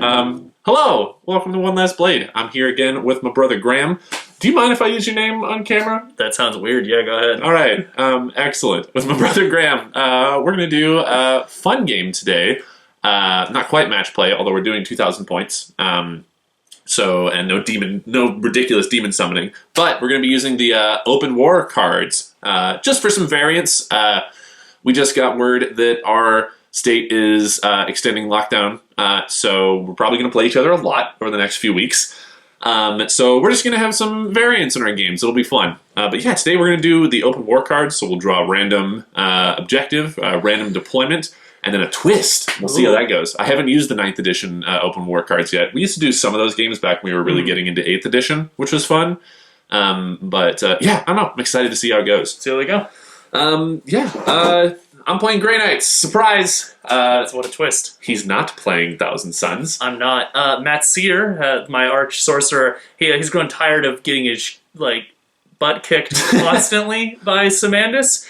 Hello! Welcome to One Last Blade. I'm here again with my brother Graham. Do you mind if I use your name on camera? That sounds weird. Yeah, go ahead. All right. Excellent. With my brother Graham, we're going to do a fun game today. Not quite match play, although we're doing 2,000 points. And no ridiculous demon summoning. But we're going to be using the open war cards just for some variance. We just got word that our state is extending lockdown, so we're probably going to play each other a lot over the next few weeks. So we're just going to have some variance in our games. It'll be fun. But yeah, today we're going to do the open war cards, so we'll draw a random objective, random deployment, and then a twist. We'll see how that goes. I haven't used the 9th edition open war cards yet. We used to do some of those games back when we were really getting into 8th edition, which was fun. Yeah, I don't know. I'm excited to see how it goes. See how they go. I'm playing Grey Knights. Surprise! That's what a twist. He's not playing Thousand Suns. I'm not. Matt Cedar, my arch sorcerer, he's grown tired of getting his butt kicked constantly by Samandus.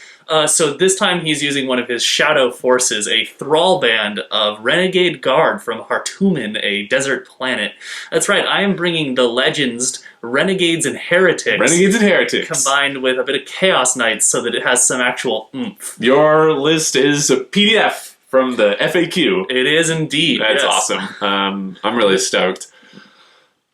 So this time he's using one of his shadow forces, a thrall band of Renegade Guard from Hartumen, a desert planet. That's right, I am bringing the legends Renegades and Heretics. Renegades and Heretics. Combined with a bit of Chaos Knights so that it has some actual oomph. Your list is a PDF from the FAQ. It is indeed. That's awesome. I'm really stoked.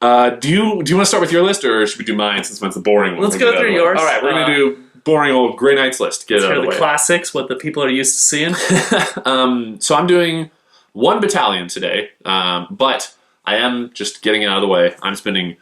Do you want to start with your list, or should we do mine since mine's the boring one? Let's go through yours. All right, we're going to do boring old Grey Knights list. Get it out of the way. Classics, what the people are used to seeing. So I'm doing one battalion today, but I am just getting it out of the way. I'm spending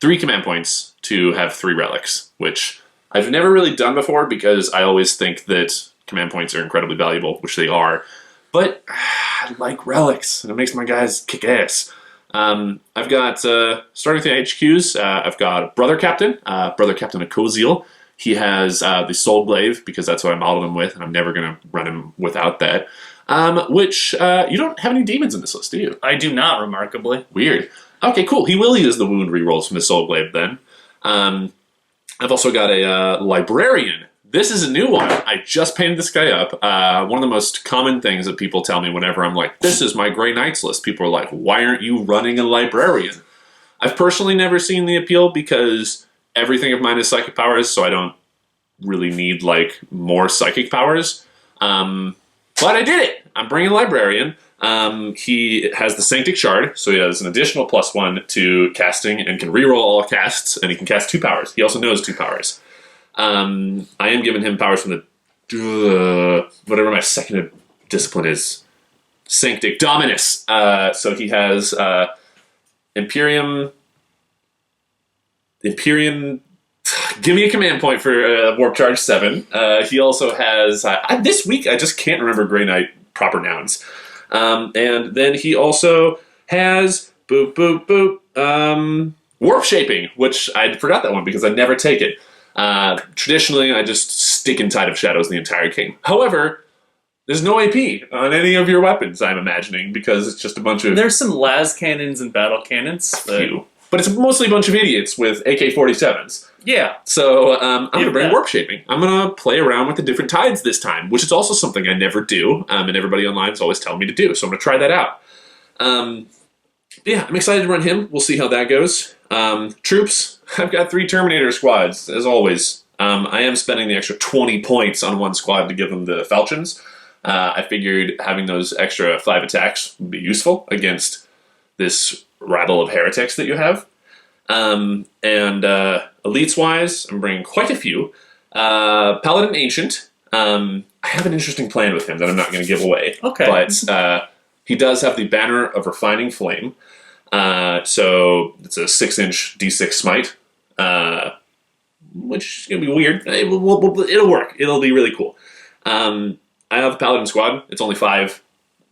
3 command points to have 3 relics, which I've never really done before because I always think that command points are incredibly valuable, which they are. But I like relics, and it makes my guys kick ass. I've got, starting with the HQs, I've got Brother Captain Akoziel. He has the Soul Glaive, because that's what I modeled him with, and I'm never going to run him without that. Which, you don't have any demons in this list, do you? I do not, remarkably. Weird. Okay, cool. He will use the wound rerolls from his Soul Glaive then. I've also got a Librarian. This is a new one. I just painted this guy up. One of the most common things that people tell me whenever I'm like, this is my Grey Knights list. People are like, why aren't you running a Librarian? I've personally never seen the appeal because everything of mine is psychic powers, so I don't really need more psychic powers. But I did it. I'm bringing a Librarian. He has the Sanctic Shard, so he has an additional +1 to casting and can reroll all casts, and he can cast 2 powers. He also knows 2 powers. I am giving him powers from the whatever my second discipline is, Sanctic Dominus. So he has Empyean. Give me a command point for Warp Charge 7. He also has this week I just can't remember Grey Knight proper nouns. And then he also has Warp Shaping, which I forgot that one because I never take it. Traditionally, I just stick in Tide of Shadows the entire game. However, there's no AP on any of your weapons, I'm imagining, because it's just a bunch of... There's some las cannons and battle cannons. But it's mostly a bunch of idiots with AK-47s. Yeah. So I'm going to bring Warp Shaping. I'm going to play around with the different tides this time, which is also something I never do, and everybody online is always telling me to do, so I'm going to try that out. Yeah, I'm excited to run him. We'll see how that goes. Troops, I've got 3 Terminator squads, as always. I am spending the extra 20 points on one squad to give them the falchions. I figured having those extra 5 attacks would be useful against this rabble of heretics that you have. Elites-wise, I'm bringing quite a few. Paladin Ancient. I have an interesting plan with him that I'm not going to give away. Okay. But he does have the Banner of Refining Flame. So it's a 6-inch D6 smite, which is going to be weird. It'll work. It'll be really cool. I have a Paladin squad. It's only 5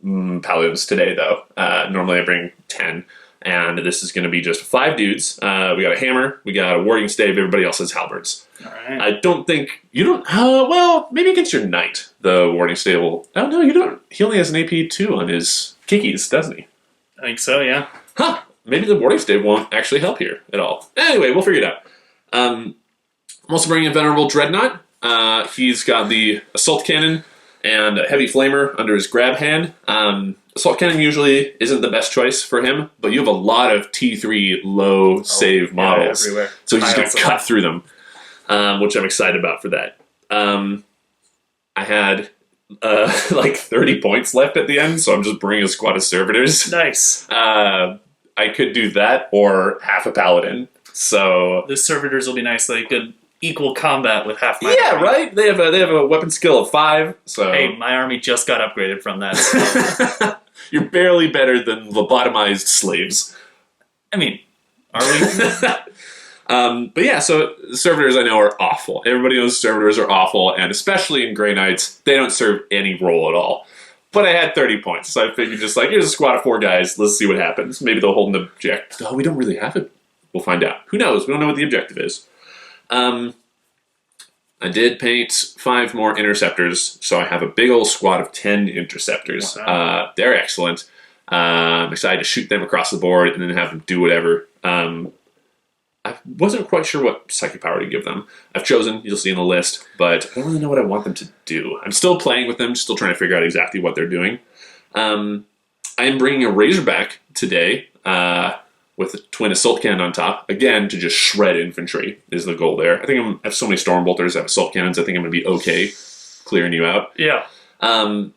Paladins today, though. Normally I bring 10. And this is going to be just 5 dudes. We got a hammer. We got a warding stave. Everybody else has halberds. All right. I don't think... You don't... well, maybe against your knight, the warding stave will... Oh, no, you don't. He only has an AP 2 on his kikis, doesn't he? I think so, yeah. Huh. Maybe the warding stave won't actually help here at all. Anyway, we'll figure it out. I'm also bringing a Venerable Dreadnought. He's got the Assault Cannon and a Heavy Flamer under his grab hand. Assault Cannon usually isn't the best choice for him, but you have a lot of T3 low save models. Everywhere. So he's going to cut through them, which I'm excited about for that. I had like 30 points left at the end, so I'm just bringing a squad of servitors. Nice. I could do that or half a paladin. So the servitors will be nice. They could equal combat with half my army. Right? They have a weapon skill of 5. So hey, my army just got upgraded from that. So. You're barely better than lobotomized slaves. I mean, are we? But yeah, so servitors I know are awful. Everybody knows servitors are awful, and especially in Grey Knights, they don't serve any role at all. But I had 30 points, so I figured just like, here's a squad of 4 guys, let's see what happens. Maybe they'll hold an objective. Oh, we don't really have it. We'll find out. Who knows? We don't know what the objective is. I did paint 5 more interceptors, so I have a big old squad of 10 interceptors. Wow. They're excellent. I'm excited to shoot them across the board and then have them do whatever. I wasn't quite sure what psychic power to give them. I've chosen, you'll see in the list, but I don't really know what I want them to do. I'm still playing with them, still trying to figure out exactly what they're doing. I am bringing a Razorback today with a twin assault cannon on top. Again, to just shred infantry is the goal there. I think I have so many Stormbolters, I have assault cannons, I think I'm going to be okay clearing you out. Yeah. And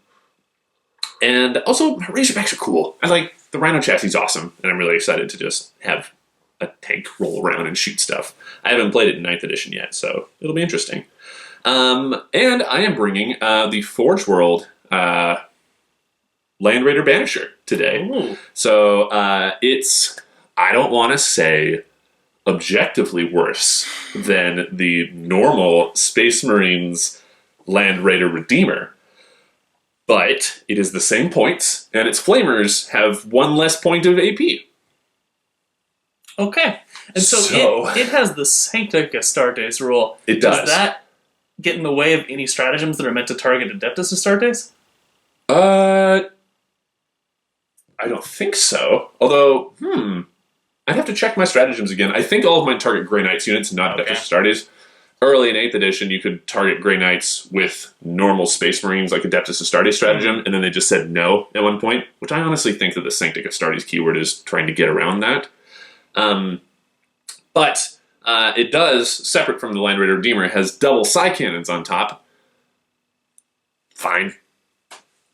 also, Razorbacks are cool. I like the Rhino chassis is awesome, and I'm really excited to just have a tank roll around and shoot stuff. I haven't played it in 9th edition yet, so it'll be interesting. And I am bringing the Forge World Land Raider Banisher today. Ooh. So it's, I don't want to say objectively worse than the normal Space Marines Land Raider Redeemer, but it is the same points, and its flamers have 1 less point of AP. Okay. And so it has the Sanctic Astartes rule. It does. Does that get in the way of any stratagems that are meant to target Adeptus Astartes? I don't think so. Although, I'd have to check my stratagems again. I think all of mine target Grey Knights units, not Adeptus Astartes. Early in 8th edition, you could target Grey Knights with normal Space Marines, like Adeptus Astartes stratagem, and then they just said no at one point, which I honestly think that the Sanctic Astartes keyword is trying to get around that. But it does, separate from the Land Raider Redeemer, it has double Psy Cannons on top. Fine.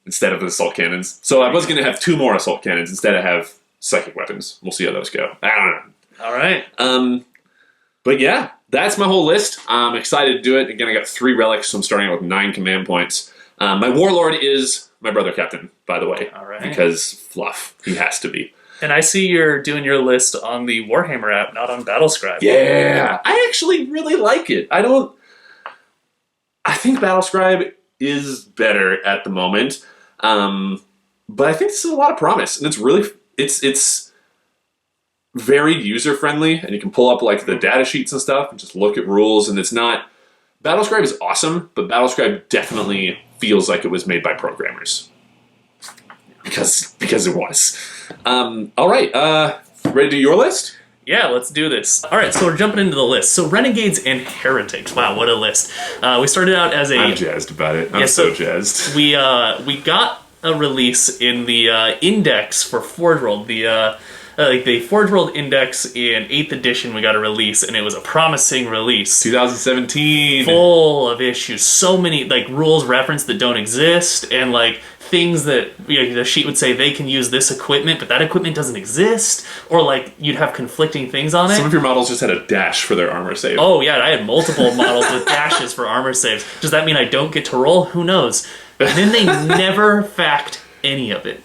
Instead of the Assault Cannons. So I was going to have 2 more Assault Cannons instead of have Psychic Weapons. We'll see how those go. I don't know. All right. But yeah, that's my whole list. I'm excited to do it. Again, I got 3 relics, so I'm starting out with 9 command points. My Warlord is my brother captain, by the way. All right. Because fluff. He has to be. And I see you're doing your list on the Warhammer app, not on Battlescribe. Yeah. I actually really like it. I think Battlescribe is better at the moment. But I think this is a lot of promise. And it's really, it's very user-friendly, and you can pull up like the data sheets and stuff and just look at rules, and it's not... Battlescribe is awesome, but Battlescribe definitely feels like it was made by programmers. Because it was. All right, ready to do your list? Yeah, let's do this. All right, so we're jumping into the list. So Renegades and Heretics. Wow, what a list. We started out as a... I'm jazzed about it. I'm so jazzed. We got a release in the index for Forge World. The Forge World Index in 8th edition, we got a release, and it was a promising release. 2017. Full of issues. So many rules referenced that don't exist, and things that the sheet would say they can use this equipment, but that equipment doesn't exist, or you'd have conflicting things on it. Some of your models just had a dash for their armor save. Oh yeah, I had multiple models with dashes for armor saves. Does that mean I don't get to roll? Who knows? And then they never fact any of it.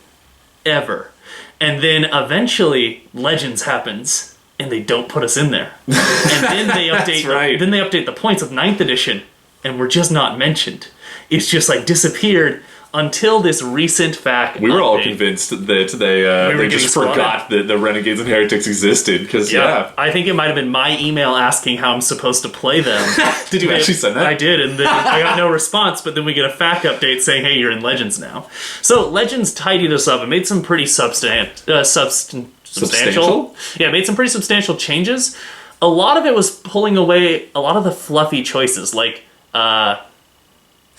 Ever. And then eventually Legends happens, and they don't put us in there. And then they update. Right. Then they update the points of 9th edition, and we're just not mentioned. It's just disappeared until this recent fact. We were all convinced that they just forgot that the Renegades and Heretics existed. Because I think it might have been my email asking how I'm supposed to play them. Did you actually send that? I did, and then I got no response. But then we get a FAQ update saying, "Hey, you're in Legends now." So Legends tidied us up and made some pretty substantial. Yeah, made some pretty substantial changes. A lot of it was pulling away a lot of the fluffy choices,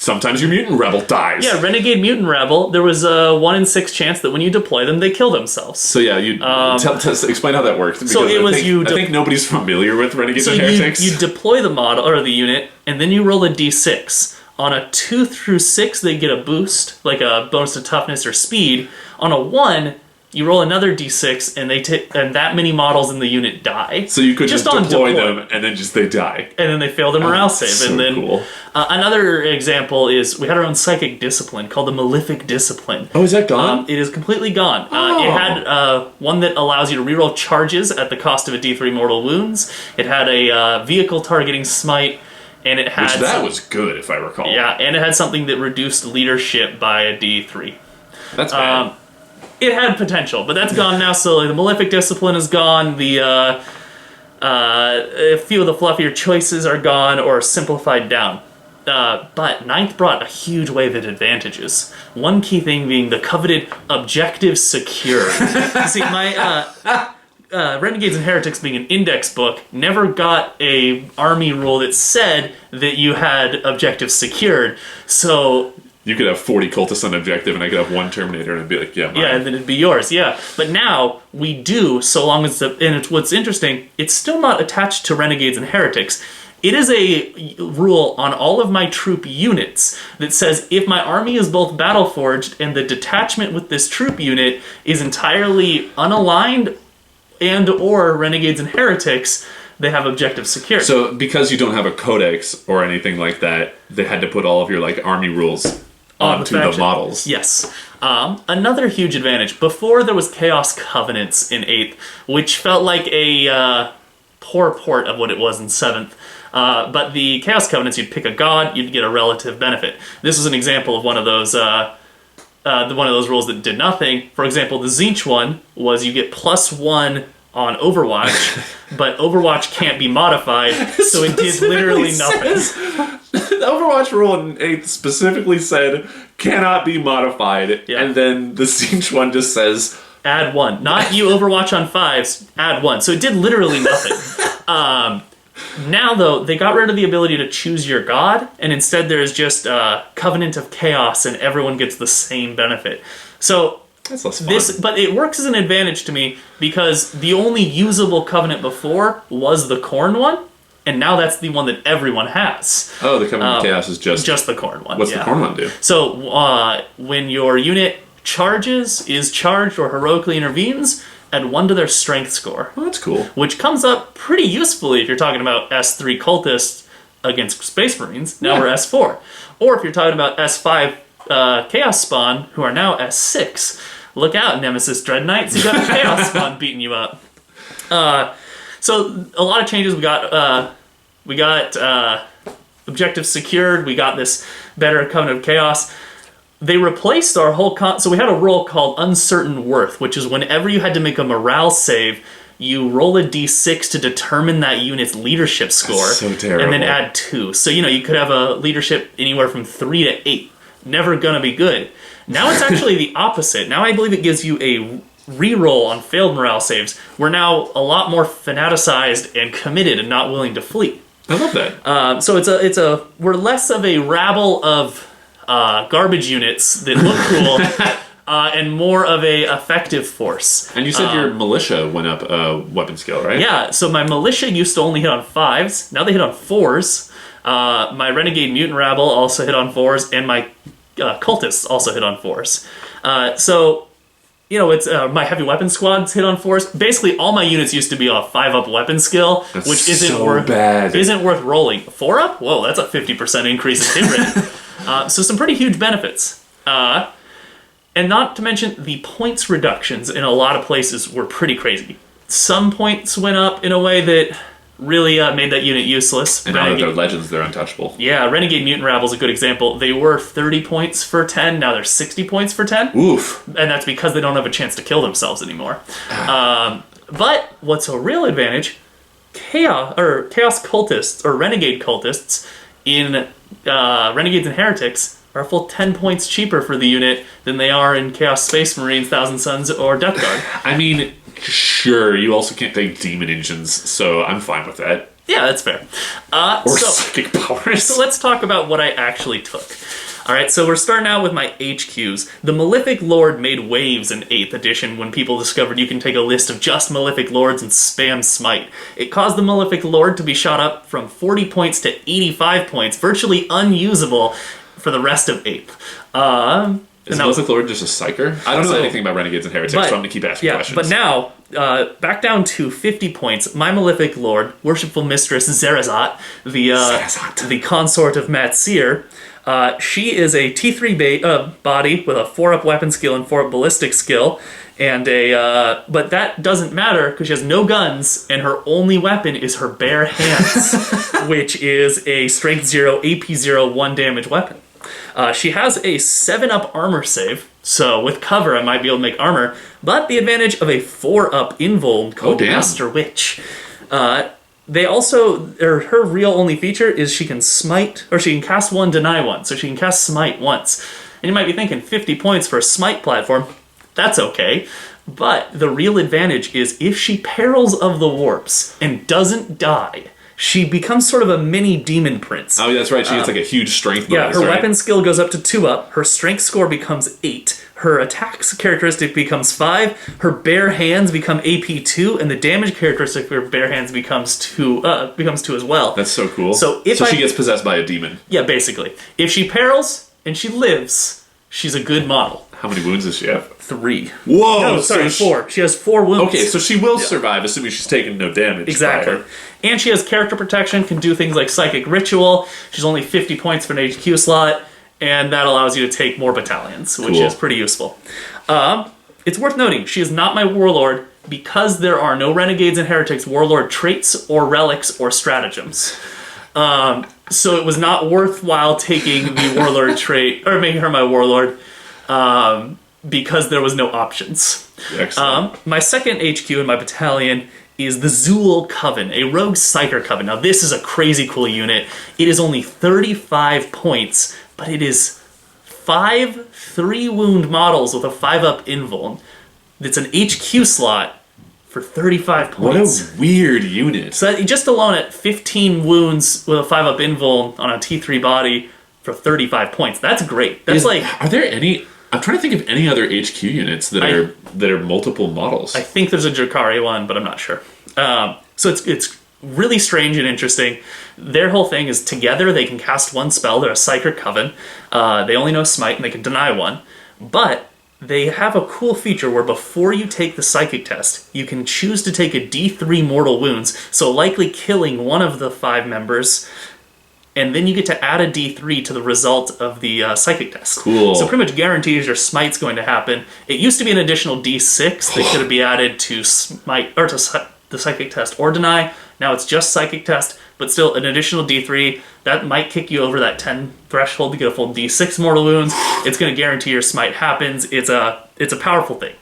Sometimes your mutant rebel dies. Yeah, Renegade Mutant Rebel, there was a 1 in 6 chance that when you deploy them, they kill themselves. So yeah, you explain how that works. So it was I think nobody's familiar with Renegades and Heretics. You deploy the model or the unit, and then you roll a d6. On a 2 through 6, they get a boost, like a bonus to toughness or speed. On a 1, you roll another d6, and that many models in the unit die. So you could just deploy them, and then they die. And then they fail their morale save. So and then cool. Another example is we had our own psychic discipline called the Malefic Discipline. Oh, is that gone? It is completely gone. It had one that allows you to reroll charges at the cost of a d3 mortal wounds. It had a vehicle targeting smite. And it had that was good, if I recall. Yeah, and it had something that reduced leadership by a d3. That's bad. It had potential, but that's gone now. So the Malefic Discipline is gone. The a few of the fluffier choices are gone or simplified down. But Ninth brought a huge wave of advantages. One key thing being the coveted objective secured. See, my Renegades and Heretics being an index book never got a army rule that said that you had objectives secured. So you could have 40 cultists on objective, and I could have 1 Terminator, and it'd be like, yeah, mine. Yeah, and then it'd be yours, yeah. But now, we do, so long as what's interesting, it's still not attached to Renegades and Heretics. It is a rule on all of my troop units that says if my army is both battle-forged and the detachment with this troop unit is entirely unaligned and or Renegades and Heretics, they have objective security. So because you don't have a codex or anything like that, they had to put all of your army rules onto the models. Yes. Another huge advantage. Before there was Chaos Covenants in 8th, which felt like a poor port of what it was in 7th. But the Chaos Covenants, you'd pick a god, you'd get a relative benefit. This was an example of one of those rules that did nothing. For example, the Zinch one was you get +1 on Overwatch, but Overwatch can't be modified, so it did literally nothing. The Overwatch rule in 8th specifically said cannot be modified, and then the Zinch one just says add 1. Not you Overwatch on 5s, add 1. So it did literally nothing. Now, though, they got rid of the ability to choose your god, and instead there's just Covenant of Chaos, and everyone gets the same benefit. So that's less fun. But it works as an advantage to me because the only usable Covenant before was the Khorne one, and now that's the one that everyone has. Oh, the Covenant of Chaos is just the Khorne one. What's the Khorne one do? So when your unit charges, is charged, or heroically intervenes, add 1 to their strength score. Oh, that's cool. Which comes up pretty usefully if you're talking about S3 cultists against Space Marines. Now we're S4. Or if you're talking about S5 Chaos Spawn, who are now S6. Look out, Nemesis Dread Knights. You got Chaos Spawn beating you up. So a lot of changes. We got objectives secured. We got this better Covenant of Chaos. They replaced our whole so we had a rule called Uncertain Worth, which is whenever you had to make a morale save, you roll a d6 to determine that unit's leadership score. That's so terrible. And then add 2. So, you could have a leadership anywhere from 3 to 8. Never gonna be good. Now it's actually the opposite. Now I believe it gives you a reroll on failed morale saves. We're now a lot more fanaticized and committed and not willing to flee. I love that. So we're less of a rabble of garbage units that look cool, and more of a effective force. And you said your militia went up weapon skill, right? Yeah, so my militia used to only hit on 5s. Now they hit on 4s. My Renegade Mutant Rabble also hit on 4s, and my cultists also hit on 4s. It's my heavy weapon squads hit on 4s. Basically, all my units used to be a 5-up weapon skill, which isn't worth rolling. 4-up? Whoa, that's a 50% increase in hit rate. So some pretty huge benefits. And not to mention, the points reductions in a lot of places were pretty crazy. Some points went up in a way that really made that unit useless. And now that they're legends, they're untouchable. Yeah, Renegade Mutant Rabble is a good example. They were 30 points for 10, now they're 60 points for 10. Oof. And that's because they don't have a chance to kill themselves anymore. But what's a real advantage, Chaos Cultists, or Renegade Cultists, in Renegades and Heretics, are a full 10 points cheaper for the unit than they are in Chaos Space Marines, Thousand Suns, or Death Guard. I mean, sure, you also can't take demon engines, so I'm fine with that. Yeah, that's fair. Or psychic powers. So let's talk about what I actually took. All right, so we're starting out with my HQs. The Malefic Lord made waves in 8th edition when people discovered you can take a list of just Malefic Lords and spam Smite. It caused the Malefic Lord to be shot up from 40 points to 85 points, virtually unusable for the rest of 8th. Is Malefic Lord just a psyker? I don't know anything about Renegades and Heretics, so I'm going to keep asking questions. But now, back down to 50 points, my Malefic Lord, Worshipful Mistress Zerazat, the consort of Matsir, she is a T3 body with a 4-up weapon skill and 4-up ballistic skill, and but that doesn't matter because she has no guns, and her only weapon is her bare hands, which is a Strength 0, AP 0, 1 damage weapon. She has a 7-up armor save, so with cover I might be able to make armor, but the advantage of a 4-up invuln called Master Witch. They also, her real only feature is she can smite, or she can cast 1, deny 1, so she can cast smite once. And you might be thinking 50 points for a smite platform, that's okay. But the real advantage is if she perils of the warps and doesn't die, she becomes sort of a mini demon prince. Oh, yeah, that's right. She gets like a huge strength bonus. Yeah, her weapon skill goes up to 2-up. Her strength score becomes 8. Her attack characteristic becomes 5. Her bare hands become AP 2, and the damage characteristic for her bare hands becomes 2 as well. That's so cool. So she gets possessed by a demon. Yeah, basically. If she perils and she lives, she's a good model. How many wounds does she have? 3. Whoa! No, sorry, 4. She has 4 wounds. Okay, so she will survive, assuming she's taking no damage. Exactly. And she has character protection, can do things like Psychic Ritual. She's only 50 points for an HQ slot, and that allows you to take more battalions, which is pretty useful. It's worth noting, she is not my Warlord because there are no Renegades and Heretics Warlord traits or relics or stratagems. So it was not worthwhile taking the Warlord trait, or making her my Warlord, because there was no options. Excellent. My second HQ in my battalion is the Zool Coven, a rogue psyker coven. Now this is a crazy cool unit. It is only 35 points, but it is 5 3-wound models with a 5-up invuln. It's an HQ slot for 35 points. What a weird unit. So just alone at 15 wounds with a 5-up invuln on a T3 body for 35 points. That's great. That's Are there any... I'm trying to think of any other HQ units that are multiple models. I think there's a Drakari one, but I'm not sure. So it's really strange and interesting. Their whole thing is together they can cast 1 spell. They're a Psyker Coven. They only know Smite and they can deny 1. But they have a cool feature where before you take the Psychic test, you can choose to take a D3 mortal wounds, so likely killing one of the 5 members, and then you get to add a D3 to the result of the Psychic test. Cool. So pretty much guarantees your Smite's going to happen. It used to be an additional D6 that could be added to Smite, or to the Psychic test or deny. Now it's just Psychic test, but still an additional D3. That might kick you over that 10 threshold to get a full D6 mortal wounds. It's going to guarantee your Smite happens. It's a powerful thing.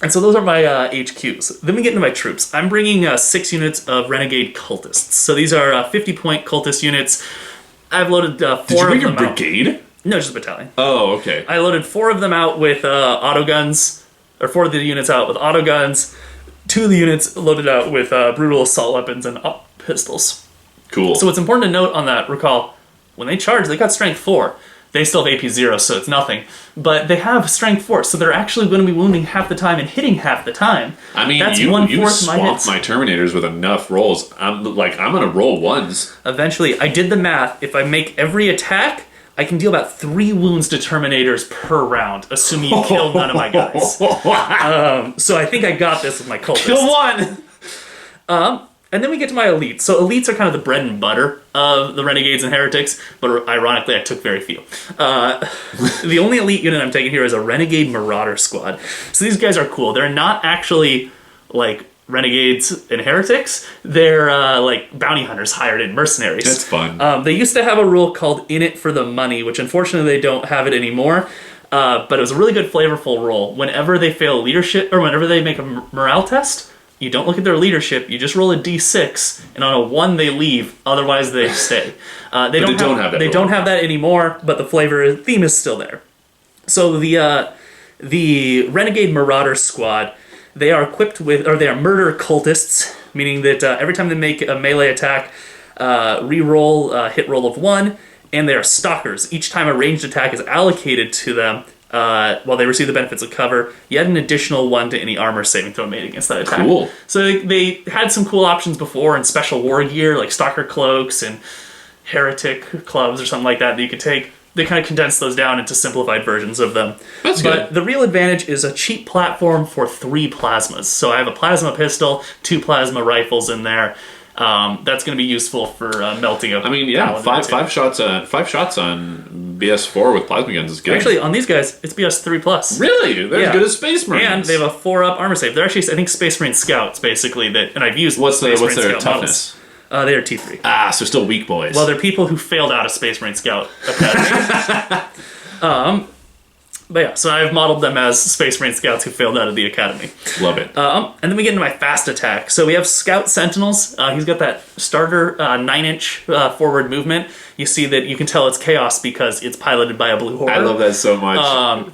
And so those are my HQs. Then we get into my troops. I'm bringing 6 units of Renegade Cultists. So these are 50-point Cultist units. I've loaded 4 of them out. Did you bring a brigade? No, just a battalion. Oh, okay. I loaded 4 of them out with autoguns, or 4 of the units out with autoguns. 2 of the units loaded out with brutal assault weapons and pistols. Cool. So what's important to note on that, recall, when they charge, they got strength 4. They still have AP 0, so it's nothing. But they have strength 4, so they're actually going to be wounding half the time and hitting half the time. I mean, that's you my hits. My Terminators with enough rolls. I'm going to roll 1s. Eventually, I did the math. If I make every attack, I can deal about 3 wounds to Terminators per round, assuming you kill none of my guys. So I think I got this with my cultists. Kill 1! And then we get to my elites. So elites are kind of the bread and butter of the Renegades and Heretics, but ironically I took very few. The only elite unit I'm taking here is a Renegade Marauder Squad. So these guys are cool. They're not actually like Renegades and Heretics. They're like bounty hunters hired in, mercenaries. That's fun. They used to have a rule called in it for the money, which unfortunately they don't have it anymore. But it was a really good flavorful rule. Whenever they fail leadership, or whenever they make a morale test, you don't look at their leadership, you just roll a d6, and on a 1 they leave, otherwise they stay. They don't have that anymore, but the theme is still there. So the Renegade Marauder Squad, they are equipped with, or they are murder cultists. meaning that every time they make a melee attack, re-roll hit roll of 1, and they are stalkers. Each time a ranged attack is allocated to them, while they receive the benefits of cover, you add an additional 1 to any armor saving throw made against that attack. Cool. So they had some cool options before in special war gear, like stalker cloaks and heretic clubs or something like that you could take. They kind of condensed those down into simplified versions of them. That's But good. the real advantage is a cheap platform for 3 plasmas. So I have a plasma pistol, 2 plasma rifles in there. That's going to be useful for melting up. I mean, yeah, paladin five shots on BS4 with plasma guns is good. Actually, on these guys, it's BS 3+. Really? They're Yeah. as good as Space Marines. And they have a 4-up armor save. They're actually, I think, Space Marine Scouts, basically, and I've used What's Space their Marine Scout toughness? models. They are T3. Ah, so still weak boys. Well, they're people who failed out of Space Marine Scout Academy. But yeah, so I've modeled them as Space Marine Scouts who failed out of the Academy. Love it. And then we get into my fast attack. So we have Scout Sentinels. He's got that starter 9-inch forward movement. You see that you can tell it's Chaos because it's piloted by a blue horror. I love that so much.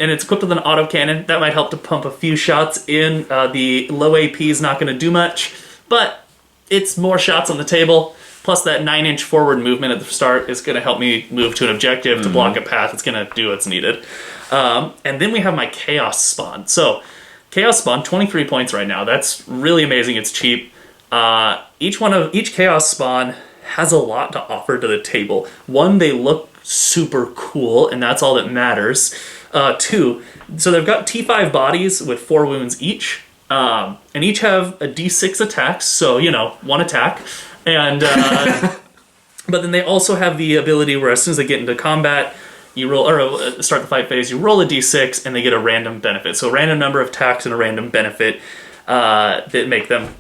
And it's equipped with an autocannon. That might help to pump a few shots in. The low AP is not going to do much, but it's more shots on the table. Plus that 9-inch forward movement at the start is going to help me move to an objective to block a path. It's going to do what's needed. And then we have my Chaos Spawn. So Chaos Spawn, 23 points right now. That's really amazing. It's cheap. Each Chaos Spawn has a lot to offer to the table. 1, they look super cool, and that's all that matters. 2, so they've got T5 bodies with 4 wounds each. And each have a D6 attacks, so, 1 attack. And but then they also have the ability where as soon as they get into combat, you roll, or start the fight phase, you roll a D6 and they get a random benefit. So a random number of attacks and a random benefit that make them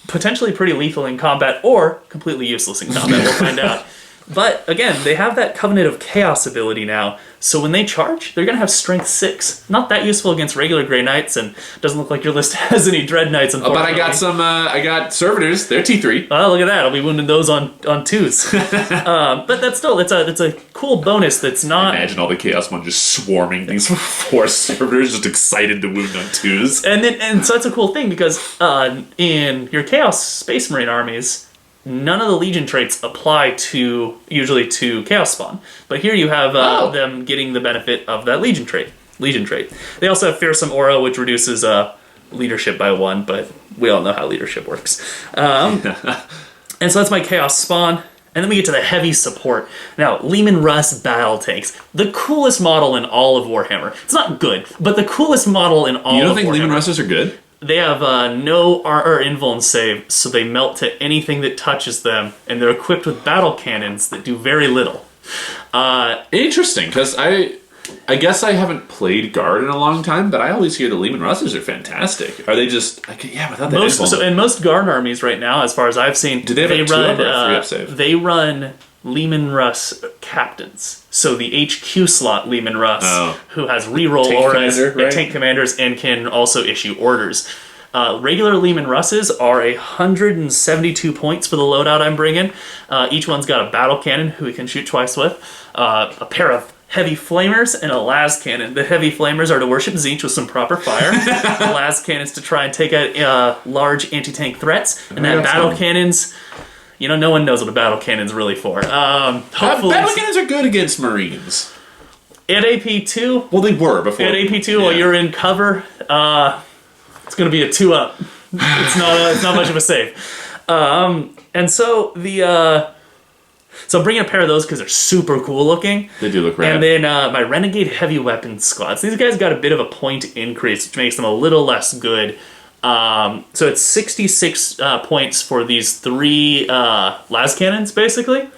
potentially pretty lethal in combat or completely useless in combat. We'll find out. But again, they have that Covenant of Chaos ability now. So when they charge, they're going to have Strength 6. Not that useful against regular Grey Knights, and doesn't look like your list has any Dread Knights, But unfortunately. I got Servitors. They're T3. Oh, look at that. I'll be wounding those on 2s. But that's still, it's a cool bonus that's not... Imagine all the Chaos One just swarming these 4 Servitors, just excited to wound on 2s. And so that's a cool thing, because in your Chaos Space Marine armies, none of the Legion traits apply usually to Chaos Spawn. But here you have them getting the benefit of that Legion trait. They also have Fearsome Aura, which reduces leadership by 1, but we all know how leadership works. And so that's my Chaos Spawn. And then we get to the heavy support. Now, Leman Russ battle tanks. The coolest model in all of Warhammer. It's not good, but the coolest model in all of Warhammer. You don't think Leman Russes are good? They have no invuln save, so they melt to anything that touches them, and they're equipped with battle cannons that do very little. Interesting, because I guess I haven't played Guard in a long time, but I always hear the Leman Russes are fantastic. Are they just... without that invuln. So in most Guard armies right now, as far as I've seen, Do they have a 2-up or a 3-up save? They run Leman Russ captains. So the HQ slot Leman Russ, who has reroll Tank auras, commander, right? and tank commanders, and can also issue orders. Regular Leman Russes are 172 points for the loadout I'm bringing. Each one's got a battle cannon who we can shoot twice with, a pair of heavy flamers, and a las cannon. The heavy flamers are to worship Tzeentch with some proper fire. The las cannons to try and take out large anti-tank threats, and that battle cannons... no one knows what a battle cannon's really for. Hopefully, Battle cannons are good against Marines. at AP2, Well, they were before. at AP2 while you're in cover, it's going to be a 2-up. It's not much of a save. And so so I'm bringing a pair of those because they're super cool looking. They do look rad. And then my Renegade Heavy Weapon Squads. These guys got a bit of a point increase, which makes them a little less good. So it's 66 points for these 3 las cannons, basically.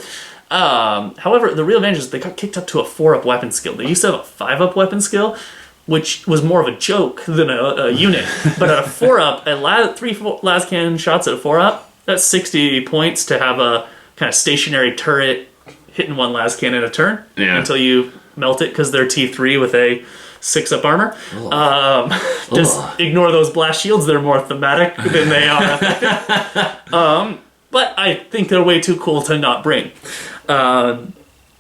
However, the real advantage is they got kicked up to a 4-up weapon skill. They used to have a 5-up weapon skill, which was more of a joke than a unit. But at a 4-up, at 3 las cannon shots at a 4-up, that's 60 points to have a kind of stationary turret hitting 1 las cannon a turn until you melt it, because they're T3 with a 6-up armor. Just ignore those blast shields. They're more thematic than they are effective. But I think they're way too cool to not bring. And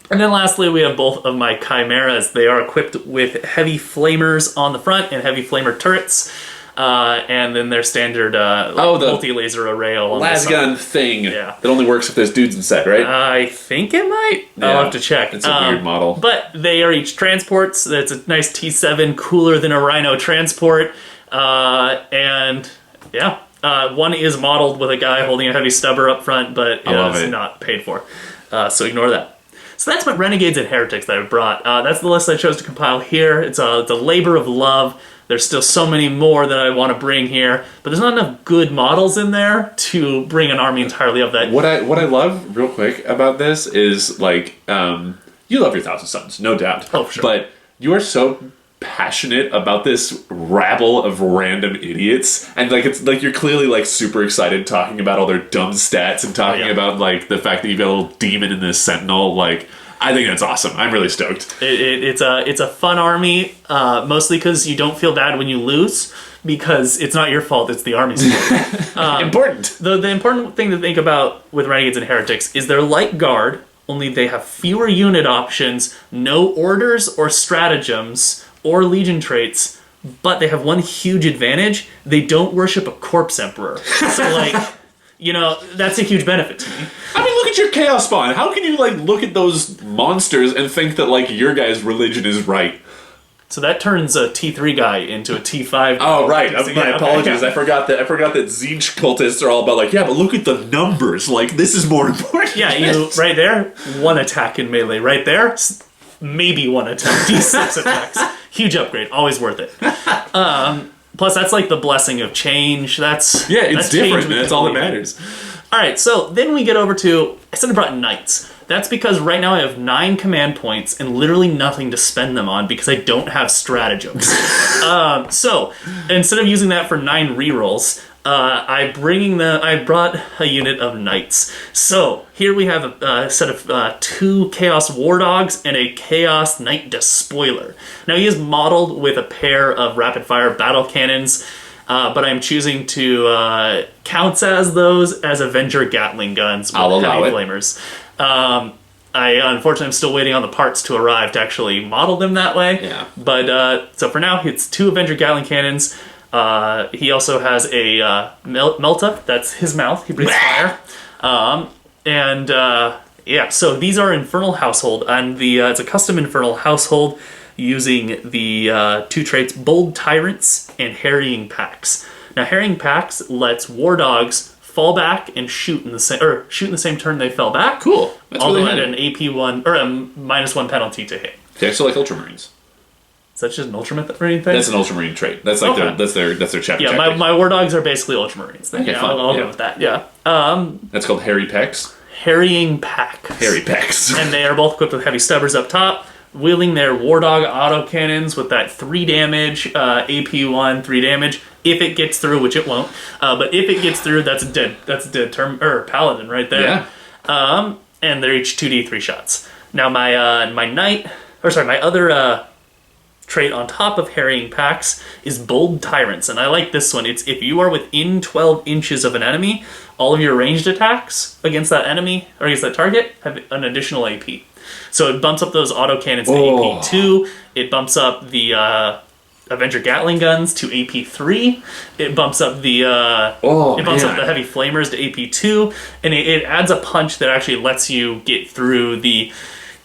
then lastly, we have both of my Chimeras. They are equipped with heavy flamers on the front and heavy flamer turrets. and then their standard the multi-laser array on the side. lasgun thing. Yeah. That only works if there's dudes in set, right? I think it might. Yeah. I'll have to check. It's a weird model. But they are each transports. It's a nice T7, cooler than a Rhino transport. And yeah, one is modeled with a guy holding a heavy stubber up front, but it's not paid for. So ignore that. So that's my Renegades and Heretics that I brought. That's the list I chose to compile here. It's a labor of love. There's still so many more that I want to bring here, but there's not enough good models in there to bring an army entirely of that. What I love, real quick, about this is, like, you love your Thousand Suns, no doubt. Oh, sure. But you are so passionate about this rabble of random idiots, and like it's like you're clearly like super excited talking about all their dumb stats and talking about like the fact that you've got a little demon in this sentinel. Like, I think that's awesome. I'm really stoked. It's a fun army, mostly because you don't feel bad when you lose, because it's not your fault, it's the army's fault. Important. The important thing to think about with Renegades and Heretics is they're like Guard, only they have fewer unit options, no orders or stratagems or Legion traits, but they have one huge advantage: they don't worship a corpse emperor. So, like, you know, that's a huge benefit to me. I mean, look at your Chaos Spawn. How can you, like, look at those monsters and think that, like, your guy's religion is right? So that turns a T3 guy into a T5 guy. Oh, right. So, My apologies. I forgot that Siege cultists are all about, like, yeah, but look at the numbers. Like, this is more important. Yeah, you right there, one attack in melee. Right there, maybe one attack. D6 attacks. Huge upgrade. Always worth it. Plus, that's like the blessing of change. It's different. That's all that matters. All right, so then we get over to, I said I brought Knights. That's because right now I have 9 command points and literally nothing to spend them on because I don't have stratagems. So instead of using that for 9 rerolls, I brought a unit of Knights. So here we have a set of 2 Chaos War Dogs and a Chaos Knight Despoiler. Now he is modeled with a pair of rapid fire battle cannons, but I'm choosing to count as those as Avenger Gatling guns with I'll heavy allow it. flamers. Unfortunately, I'm still waiting on the parts to arrive to actually model them that way. Yeah. But so for now, it's 2 Avenger Gatling cannons. He also has a Melta. That's his mouth. He breathes fire. Yeah. So these are Infernal Household, and it's a custom Infernal Household using the 2 traits Bold Tyrants and Harrying Packs. Now, Harrying Packs lets War Dogs fall back and shoot in the same turn they fell back. Cool. That's although really at an AP1 or a -1 penalty to hit. Okay, so like Ultramarines. Is that just an Ultramarine thing? That's an Ultramarine trait. That's like Okay. that's their chapter. Yeah, my War Dogs are basically Ultramarines. Then. Okay, Yeah, fine. I'll go with that. Yeah. That's called Harry Pecs. Harrying Packs. Harry Pecs. And they are both equipped with heavy stubbers up top, wielding their War Dog autocannons with that 3 damage, AP1, 3 damage. If it gets through, which it won't, but if it gets through, that's a dead paladin right there. Yeah. And they're each 2d3 shots. Now my other trait on top of Harrying Packs is Bold Tyrants, and I like this one. It's if you are within 12 inches of an enemy, all of your ranged attacks against that enemy or against that target have an additional AP. So it bumps up those autocannons to AP2. It bumps up the Avenger Gatling guns to AP3. It bumps up the the heavy flamers to AP2, and it adds a punch that actually lets you get through the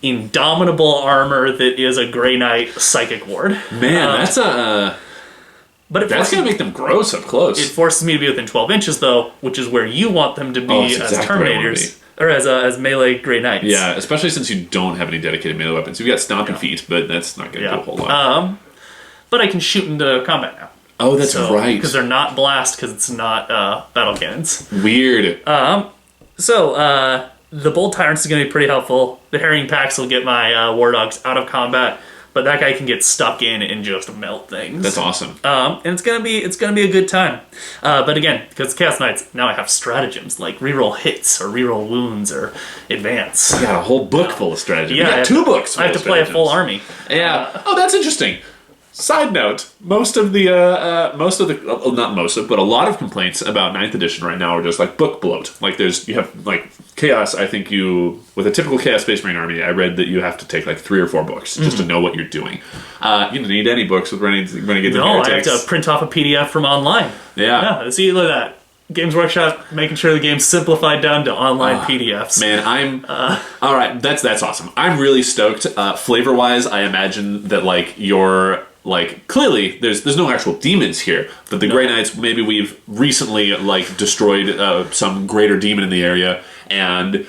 indomitable armor that is a Grey Knight Psychic Ward. Man, that's gonna make them gross up close. It forces me to be within 12 inches though, which is where you want them to be as Terminators. Or as melee Grey Knights. Yeah, especially since you don't have any dedicated melee weapons. You've got Stomping Feet, but that's not going to do a whole lot. But I can shoot into combat now. Oh, that's right. Because they're not blast, because it's not battle cannons. Weird. The Bold Tyrants is going to be pretty helpful. The Harrying Packs will get my War Dogs out of combat, but that guy can get stuck in and just melt things. That's awesome. And it's gonna be a good time. But again, because Chaos Knights, now I have stratagems like reroll hits or reroll wounds or advance. You got a whole book full of stratagems. Yeah, you got 2 books. I have to play a full army. Yeah. Oh, that's interesting. Side note: most of the not most of, but a lot of complaints about 9th edition right now are just like book bloat. Like you have like chaos. I think with a typical chaos Space Marine army, I read that you have to take like 3 or 4 books just to know what you're doing. You don't need any books with Renegades and Heretics. No, I have to print off a PDF from online. Yeah. See, look at that. Games Workshop making sure the game's simplified down to online PDFs. Man, I'm all right. That's awesome. I'm really stoked. Flavor wise, I imagine that like you're. Like, clearly, there's no actual demons here, but the Grey Knights, maybe we've recently, like, destroyed some greater demon in the area, and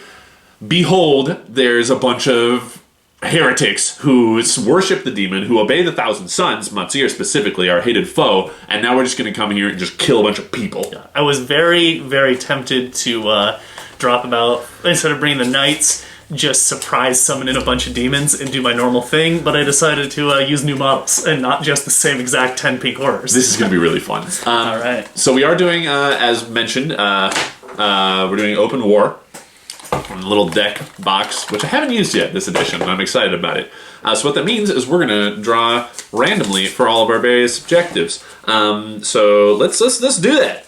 behold, there's a bunch of heretics who worship the demon, who obey the Thousand Sons, Matsir specifically, our hated foe, and now we're just going to come here and just kill a bunch of people. I was very, very tempted to drop about, instead of bringing the Knights, just surprise summon in a bunch of demons and do my normal thing, but I decided to use new models and not just the same exact 10 pink horrors. This is going to be really fun. All right. So we are doing, as mentioned, we're doing Open War on the little deck box, which I haven't used yet this edition, and I'm excited about it. So what that means is we're going to draw randomly for all of our various objectives. So let's do that.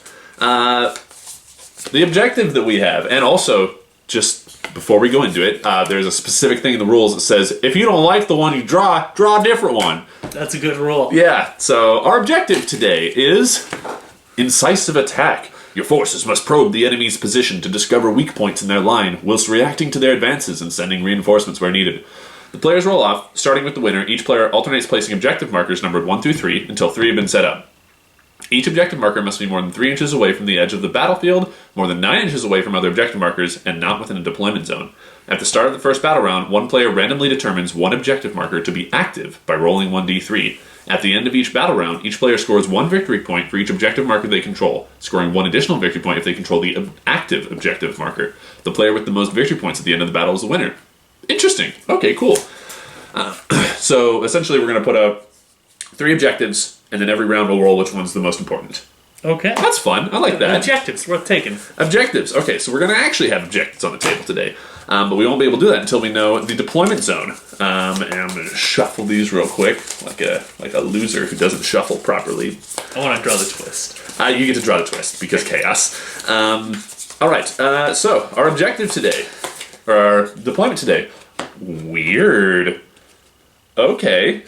The objective that we have, and also just before we go into it, there's a specific thing in the rules that says if you don't like the one you draw a different one. That's a good rule. Yeah, so our objective today is incisive attack. Your forces must probe the enemy's position to discover weak points in their line, whilst reacting to their advances and sending reinforcements where needed. The players roll off, starting with the winner. Each player alternates placing objective markers numbered 1 through 3 until 3 have been set up. Each objective marker must be more than 3 inches away from the edge of the battlefield, more than 9 inches away from other objective markers, and not within a deployment zone. At the start of the first battle round, one player randomly determines one objective marker to be active by rolling 1d3. At the end of each battle round, each player scores 1 victory point for each objective marker they control, scoring 1 additional victory point if they control the active objective marker. The player with the most victory points at the end of the battle is the winner. Interesting. Okay, cool. So essentially we're going to put up 3 objectives, and then every round we'll roll which one's the most important. Okay. That's fun. I like that. Objectives, worth taking. Objectives. Okay, so we're going to actually have objectives on the table today. But we won't be able to do that until we know the deployment zone. And I'm going to shuffle these real quick, like a loser who doesn't shuffle properly. I want to draw the twist. You get to draw the twist, because chaos. All right, so our objective today, or our deployment today. Weird. Okay.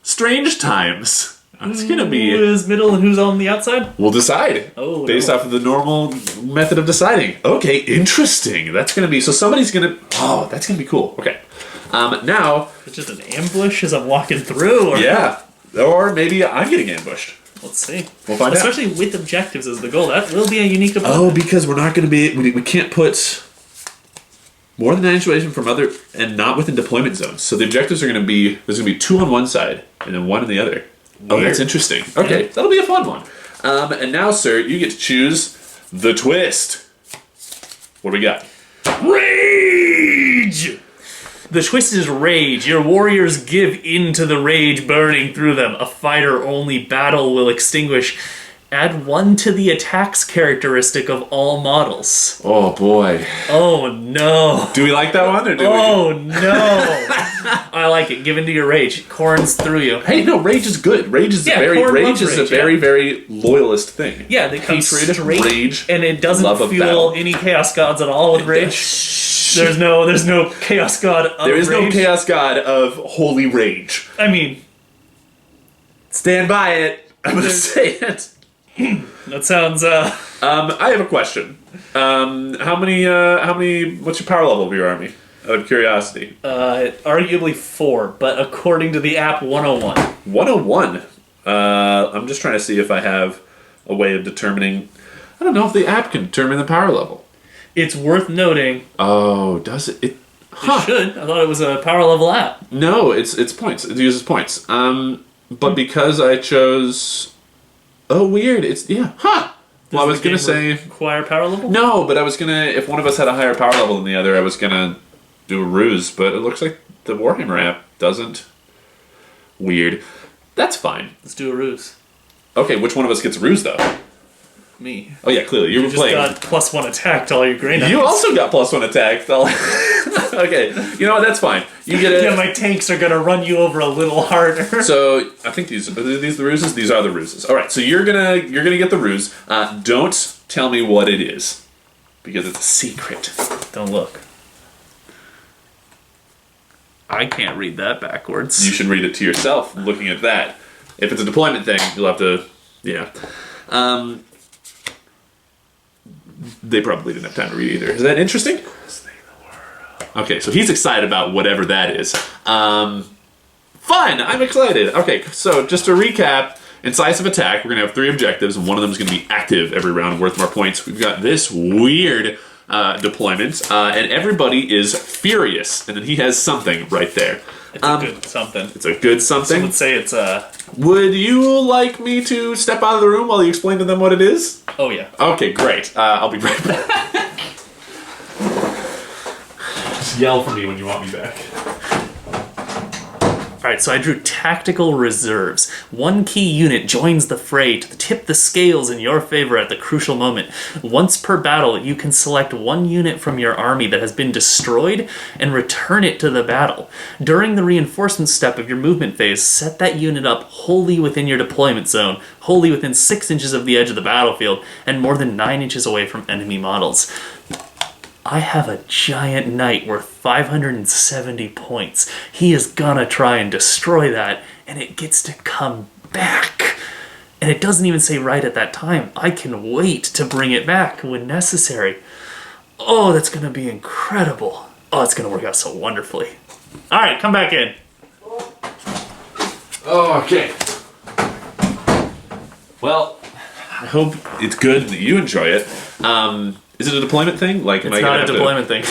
Strange times. It's going to be... Who is middle and who's on the outside? We'll decide. Oh, based off of the normal method of deciding. Okay, interesting. That's going to be... So somebody's going to... Oh, that's going to be cool. Okay. Now... It's just an ambush as I'm walking through? Or... Yeah. Or maybe I'm getting ambushed. Let's see. We'll find out. Especially with objectives as the goal. That will be a unique ability. Oh, because we're not going to be... We can't put... More than 9 inches away from other... And not within deployment zones. So the objectives are going to be... There's going to be 2 on one side, and then 1 on the other. Weird. Oh, that's interesting. Okay, that'll be a fun one. And now, sir, you get to choose the twist. What do we got? Rage! The twist is rage. Your warriors give in to the rage burning through them. A fighter-only battle will extinguish. Add 1 to the attacks characteristic of all models. Oh, boy. Oh, no. Do we like that one? Or do Oh, no. I like it. Give in to your rage. It corns through you. Hey, no, rage is good. Rage is a very loyalist thing. Yeah, they come Hatred, straight, rage, and it doesn't love of fuel battle. any chaos gods at all with rage. There's no chaos god of There is rage. no chaos god of holy rage. I mean, stand by it. I'm going to say it. that sounds. I have a question. How many? What's your power level of your army? Out of curiosity. Arguably 4, but according to the app, 101. 101. I'm just trying to see if I have a way of determining. I don't know if the app can determine the power level. It's worth noting. Oh, does it? It should. I thought it was a power level app. No, it's points. It uses points. But because I chose. Oh, weird. It's Well, I was gonna say require power level. No, but I was gonna. If one of us had a higher power level than the other, I was gonna do a ruse. But it looks like the Warhammer app doesn't. Weird. That's fine. Let's do a ruse. Okay, which one of us gets a ruse though? Me. Oh yeah, clearly you were just playing. got +1 attack to all your Grey Knights. You also got +1 attack. Okay, you know what? That's fine. You get it. Yeah, my tanks are gonna run you over a little harder. So I think these are the ruses. These are the ruses. All right. So you're gonna get the ruse. Don't tell me what it is because it's a secret. Don't look. I can't read that backwards. You should read it to yourself. Looking at that. If it's a deployment thing, you'll have to. Yeah. They probably didn't have time to read either. Is that interesting? Okay, so he's excited about whatever that is. Fun! I'm excited. Okay, so just to recap, incisive attack, we're going to have 3 objectives, and one of them is going to be active every round, worth more points. We've got this weird deployment, and everybody is furious, and then he has something right there. It's a good something. It's a good something. Some would say it's a... Would you like me to step out of the room while you explain to them what it is? Oh, yeah. Okay, great. I'll be right back. Just yell for me when you want me back. Alright, so I drew Tactical Reserves. One key unit joins the fray to tip the scales in your favor at the crucial moment. Once per battle, you can select one unit from your army that has been destroyed and return it to the battle. During the reinforcement step of your movement phase, set that unit up wholly within your deployment zone, wholly within 6 inches of the edge of the battlefield, and more than 9 inches away from enemy models. I have a giant knight worth 570 points. He is gonna try and destroy that, and it gets to come back. And it doesn't even say right at that time. I can wait to bring it back when necessary. Oh, that's gonna be incredible. Oh, it's gonna work out so wonderfully. All right, come back in. Okay. Well, I hope it's good that you enjoy it. Is it a deployment thing? Like, It's not a deployment thing.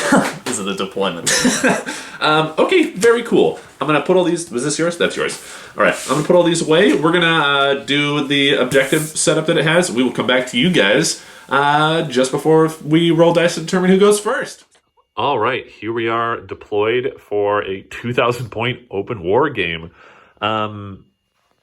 This is a deployment thing. Okay, very cool. I'm going to put all these... Was this yours? That's yours. All right, I'm going to put all these away. We're going to do the objective setup that it has. We will come back to you guys just before we roll dice to determine who goes first. All right, here we are deployed for a 2,000-point open war game.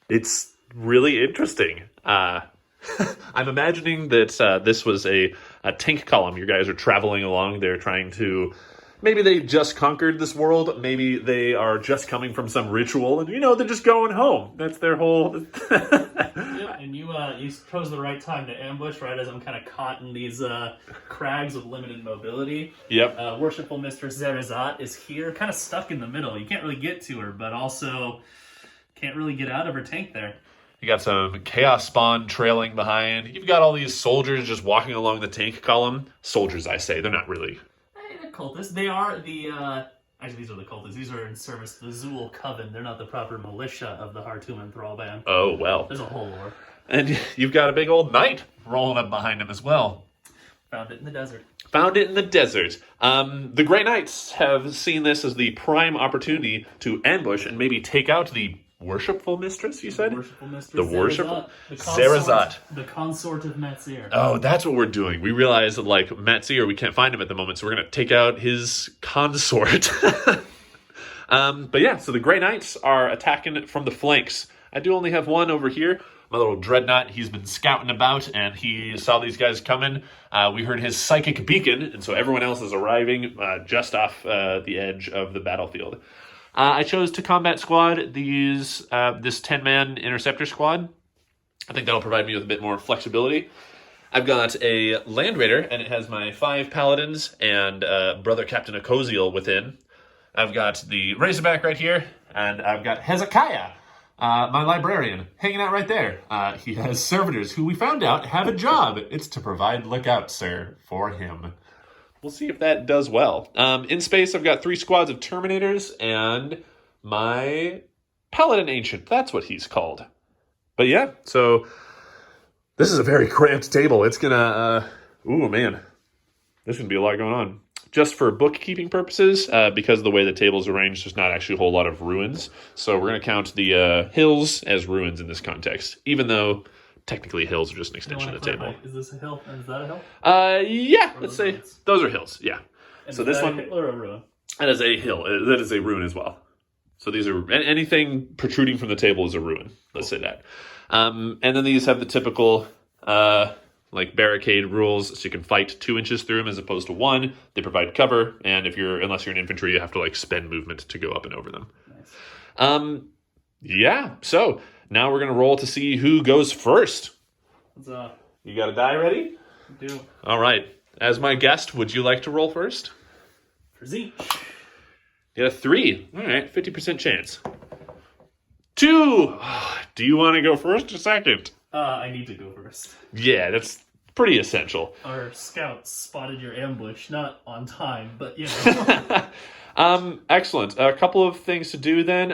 It's really interesting. I'm imagining that this was a tank column. You guys are traveling along. They're trying to... Maybe they just conquered this world. Maybe they are just coming from some ritual. And, they're just going home. That's their whole... Yeah, and you chose the right time to ambush, right as I'm kind of caught in these crags with limited mobility. Yep. Worshipful Mistress Zerazat is here, kind of stuck in the middle. You can't really get to her, but also can't really get out of her tank there. You got some Chaos Spawn trailing behind. You've got all these soldiers just walking along the tank column. Soldiers, I say. They're not really... Hey, they're cultists. They are the... Actually, these are the cultists. These are in service to the Zool Coven. They're not the proper militia of the Hartuman Thrall Band. Oh, well. There's a whole war. And you've got a big old knight rolling up behind him as well. Found it in the desert. Found it in the desert. The Grey Knights have seen this as the prime opportunity to ambush and maybe take out the Worshipful Mistress, you said? The Worshipful Mistress. The Worshipful... Zerazat. The consort of Matzir. Oh, that's what we're doing. We realize that, like, Matzir, we can't find him at the moment, so we're going to take out his consort. But yeah, so the Grey Knights are attacking from the flanks. I do only have one over here. My little dreadnought, he's been scouting about, and he saw these guys coming. We heard his psychic beacon, and so everyone else is arriving just off the edge of the battlefield. I chose to combat squad this 10-man interceptor squad. I think that'll provide me with a bit more flexibility. I've got a Land Raider, and it has my 5 paladins and Brother Captain Okoziel within. I've got the Razorback right here, and I've got Hezekiah, my Librarian, hanging out right there. He has servitors who we found out have a job. It's to provide lookouts, sir, for him. We'll see if that does well. In space, I've got 3 squads of Terminators and my Paladin Ancient. That's what he's called. But yeah, so this is a very cramped table. It's gonna... ooh, man. There's gonna be a lot going on. Just for bookkeeping purposes, because of the way the table's arranged, there's not actually a whole lot of ruins. So we're gonna count the hills as ruins in this context, even though... Technically, hills are just an extension of the table. Is this a hill? And is that a hill? Yeah, let's say those are hills. Yeah. And so is this that one, a hill or a ruin? That is a hill. That is a ruin as well. So these are anything protruding from the table is a ruin. Let's say that. And then these have the typical, like barricade rules, so you can fight 2 inches through them as opposed to 1. They provide cover, and unless you're an infantry, you have to like spend movement to go up and over them. Nice. Yeah. So now we're gonna roll to see who goes first. You got a die ready? I do. All right. As my guest, would you like to roll first? For Zeke. You got a 3. All right, 50% chance. 2. Do you want to go first or second? I need to go first. Yeah, that's pretty essential. Our scouts spotted your ambush, not on time, but you know. Excellent. A couple of things to do then.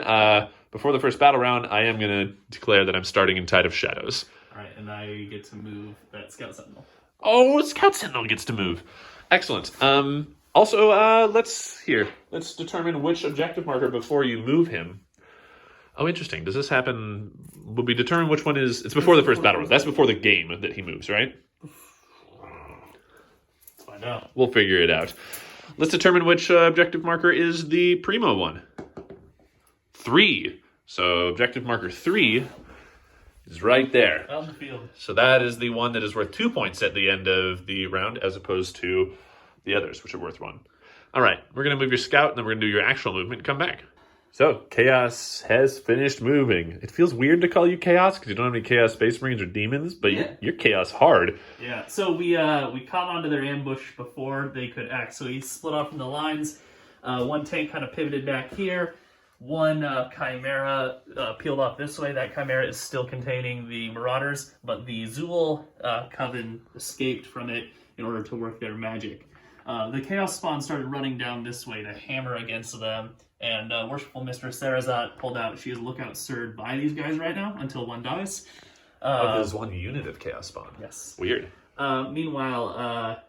Before the first battle round, I am going to declare that I'm starting in Tide of Shadows. All right, and I get to move that Scout Sentinel. Oh, Scout Sentinel gets to move. Excellent. Also, let's determine which objective marker before you move him. Oh, interesting. Does this happen? Will we determine which one is? It's before the first battle round. That's before the game that he moves, right? Let's find out. We'll figure it out. Let's determine which objective marker is the primo one. 3. So objective marker 3 is right there. On the field. So that is the one that is worth 2 points at the end of the round, as opposed to the others, which are worth 1. All right, we're going to move your scout, and then we're going to do your actual movement and come back. So, Chaos has finished moving. It feels weird to call you Chaos because you don't have any Chaos Space Marines or Demons, but you're Chaos hard. Yeah, so we caught onto their ambush before they could act. So he split off from the lines. One tank kind of pivoted back here. One Chimera peeled off this way. That Chimera is still containing the Marauders, but the Zool Coven escaped from it in order to work their magic. The Chaos Spawn started running down this way to hammer against them, and Worshipful Mistress Sarazat pulled out. She is lookout served by these guys right now until one dies. There's one unit of Chaos Spawn. Yes. Weird. Meanwhile,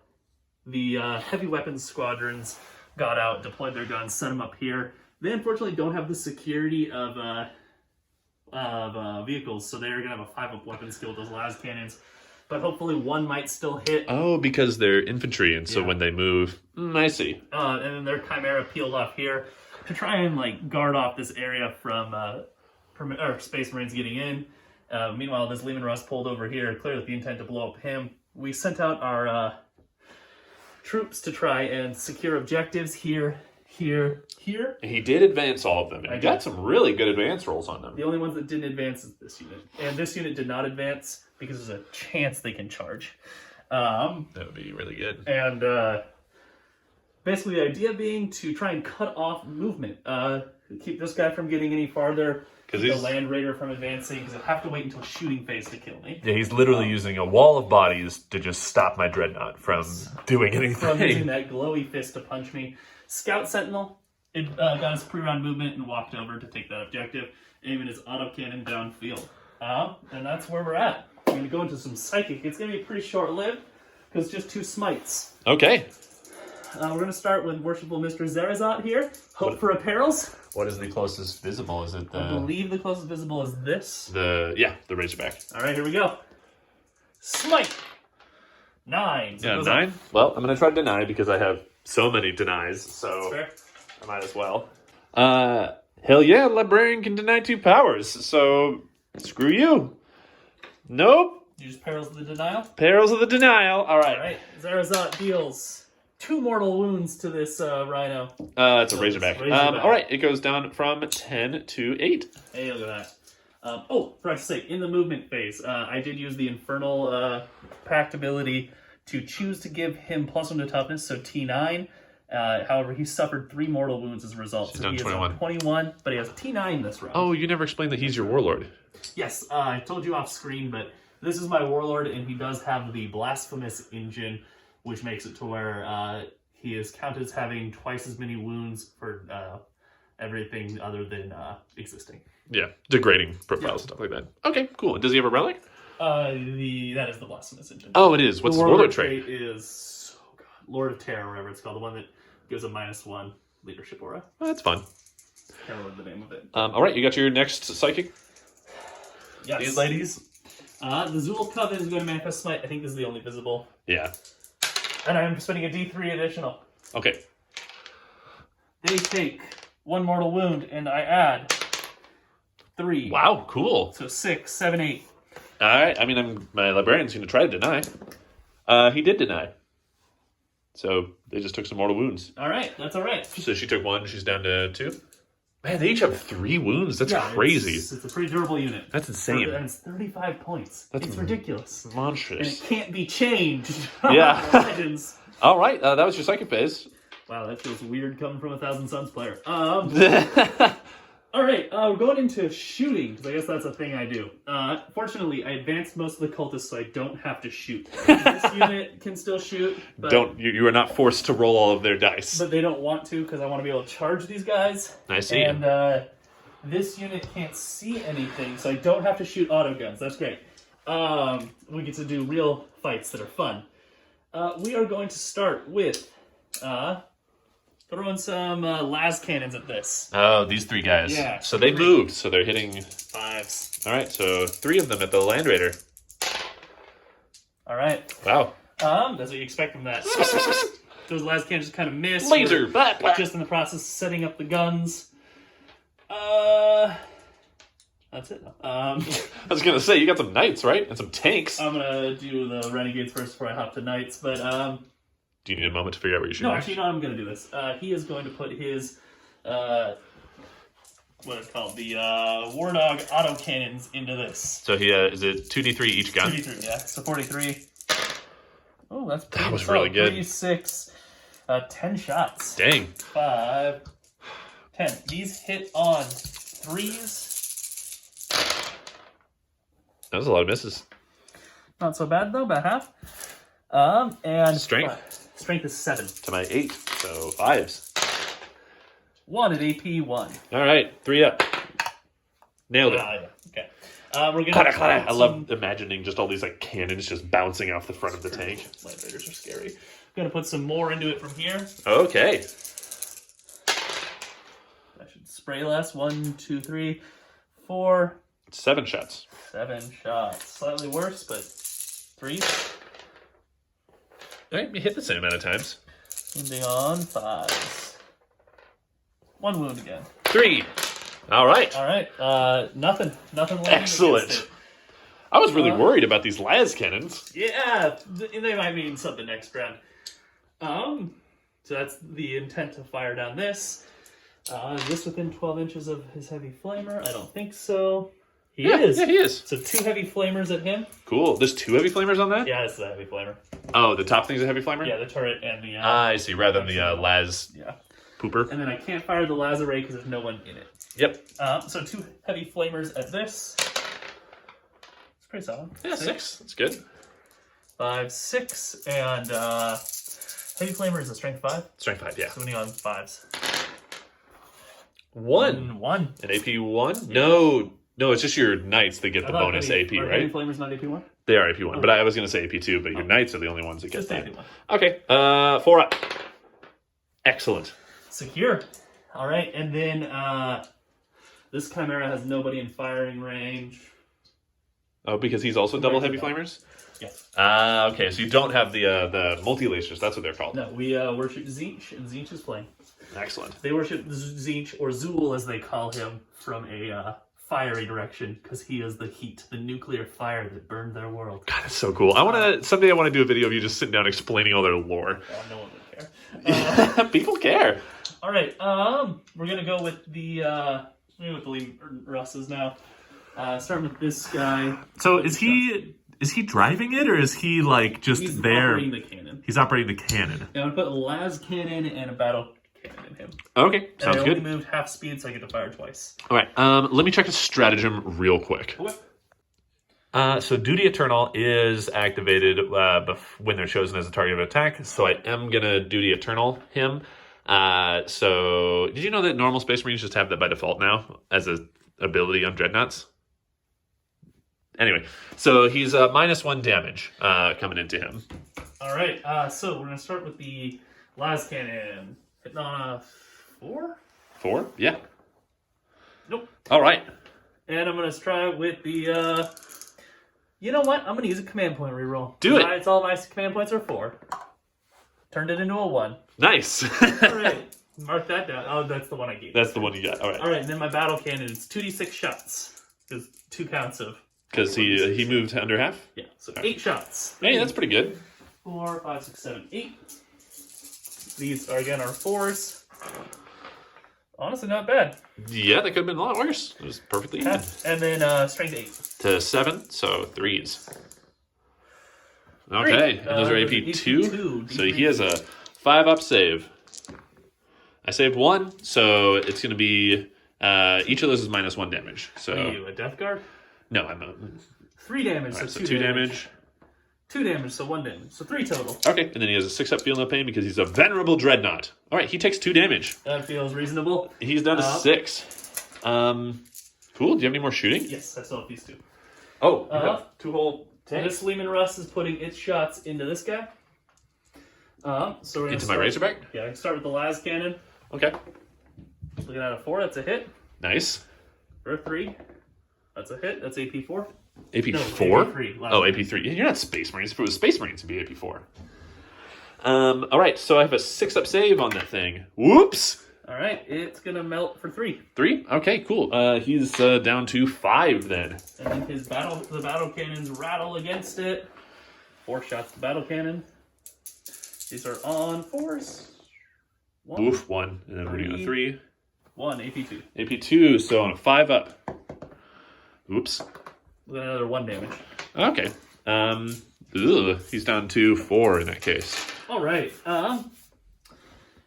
the heavy weapons squadrons got out, deployed their guns, set them up here. They unfortunately don't have the security of vehicles, so they're going to have a 5-up weapon skill with those las cannons. But hopefully one might still hit. Oh, because they're infantry, and so when they move, I see. And then their Chimera peeled off here to try and like guard off this area from Space Marines getting in. Meanwhile, this Lehman Russ pulled over here, clearly with the intent to blow up him. We sent out our troops to try and secure objectives here. And he did advance all of them, and he got some really good advance rolls on them. The only ones that didn't advance is this unit. And this unit did not advance because there's a chance they can charge. That would be really good. And basically the idea being to try and cut off movement. Keep this guy from getting any farther. Keep the Land Raider from advancing, because I have to wait until shooting phase to kill me. Yeah, he's literally using a wall of bodies to just stop my Dreadnought from doing anything. From using that glowy fist to punch me. Scout Sentinel got his pre-round movement and walked over to take that objective, aiming his autocannon downfield. And that's where we're at. I'm going to go into some Psychic. It's going to be pretty short-lived, because it's just 2 smites. Okay. We're going to start with Worshipful Mr. Zarazat here. Hope for Apparels. What is the closest visible? Is it the... I believe the closest visible is this. The Razorback. All right, here we go. Smite. 9. So 9? Well, I'm going to try to deny because I have so many denies, so fair. I might as well. Hell yeah, Librarian can deny 2 powers, so screw you. Nope. You just Perils of the Denial? Perils of the Denial. All right. All right. Zarazat deals 2 mortal wounds to this Rhino. It's a Razorback. All right, it goes down from 10 to 8. Hey, look at that. Forgot to say, in the movement phase, I did use the Infernal Pact ability to choose to give him +1 to toughness, so T9. However, he suffered 3 mortal wounds as a result. He's so done he is 21. on 21, but he has T9 this round. Oh, you never explained that he's your Warlord. Yes, I told you off screen, but this is my Warlord, and he does have the Blasphemous Engine, which makes it to where he is counted as having twice as many wounds for everything other than existing. Yeah, degrading profiles and stuff like that. Okay, cool. Does he have a relic? That is the Blasphemous Engine. Oh, it is. What's the Warlord trait? Is Lord of Terror, whatever it's called, the one that gives a -1 leadership aura. Oh, that's fun. Can't remember the name of it. All right, you got your next Psychic? Yes. These ladies? The Zool Coven is going to Manifest Smite. I think this is the only visible. Yeah. And I'm spending a D3 additional. Okay. They take 1 mortal wound, and I add 3. Wow, cool. So 6, 7, 8. All right, I mean, my Librarian's going to try to deny. He did deny. So they just took some mortal wounds. All right, that's all right. So she took 1. She's down to 2. Man, they each have 3 wounds. That's crazy. It's a pretty durable unit. That's insane. And it's 35 points. It's ridiculous. Monstrous. And it can't be changed. Yeah. Legends. All right, that was your second phase. Wow, that feels weird coming from a Thousand Suns player. All right, we're going into shooting, because I guess that's a thing I do. Fortunately, I advanced most of the cultists, so I don't have to shoot. This unit can still shoot. But, you are not forced to roll all of their dice. But they don't want to, because I want to be able to charge these guys. I see. And this unit can't see anything, so I don't have to shoot auto guns. That's great. We get to do real fights that are fun. We are going to start with... throwing some las cannons at this. Oh, these 3 guys. Yeah. So they moved, so they're hitting... 5s. All right, so 3 of them at the Land Raider. All right. Wow. That's what you expect from that. Those las cannons just kind of miss. Laser! We're just in the process of setting up the guns. That's it. I was going to say, you got some knights, right? And some tanks. I'm going to do the Renegades first before I hop to knights, but... Do you need a moment to figure out what you're shooting? No, actually, no, I'm going to do this. He is going to put his, what is it called? The War Dog autocannons into this. So he is it 2d3 each gun? 2d3, yeah. So 43. Oh, that's pretty That was really good. 36, 10 shots. Dang. 5, 10. These hit on 3s. That was a lot of misses. Not so bad, though, about half. And... Strength? Strength is 7. To my 8, so 5s. 1 at AP 1. All right, 3 up. Nailed it. Yeah. Okay. We're gonna. I love imagining just all these like cannons just bouncing off the front of the tank. Light raiders are scary. Gonna put some more into it from here. Okay. I should spray less. 1, 2, 3, 4. 7 shots. 7 shots. Slightly worse, but 3. All right, you hit the same amount of times. Wounding on 5s. 1 wound again. 3. All right. All right. Nothing. Nothing. Excellent. I was really worried about these las cannons. Yeah, they might mean something next round. So that's the intent to fire down this. Is this within 12 inches of his heavy flamer? I don't think so. He is. Yeah, he is. So 2 heavy flamers at him. Cool. There's 2 heavy flamers on that? Yeah, this is a heavy flamer. Oh, the top thing's a heavy flamer? Yeah, the turret and the... I see, rather than the las pooper. And then I can't fire the laser ray because there's no one in it. Yep. So 2 heavy flamers at this. It's pretty solid. Yeah, 6. That's good. 5, 6, and heavy flamer is a strength 5. Strength 5, yeah. So winning on 5s. 1. 1. An AP 1? No, it's just your knights that get the bonus AP, right? Heavy flamer's not AP 1? They are AP 1, but I was going to say AP 2, but your knights are the only ones that get Just that. AP 1. Okay, 4 up. Excellent. Secure. All right, and then this Chimera has nobody in firing range. Oh, because he's also double heavy flamers? Yes. Okay, so you don't have the multi-lasers. That's what they're called. No, we worship Tzeentch, and Tzeentch is playing. Excellent. They worship Tzeentch, or Zool as they call him, from a fiery direction, because he is the heat, the nuclear fire that burned their world. God, that's so cool. Someday I want to do a video of you just sitting down explaining all their lore. No one would care. People care. All right, we're gonna go with the Russes now. Starting with this guy. So is he driving it, or is he like just He's there? operating the cannon. He's operating the cannon. Now I'm gonna put a las cannon and a battle cannon in him. Okay, sounds I good. only moved half speed, so I get to fire twice. All right, let me check the stratagem real quick. Okay. So Duty Eternal is activated when they're chosen as a target of attack, so I am going to Duty Eternal him. So did you know that normal Space Marines just have that by default now as an ability on Dreadnoughts? Anyway, so he's -1 damage coming into him. All right, so we're going to start with the las cannon. Hitting on a 4? 4? Yeah. Nope. All right. And I'm going to try with the... You know what? I'm going to use a command point reroll. Do it. It's all my command points are 4. Turned it into a 1. Nice. All right. Mark that down. Oh, that's the one I gave. That's the one you got. All right. All right, and then my battle cannon is 2d6 shots. There's 2 counts of... Because he moved under half? Yeah, so 8 shots. Hey, that's pretty good. 4, 5, 6, 7, 8. These are again our 4s. Honestly, not bad. Yeah, that could have been a lot worse. It was perfectly even. And then strength 8 to 7, so 3s. Okay, and those are AP2. So he has a 5-up save. I saved 1, so it's going to be each of those is -1 damage. So are you a death guard? no, I'm a 3 damage, right, so so 2 damage. 2 damage, so 1 damage, so 3 total. Okay, and then he has a 6-up feel no pain because he's a venerable dreadnought. All right, he takes 2 damage. That feels reasonable. He's down to 6. Cool. Do you have any more shooting? Yes, I still have these 2. Oh, you have 2 whole tanks. This Lehman Russ is putting its shots into this guy. So we're Into my Razorback? Yeah, I can start with the las cannon. Okay. Looking at a 4, that's a hit. Nice. For a 3, that's a hit. That's AP4. AP4? No, AP3. Oh, AP3. You're not Space Marines. If it was Space Marines, it'd be AP4. All right, so I have a 6-up save on that thing. Whoops! All right, it's going to melt for 3. 3? Okay, cool. He's down to 5 then. And then the battle cannons rattle against it. 4 shots to battle cannon. These are on 4s. 1. Oof, 1. And then we're doing a 3. 1, AP2. AP2, so on a 5-up. Oops. With another 1 damage. Okay. He's down to 4 in that case. All right.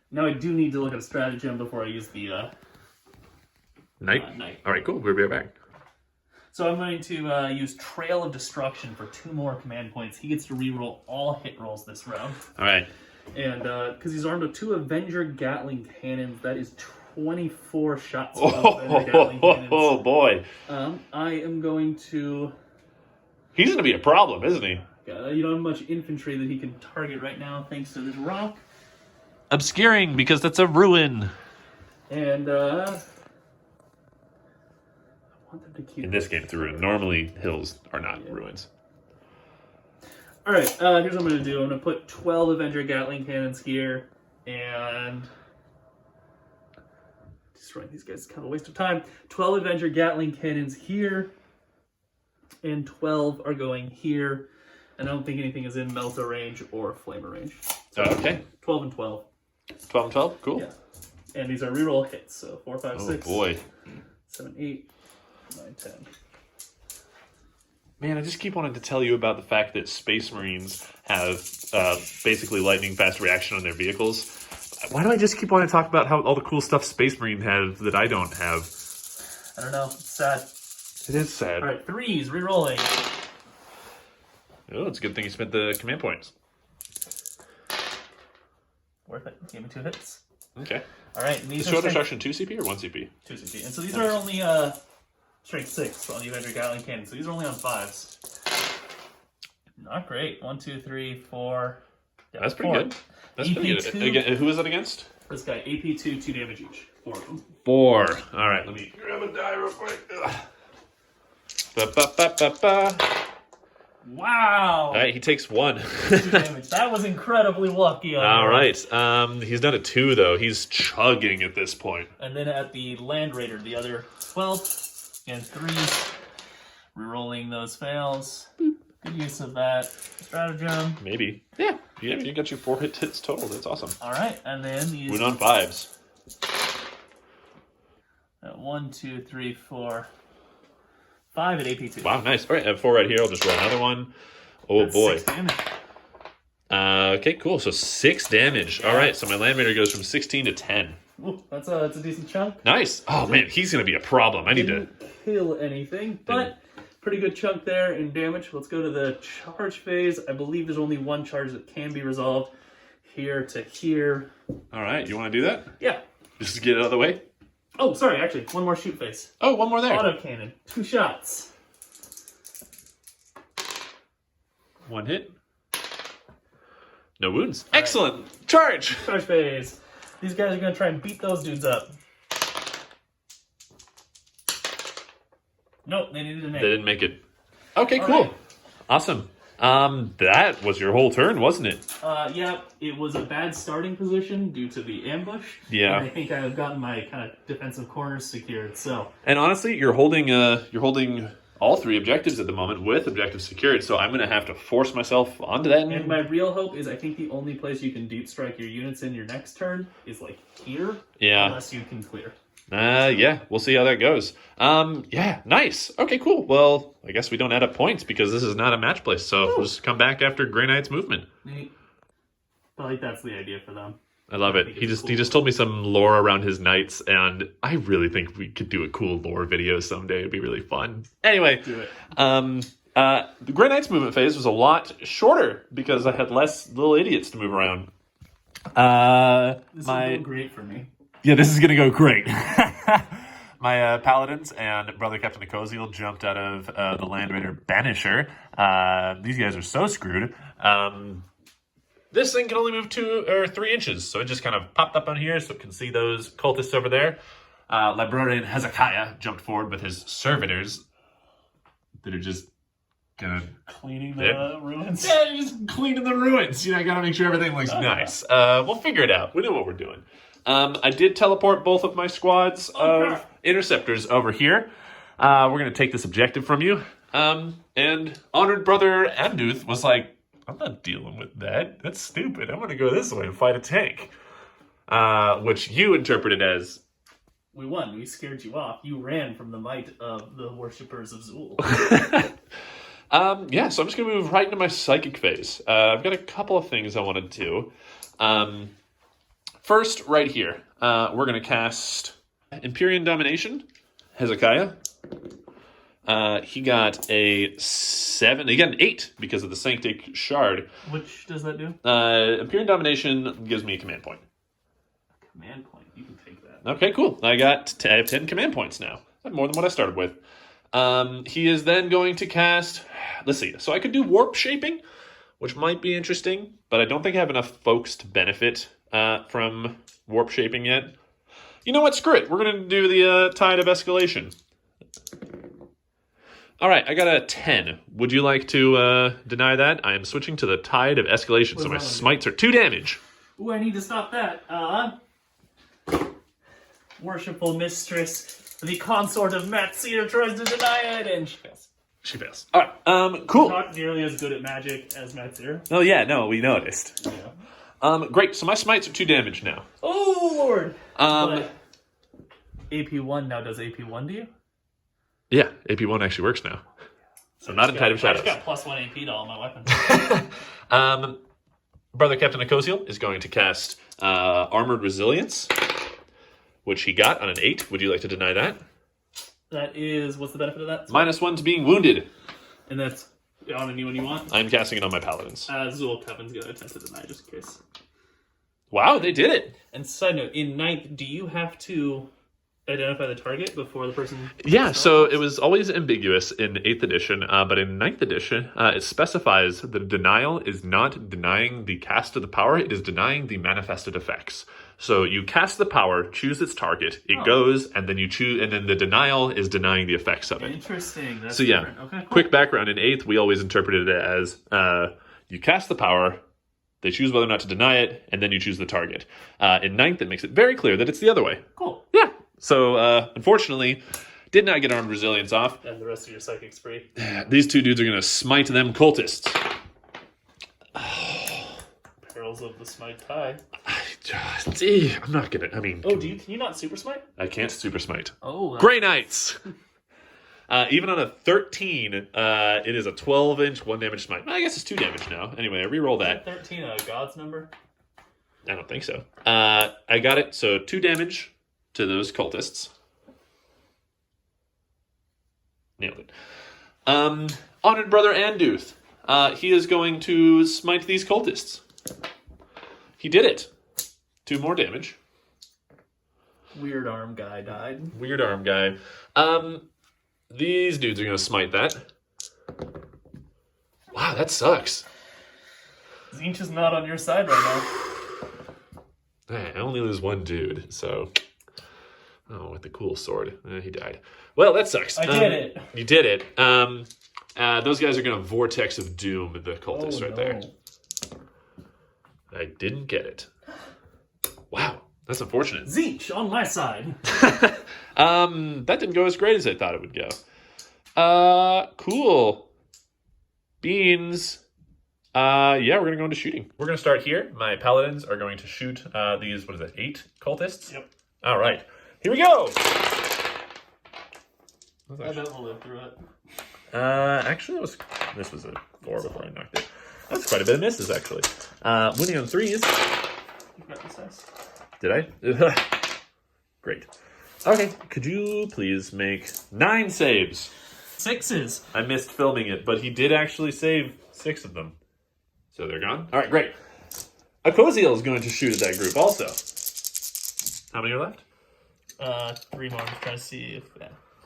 Now I do need to look at a stratagem before I use the Knight? Knight. All right, cool. We'll be right back. So I'm going to use Trail of Destruction for 2 more command points. He gets to reroll all hit rolls this round. All right. And because he's armed with 2 Avenger Gatling cannons, that is 24 shots of Avenger Gatling cannons. Oh, boy. I am going to... He's going to be a problem, isn't he? You don't have much infantry that he can target right now, thanks to this rock. Obscuring, because that's a ruin. And, I want them to keep... In this game, it's a ruin. Normally, hills are not ruins. Alright, here's what I'm going to do. I'm going to put 12 Avenger Gatling cannons here, and... Destroying these guys is kind of a waste of time. 12 Avenger Gatling cannons here, and 12 are going here. And I don't think anything is in Melta range or Flamer range. So Okay. 12 and 12. 12 and 12? Cool. Yeah. And these are reroll hits, so 4, 5, 6. Oh, boy. 7, 8, 9, 10. Man, I just keep wanting to tell you about the fact that Space Marines have basically lightning fast reaction on their vehicles. Why do I just keep wanting to talk about how all the cool stuff Space Marine have that I don't have? I don't know. It's sad. It is sad. All right, 3s, rerolling. Oh, it's a good thing you spent the command points. Worth it. Gave me 2 hits. Okay. All right, and these Is are Show Destruction 2 CP or 1 CP? 2 CP. And so these are only strength 6 on the Avenger Gatling cannon. So these are only on 5s. Not great. 1, 2, 3, 4. Yeah, That's pretty 4. good. That's pretty good. AP2. Again, who is that against? This guy, AP2, 2 damage each. 4 of them. 4. All right, let me grab a die real quick. Ba-ba-ba-ba-ba. Wow! All right, he takes 1. 2 damage. That was incredibly lucky. All right. He's down to 2, though. He's chugging at this point. And then at the Land Raider, the other 12 and 3s. Rerolling those fails. Good use of that stratagem. Maybe. Yeah. You got your 4 hits total. That's awesome. All right, and then these. Win on 5s. 1, 2, 3, 4, 5 at AP2. Wow, nice. All right, I have 4 right here. I'll just roll another one. Oh, That's boy. 6 damage. Okay, cool. So 6 damage. All right, so my Land Raider goes from 16 to 10. Ooh, that's a decent chunk. Nice. Oh, man, he's going to be a problem. I need to... Didn't kill anything, but pretty good chunk there in damage. Let's go to the charge phase. I believe there's only 1 charge that can be resolved. Here to here. All right, you want to do that? Yeah. Just get it out of the way? Oh, sorry, actually, 1 more shoot phase. Oh, 1 more there. Autocannon. 2 shots. 1 hit. No wounds. Excellent. Charge. Charge phase. These guys are going to try and beat those dudes up. Nope, they needed an 8. They didn't make it. Okay, All cool. right. Awesome. That was your whole turn, wasn't it? Yeah, it was a bad starting position due to the ambush. Yeah. And I think I've gotten my kind of defensive corners secured, so. And honestly, you're holding all 3 objectives at the moment with objectives secured, so I'm going to have to force myself onto that. And my real hope is I think the only place you can deep strike your units in your next turn is like here. Yeah. Unless you can clear. Yeah, we'll see how that goes. Yeah, nice. Okay, cool. Well, I guess we don't add up points because this is not a match place, so we'll just come back after Grey Knight's movement. Neat. I like that's the idea for them. I love it. He just told me some lore around his knights, and I really think we could do a cool lore video someday. It'd be really fun. Anyway, Do it. the Grey Knight's movement phase was a lot shorter because I had less little idiots to move around. This is going great for me. Yeah, this is gonna go great. My paladins and Brother Captain Nicosiel jumped out of the Land Raider Banisher. These guys are so screwed. This thing can only move 2 or 3 inches, so it just kind of popped up on here so it can see those cultists over there. Librarian Hezekiah jumped forward with his servitors that are just gonna Cleaning the ruins. Yeah, just cleaning the ruins. You know, I gotta make sure everything looks nice. We'll figure it out. We know what we're doing. I did teleport both of my squads of interceptors over here. We're gonna take this objective from you. And Honored Brother Anduth was like, I'm not dealing with that. That's stupid. I'm going to go this way and fight a tank. Which you interpreted as... We won. We scared you off. You ran from the might of the worshippers of Zool. Yeah, so I'm just going to move right into my psychic phase. I've got a couple of things I want to do. First, right here, we're going to cast Empyrean Domination, Hezekiah. He got a 7. He got an 8 because of the Sanctic shard. Which does that do? Empyrean Domination gives me a command point. A command point. You can take that. Okay, cool. I have 10 command points now. That's more than what I started with. He is then going to cast... Let's see. So I could do warp shaping, which might be interesting, but I don't think I have enough folks to benefit from warp shaping yet. You know what? Screw it. We're going to do the Tide of Escalation. All right, I got a 10. Would you like to deny that? I am switching to the Tide of Escalation, so my smites are 2 damage. Ooh, I need to stop that. Worshipful Mistress, the consort of Matseer, tries to deny it, and she fails. She fails. All right, cool. Not nearly as good at magic as Matseer. Oh, yeah, no, we noticed. Yeah. Great, so my smites are 2 damage now. Oh, Lord! But AP1 now does AP1 to you? Yeah, AP1 actually works now. So I'm not in Tide of Shadows. I just got +1 AP to all my weapons. Brother Captain Nicosiel is going to cast Armored Resilience, which he got on an 8. Would you like to deny that? That is, what's the benefit of that? -1 to being wounded. And that's on anyone you want? I'm casting it on my paladins. Zool Kevin's going to attempt to deny just in case. Wow, they did it. And side note, in 9th, do you have to identify the target before the person... Yeah, so it was always ambiguous in 8th edition, but in 9th edition, it specifies that denial is not denying the cast of the power, it is denying the manifested effects. So you cast the power, choose its target, it goes, and then you choose, and then the denial is denying the effects of it. Interesting. That's so yeah, different. Okay, cool. Quick background, in 8th, we always interpreted it as you cast the power, they choose whether or not to deny it, and then you choose the target. In 9th, it makes it very clear that it's the other way. Cool. Yeah. So, unfortunately, did not get Armed Resilience off. And the rest of your psychic spree. These 2 dudes are going to smite them cultists. Perils of the smite tie. I'm not going to, can you not super smite? I can't super smite. Oh. Grey Knights! Even on a 13, it is a 12-inch, 1 damage smite. I guess it's 2 damage now. Anyway, I re-roll that. 13 a God's number? I don't think so. I got it, so 2 damage to those cultists. Nailed it. Honored Brother Anduth. He is going to smite these cultists. He did it. 2 more damage. Weird arm guy died. Weird arm guy. These dudes are going to smite that. Wow, that sucks. Zinch is not on your side right now. I only lose 1 dude, so... Oh, with the cool sword. He died. Well, that sucks. I did it. You did it. Those guys are going to Vortex of Doom the cultists there. I didn't get it. Wow, that's unfortunate. Zinch on my side. That didn't go as great as I thought it would go. Cool. Beans. Yeah, we're going to go into shooting. We're going to start here. My paladins are going to shoot these, 8 cultists? Yep. All right. Here we go! I bet we'll live through it. Actually, this was a 4 before I knocked it. That's quite a bit of misses, actually. Winning on 3s. You've got this dice. Did I? Great. Okay, could you please make 9 saves? 6s. I missed filming it, but he did actually save 6 of them. So they're gone? All right, great. Akoziel is going to shoot at that group also. How many are left? 3 more. I'm trying to see if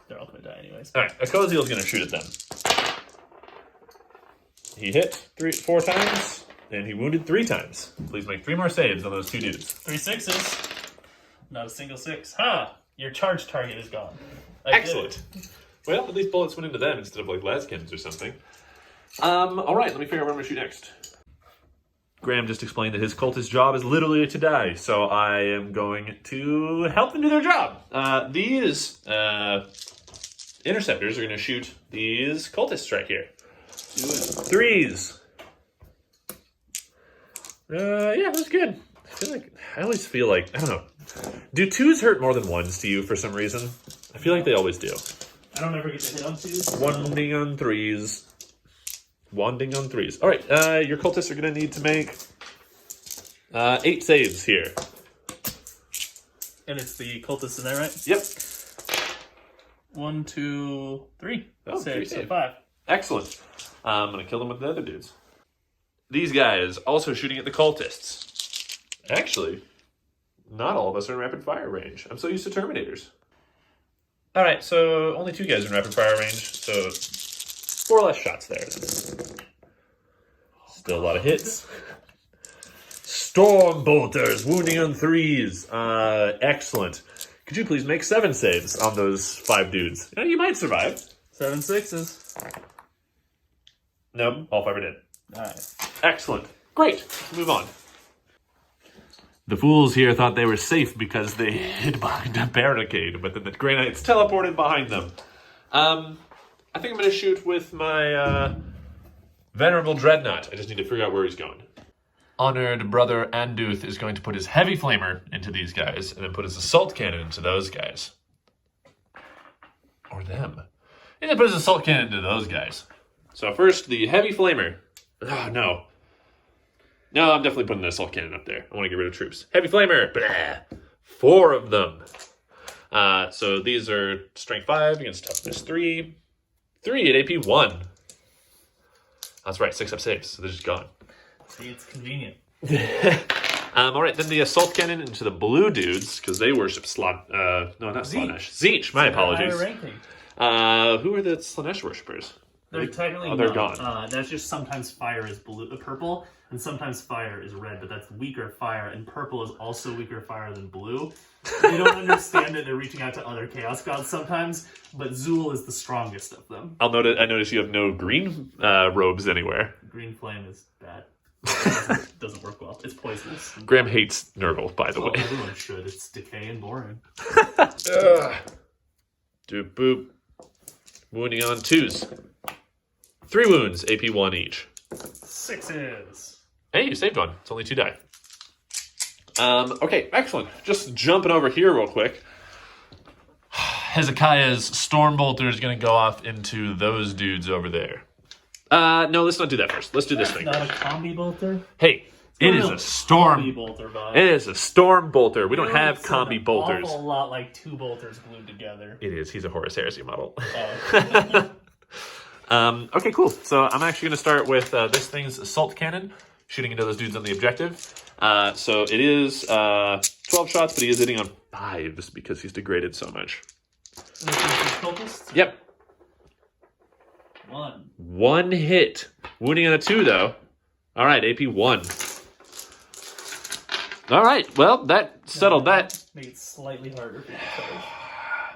they're all going to die anyways. All right, Akoziel is going to shoot at them. He hit 4 times, and he wounded 3 times. Please make 3 more saves on those 2 dudes. 3 6s. Not a single 6. Ha! Your charge target is gone. Excellent. Well, at least bullets went into them instead of like Laskins or something. All right, let me figure out what I'm going to shoot next. Graham just explained that his cultist job is literally to die, so I am going to help them do their job. These interceptors are going to shoot these cultists right here. 3s. Yeah, that's good. I always feel like, I don't know. Do 2s hurt more than 1s to you for some reason? I feel like they always do. I don't ever get to hit on 2s. Wanding on 3s. Wanding on 3s. All right, your cultists are going to need to make 8 saves here. And it's the cultists in there, right? Yep. 1, 2, 3. Oh, Save, 3 so save. 5. Excellent. I'm going to kill them with the other dudes. These guys also shooting at the cultists. Actually, not all of us are in rapid fire range. I'm so used to Terminators. All right, so only 2 guys are in rapid fire range, so 4 less shots there. Still a lot of hits. Storm bolters wounding on 3s. Excellent. Could you please make 7 saves on those 5 dudes? You might survive. 7 6s. Nope, all 5 are dead. Nice. Excellent. Great. Let's move on. The fools here thought they were safe because they hid behind a barricade, but then the Grey Knights teleported behind them. I think I'm going to shoot with my Venerable Dreadnought. I just need to figure out where he's going. Honored Brother Anduth is going to put his Heavy Flamer into these guys, and then put his Assault Cannon into those guys. Or them. And then put his Assault Cannon into those guys. So first, the Heavy Flamer. Oh, no. No, I'm definitely putting an Assault Cannon up there. I want to get rid of troops. Heavy Flamer! Blah. 4 of them. So these are Strength 5 against Toughness 3. 3 at AP 1. That's right, 6 up saves, so they're just gone. See, it's convenient. All right, then the Assault Cannon into the blue dudes, because they worship no, not Slanesh. Zeech, my apologies. Who are the Slanesh worshippers? They're technically they're not. gone. That's just sometimes fire is purple, and sometimes fire is red, but that's weaker fire, and purple is also weaker fire than blue. They don't understand it. They're reaching out to other Chaos Gods sometimes, but Zool is the strongest of them. I notice you have no green robes anywhere. Green flame is bad. Doesn't work well. It's poisonous. Graham hates Nurgle, by the way. Everyone should. It's decay and boring. Doop boop. Wounding on 2s. 3 wounds, AP 1 each. 6s. Hey, you saved one. It's only 2 die. Okay, excellent. Just jumping over here real quick. Hezekiah's Stormbolter is going to go off into those dudes over there. No, let's not do that first. Let's do this thing. Not a combi bolter? Hey, it is a storm. Combi bolter vibe. It is a storm bolter. We don't have It's combi an bolters. awful lot like 2 bolters glued together. It is. He's a Horus Heresy model. Oh. Okay, cool. So I'm actually going to start with this thing's Assault Cannon, shooting into those dudes on the objective. So it is 12 shots, but he is hitting on 5s because he's degraded so much. Yep. 1. 1 hit. Wounding on a 2, though. All right, AP 1. All right, well, that settled that. Make it slightly harder for you to charge.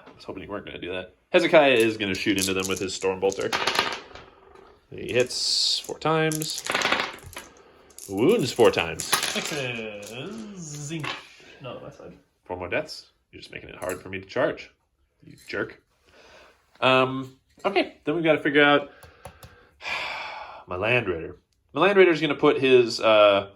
I was hoping you weren't going to do that. Hezekiah is going to shoot into them with his Stormbolter. He hits 4 times. Wounds 4 times. 6s. Zing. No, my side. 4 more deaths. You're just making it hard for me to charge. You jerk. Okay, then we've got to figure out my Land Raider. My Land Raider is going to put his heavy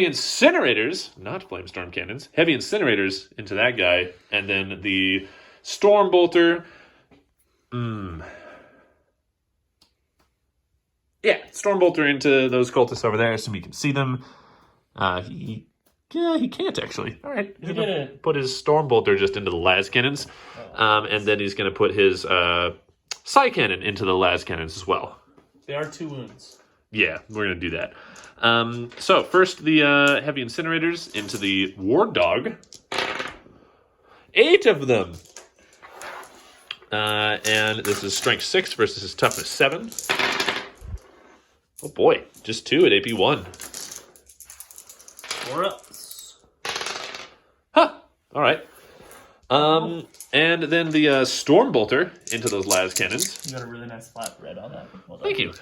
incinerators, not flamestorm cannons, heavy incinerators into that guy, and then the storm bolter. Yeah, storm bolter into those cultists over there so we can see them. He can't actually. All right, he's gonna put his storm bolter just into the las cannons, and then he's gonna put his psi cannon into the las cannons as well. They are 2 wounds. Yeah, we're gonna do that. So first, the heavy incinerators into the ward dog. 8 of them, and this is strength 6 versus his toughness 7. Oh boy, just 2 at AP 1. 4 ups. Huh. All right. And then the storm bolter into those las cannons. You got a really nice flat red on that. Well done. Thank you.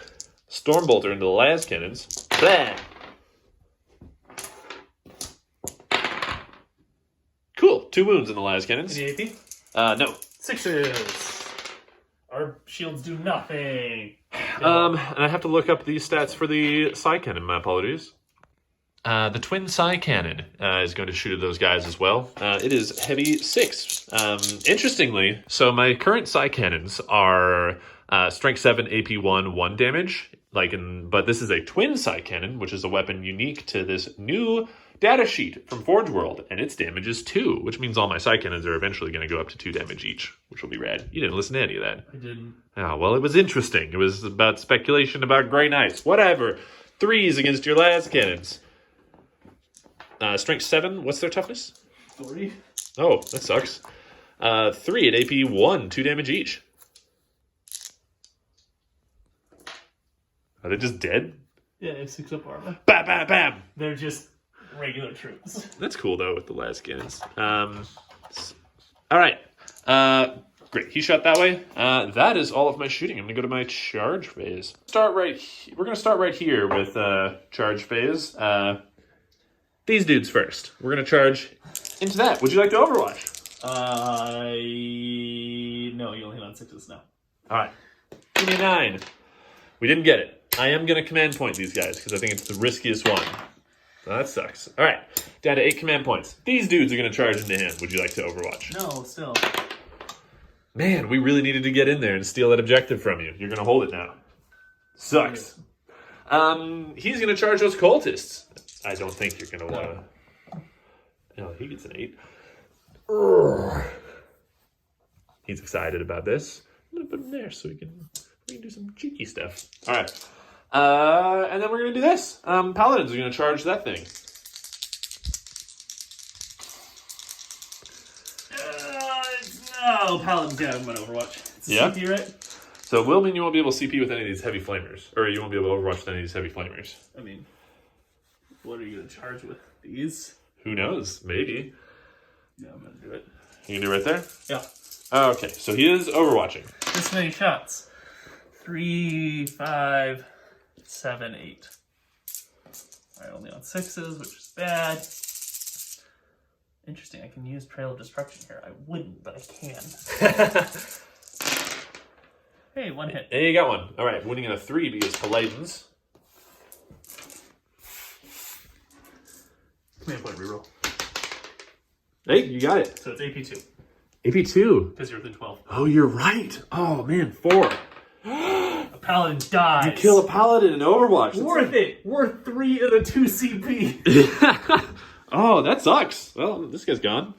Storm bolter into the las cannons. Blah. Cool. 2 wounds in the las cannons. Any AP? No. 6s. Our shields do nothing. And I have to look up the stats for the psi cannon. My apologies. The twin psi cannon is going to shoot at those guys as well. It is heavy 6. Interestingly, so my current psi cannons are strength 7, AP 1, 1 damage. But this is a twin psi cannon, which is a weapon unique to this new data sheet from Forge World, and its damage is 2, which means all my psi cannons are eventually going to go up to 2 damage each, which will be rad. You didn't listen to any of that. I didn't. Oh, well, it was interesting. It was about speculation about Grey Knights. Whatever. 3s against your las cannons. Strength 7, what's their toughness? 3. Oh, that sucks. 3 at AP 1, 2 damage each. Are they just dead? Yeah, they have 6 up armor. Bam, bam, bam! They're just regular troops. That's cool, though, with the las cannons. All right. Great. He shot that way. That is all of my shooting. I'm going to go to my charge phase. We're going to start right here with charge phase. These dudes first. We're going to charge into that. Would you like to overwatch? No, you only hit on 6s now. All right. Give me a 9. We didn't get it. I am going to command point these guys because I think it's the riskiest one. So that sucks. All right. Down to 8 command points. These dudes are going to charge into him. Would you like to overwatch? No, still. Man, we really needed to get in there and steal that objective from you. You're going to hold it now. Sucks. He's going to charge those cultists. I don't think you're going to want to... No, he gets an 8. Urgh. He's excited about this. I'm going to put him there so we can do some cheeky stuff. All right. And then we're going to do this. Paladins are going to charge that thing. No, Paladins, yeah, I'm going to overwatch. It's Yeah? CP, right? So it will mean you won't be able to CP with any of these heavy flamers. Or you won't be able to overwatch with any of these heavy flamers. I mean, what are you going to charge with? These? Who knows? Maybe. Yeah, I'm going to do it. You can do it right there? Yeah. Okay, so he is overwatching. This many shots. 3, 5, 7, 8. Alright, only on 6s, which is bad. Interesting, I can use Trail of Destruction here. I wouldn't, but I can. Hey, 1 hit. Hey, you got one. All right, winning in a 3 because Paladins. Command point reroll. Hey, you got it. So it's AP2, AP2. because you're within 12. Oh, you're right. Oh, man, 4. A Paladin dies. You kill a Paladin in Overwatch. Worth it. Worth 3 and a 2 CP. Oh, that sucks. Well, this guy's gone.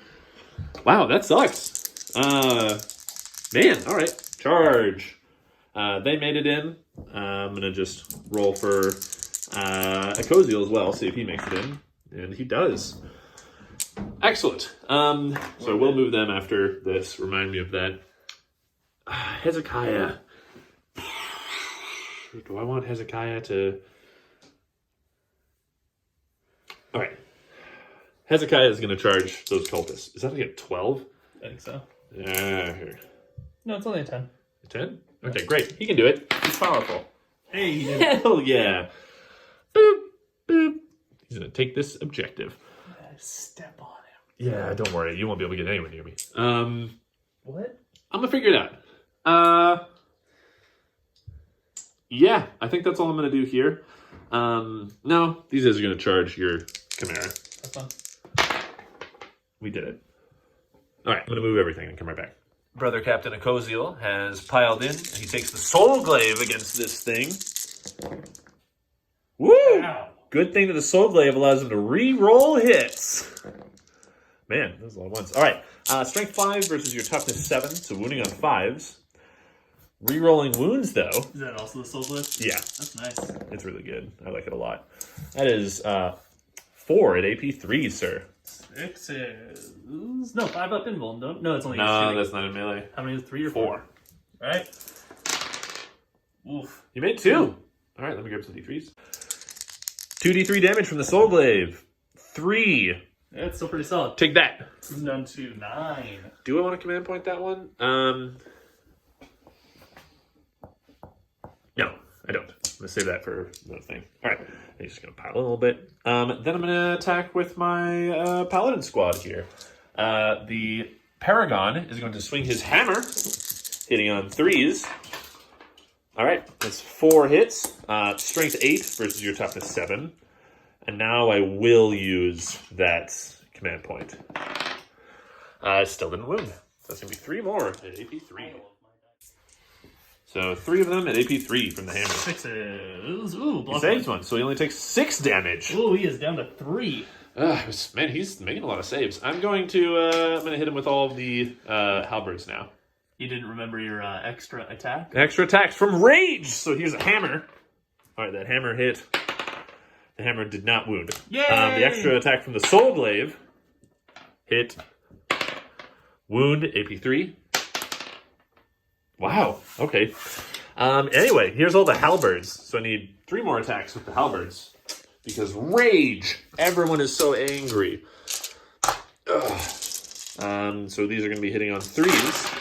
Wow, that sucks. Man, all right. Charge. They made it in. I'm going to just roll for Ecosiel as well, see if he makes it in. And he does. Excellent. So we'll move them after this. Remind me of that. Hezekiah. Do I want Hezekiah to... All right. Hezekiah is going to charge those cultists. Is that like a 12? I think so. Here. No, it's only a 10. 10? Okay, great. He can do it. He's powerful. Hey, Hell yeah. Boop, boop. He's going to take this objective. step on him. Yeah, don't worry. You won't be able to get anyone near me. What? I'm gonna figure it out. Yeah, I think that's all I'm gonna do here. No, these guys are gonna charge your Chimera. That's fun. We did it. All right, I'm gonna move everything and come right back. Brother Captain Ecosiel has piled in. He takes the Soul Glaive against this thing. Woo! Wow. Good thing that the Soul Glaive allows him to re-roll hits. Man, those are a lot of ones. All right, Strength 5 versus your Toughness 7, so wounding on 5s. Re-rolling wounds, though. Is that also the soul glaive? Yeah. That's nice. It's really good. I like it a lot. That is 4 at AP 3, sir. 6 is... No, 5 up invul. No, it's only No, 3. that's not in melee. How many is it? 3 or 4. Right? Oof. You made 2. All right, let me grab some D3s. 2d3 damage from the Soul Glaive. 3. Yeah, it's still pretty solid. Take that. Moving down to 9. Do I want to command point that one? No, I don't. I'm going to save that for another thing. All right, I'm just going to pile a little bit. Then I'm going to attack with my Paladin squad here. The Paragon is going to swing his hammer, hitting on 3s. All right, that's 4 hits. Strength 8 versus your Toughness 7. And now I will use that command point. Still didn't wound. So that's going to be 3 more at AP 3. So 3 of them at AP 3 from the hammer. 6s. Ooh, He saves one, so he only takes 6 damage. Ooh, he is down to 3. Man, he's making a lot of saves. I'm going to hit him with all of the halberds now. You didn't remember your extra attack? Extra attacks from Rage! So here's a hammer. All right, that hammer hit. The hammer did not wound. Yay! The extra attack from the Soul Glaive hit. Wound, AP 3. Wow, okay. Anyway, here's all the halberds. So I need 3 more attacks with the halberds. Because Rage! Everyone is so angry. Ugh. So these are going to be hitting on 3s.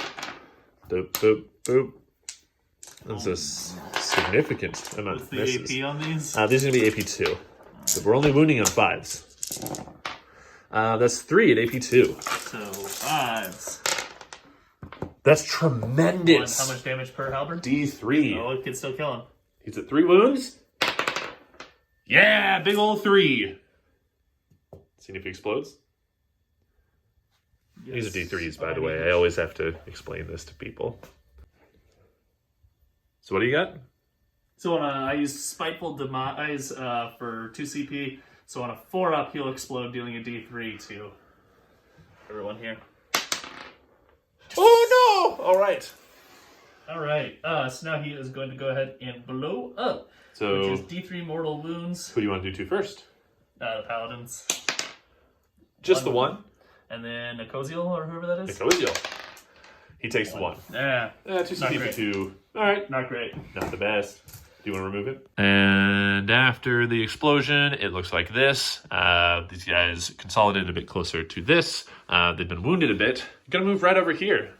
Boop, boop, boop. That's a significant amount of misses. What's the AP on these? These are going to be AP 2. So we're only wounding on 5s. That's 3 at AP 2. So 5s. That's tremendous. How much damage per halberd? D3. Oh, it can still kill him. He's at 3 wounds. Yeah, big old 3. See if he explodes. Yes. These are D3s, by the way. I always have to explain this to people. So what do you got? So I use Spiteful Demise for 2 CP. So on a 4-up, he'll explode, dealing a D3 to everyone here. Oh no! All right. All right. So now he is going to go ahead and blow up. So which is D3 mortal wounds. who do you want to do to first? The paladins. Just the one? And then Ecosiel, or whoever that is. Ecosiel. He takes the 1. Yeah. 2 Not CP for great. 2. All right. Not great. Not the best. Do you want to remove it? And after the explosion, it looks like this. These guys consolidated a bit closer to this. They've been wounded a bit. I'm going to move right over here.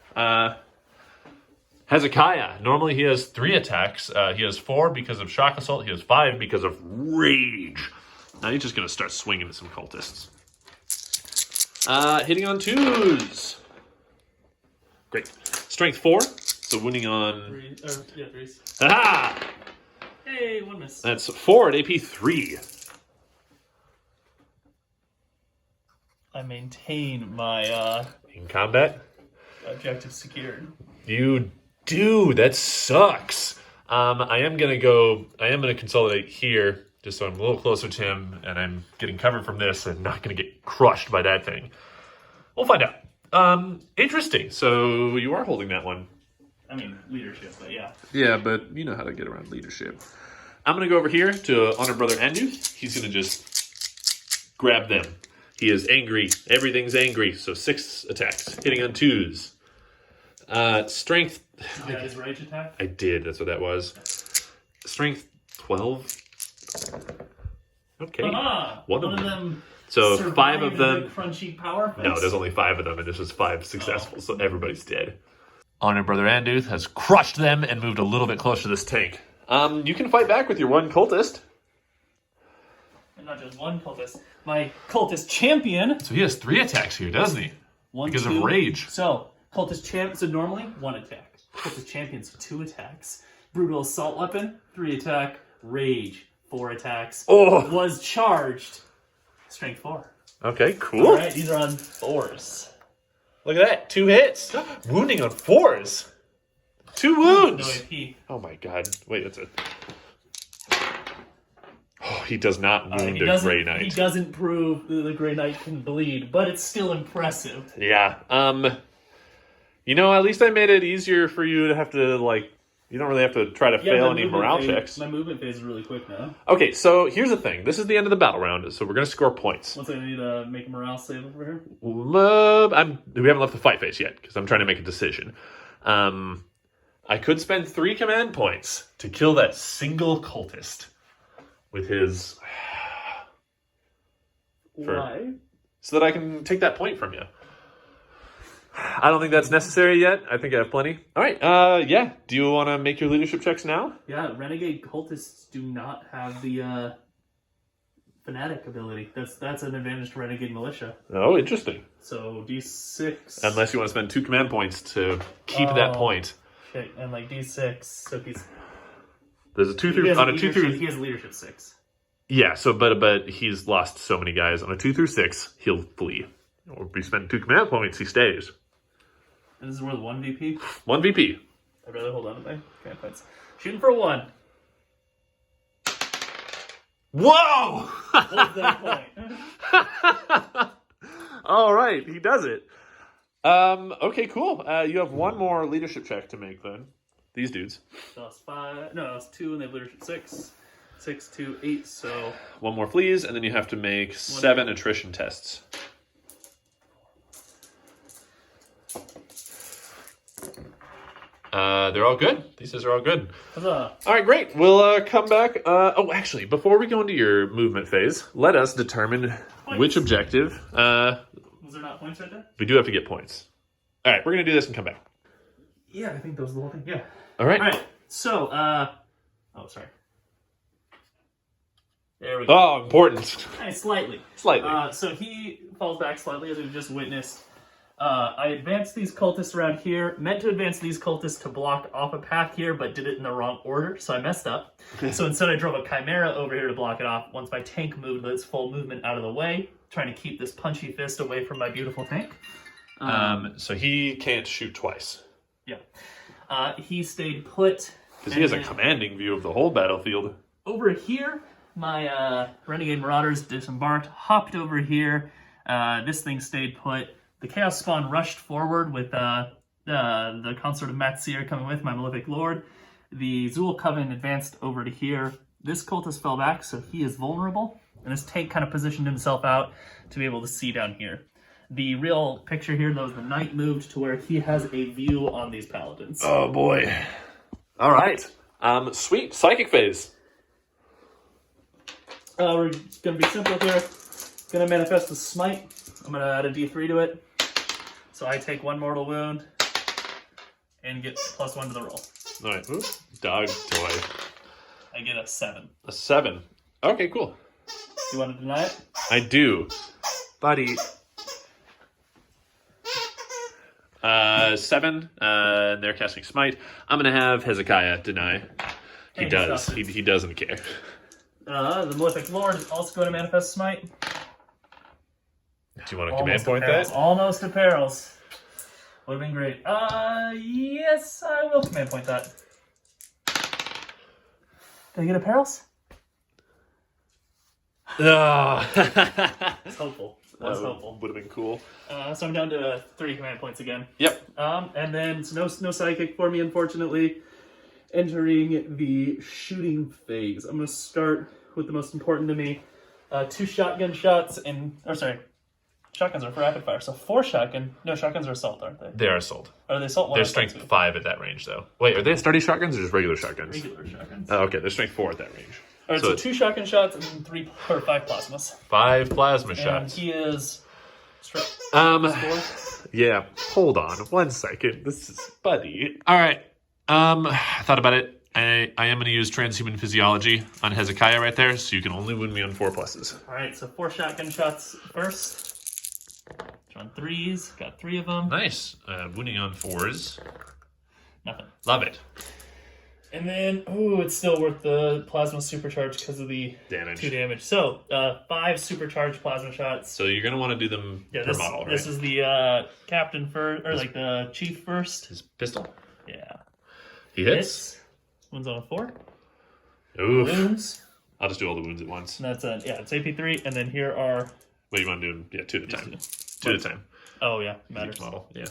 Hezekiah. Normally he has 3 attacks. He has 4 because of Shock Assault. He has 5 because of Rage. Now he's just going to start swinging at some cultists. Hitting on 2s. Great. Strength 4. So wounding on... 3s. Ha-ha! Hey, 1 miss. That's 4 at AP 3. I maintain my In combat? objective secured. You do. That sucks. I am gonna consolidate here, just so I'm a little closer to him, and I'm getting covered from this and not gonna get crushed by that thing. We'll find out. Interesting. So you are holding that one. I mean, leadership, but yeah. Yeah, but you know how to get around leadership. I'm going to go over here to Honor Brother Anduth. He's going to just grab them. He is angry. Everything's angry. So 6 attacks. Hitting on 2s. Strength... You got his rage attack? I did. That's what that was. Strength 12. Okay. One of them. So 5 of them... The crunchy power face. No, there's only 5 of them, and this was 5 successful, so everybody's dead. Honor Brother Anduth has crushed them and moved a little bit closer to this tank. You can fight back with your 1 cultist. And not just 1 cultist. My cultist champion. So he has 3 attacks here, doesn't he? 1, Because 2. of rage. So Cultist champ, so normally 1 attack. Cultist champions, 2 attacks. Brutal assault weapon, 3 attack. Rage, 4 attacks. Oh. Was charged. Strength 4. Okay, cool. All right, these are on 4s. Look at that. 2 hits. Wounding on 4s. 2 wounds. No AP. Oh my god. Wait, that's it. Oh, he does not wound He a doesn't- Grey Knight. He doesn't prove that the Grey Knight can bleed, but it's still impressive. Yeah. You know, at least I made it easier for you to have to, like, you don't really have to try to fail my any movement morale phase- checks. My movement phase is really quick now. Okay, so here's the thing. This is the end of the battle round, so we're going to score points. Once I need to make a morale save over here. We haven't left the fight phase yet, because I'm trying to make a decision. I could spend 3 command points to kill that single cultist with his... Why? so that I can take that point from you. I don't think that's necessary yet. I think I have plenty. All right, yeah. Do you want to make your leadership checks now? Yeah, renegade cultists do not have the fanatic ability. That's an advantage to renegade militia. Oh, interesting. So D6. Unless you want to spend 2 command points to keep that point. Okay, and like D6. So he's There's a 2 he through has on a leadership- 2 through. He has leadership 6. Yeah. So, but he's lost so many guys on a 2 through 6. He'll flee. Or if we spend 2 command points, he stays. And this is worth 1 VP. 1 VP. I'd rather hold on to my command points. Shooting for 1. Whoa! Hold that point. All right, he does it. Okay, cool. You have 1 more leadership check to make then. These dudes. So that's 5. No, that's 2, and they have leadership 6. 6, 2, 8. So 1 more fleas, and then you have to make 7 attrition tests. They're all good. These are all good. huzzah. All right, great. We'll come back. Actually, before we go into your movement phase, let us determine which objective. Was there not points right there? We do have to get points. All right, we're going to do this and come back. Yeah, I think that was the whole thing. Yeah. All right. All right. So, oh, sorry. There we go. Oh, important. Slightly. Slightly. So he falls back slightly, as we've just witnessed. I advanced these cultists around here. Meant to advance these cultists to block off a path here, but did it in the wrong order, so I messed up. So instead I drove a Chimera over here to block it off. Once my tank moved its full movement out of the way, trying to keep this punchy fist away from my beautiful tank. So he can't shoot twice. Yeah. He stayed put. Because he has a and commanding view of the whole battlefield. over here, my Renegade Marauders disembarked, hopped over here. This thing stayed put. The Chaos Spawn rushed forward with the Consort of Matsir coming with my Malefic Lord. The Zool Coven advanced over to here. This cultist fell back, so he is vulnerable. And this tank kind of positioned himself out to be able to see down here. The real picture here, though, is the knight moved to where he has a view on these paladins. Oh, boy. All right. Sweet. Psychic phase. We're going to be simple here. Going to manifest a smite. I'm going to add a D3 to it. So I take 1 mortal wound and get +1 to the roll. All right. Ooh, dog toy. I get a 7. A 7. Okay, cool. You want to deny it? I do. Buddy. 7. They're casting Smite. I'm going to have Hezekiah deny. He Hey, does. stop it. He doesn't care. The Malefic Lord is also going to manifest smite. Do you want to command Almost point a perils. that? Almost a perils. Would have been great. Yes, I will command point that. Did I get a perils? No. It's hopeful. That's hopeful. Would have been cool. So I'm down to 3 command points again. Yep. And then no psychic for me, unfortunately. Entering the shooting phase. I'm going to start with the most important to me. 2 shotgun shots and... Or sorry. Shotguns are for rapid fire. So 4 shotgun... No, shotguns are assault, aren't they? They are assault. Are they assault? They're strength 5 at that range, though. Wait, are they sturdy shotguns or just regular shotguns? Regular shotguns. Oh, okay, they're strength 4 at that range. All right, so 2 shotgun shots and then 5 plasmas. 5 plasma And shots. he is... Yeah, hold on 1 second. This is buddy. All right. I thought about it. I am going to use transhuman physiology on Hezekiah right there, so you can only wound me on 4 pluses. All right, so 4 shotgun shots first. On 3s, got 3 of them. Nice. Wounding on 4s. Nothing. Love it. And then, it's still worth the plasma supercharge because of the Damage. 2 damage. So, 5 supercharged plasma shots. So you're going to want to do them per model, right? This is the captain first, or like the chief first. His pistol. Yeah. He hits. One's on a 4. Oof. Wounds. I'll just do all the wounds at once. And that's it's AP3, and then here are... What, you want to do? Yeah, 2 at a time. 2 at a time. Oh, yeah. Matters. Each model, yeah.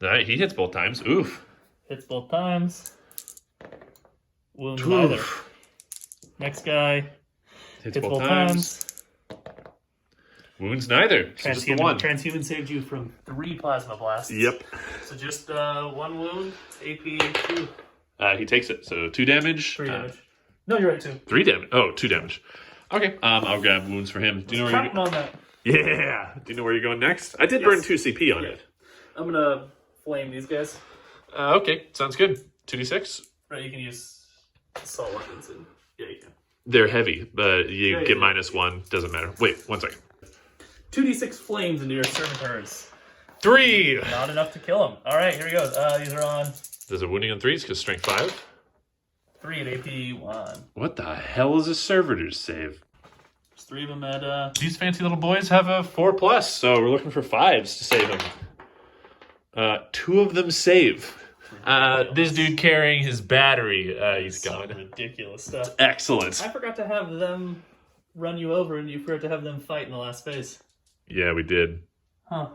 All right, he hits both times. Oof. Hits both times. Wounds neither. Next guy. Hits both times. Wounds neither. So just the one. Transhuman saved you from 3 plasma blasts. Yep. So just 1 wound. AP 2. He takes it. So 2 damage. 3 damage. No, you're right, 2. 3 damage. Oh, 2 damage. Okay. I'll grab wounds for him. Do you know where you're going? On that. Yeah. Do you know where you're going next? I did burn 2 CP on it. I'm gonna flame these guys. Okay. Sounds good. 2d6. Right, you can use assault weapons and you can. They're heavy, but you get -1. Doesn't matter. Wait, 1 second. 2d6 flames into your servitors. 3. Not enough to kill them. All right, here we go. These are on There's a wounding on 3s because strength 5. 3 at AP 1. What the hell is a servitor's save? There's 3 of them at These fancy little boys have a 4+, so we're looking for 5s to save them. 2 of them save. This dude carrying his battery, he's some gone. ridiculous stuff. Excellent. I forgot to have them run you over, and you forgot to have them fight in the last phase. Yeah, we did. Huh.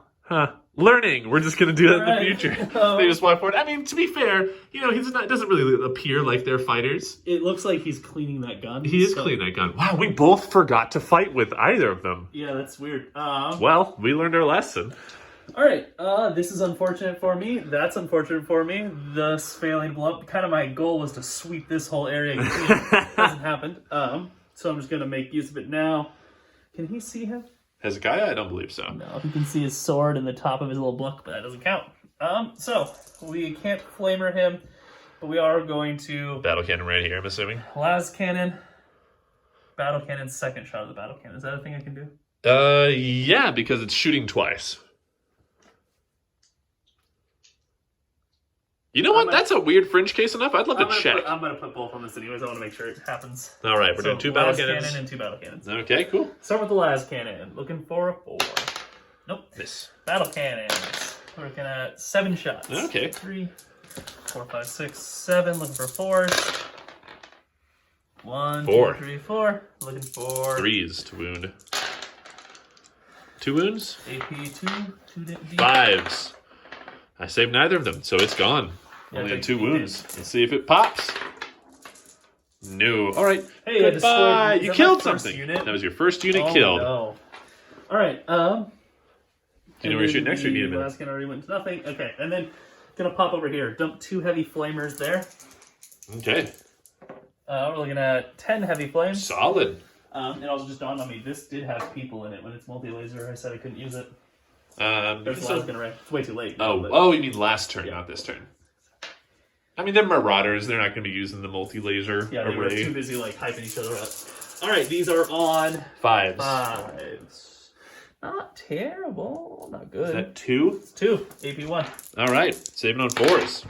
Learning. We're just gonna do that in Right. the future. They just walk forward. I mean, to be fair, he's not doesn't really appear like they're fighters. It looks like he's cleaning that gun. He is cleaning that gun. Wow, we both forgot to fight with either of them. Yeah, that's weird. Well, we learned our lesson. All right, this is unfortunate for me. That's unfortunate for me. Thus failing to blow up. Kind of my goal was to sweep this whole area clean. Hasn't happened. So I'm just going to make use of it now. Can he see him? Hezekiah? I don't believe so. No, he can see his sword in the top of his little book, but that doesn't count. So we can't flamer him, but we are going to... Battle cannon right here, I'm assuming. Las cannon. Battle cannon, second shot of the battle cannon. Is that a thing I can do? Yeah, because it's shooting twice. You know what? That's a weird fringe case enough. I'd love to check. I'm going to put both on this anyways. I want to make sure it happens. All right, we're doing 2 battle cannons. Cannon and 2 battle cannons. Okay, cool. Start with the las cannon. Looking for a 4. Nope. Miss. Battle cannons. We're looking at 7 shots. Okay. 3, 4, 5, 6, 7. Looking for 4s. 1, 4. 2, 3, 4. Looking for 3s to wound. 2 wounds. AP 2. 2 D. 5s. I saved neither of them, so it's gone. Yeah, Only on 2 wounds. Let's see if it pops. No. All right. Hey, goodbye. You killed something. Unit? That was your first unit killed. No. All right. Do you know where you shoot next, or you need a minute? Last cannon already went to nothing. Okay, and then gonna pop over here. Dump 2 heavy flamers there. Okay. We're looking at 10 heavy flames. Solid. It also just dawned on me, this did have people in it when it's multi-laser. I said I couldn't use it. There's so, it's way too late. oh, you mean last turn, not this turn. I mean, they're marauders. They're not going to be using the multi-laser yeah, they were array. too busy hyping each other up. All right, these are on 5s. 5s. Not terrible. Not good. Is that 2? 2. AP1. All right, saving on 4s.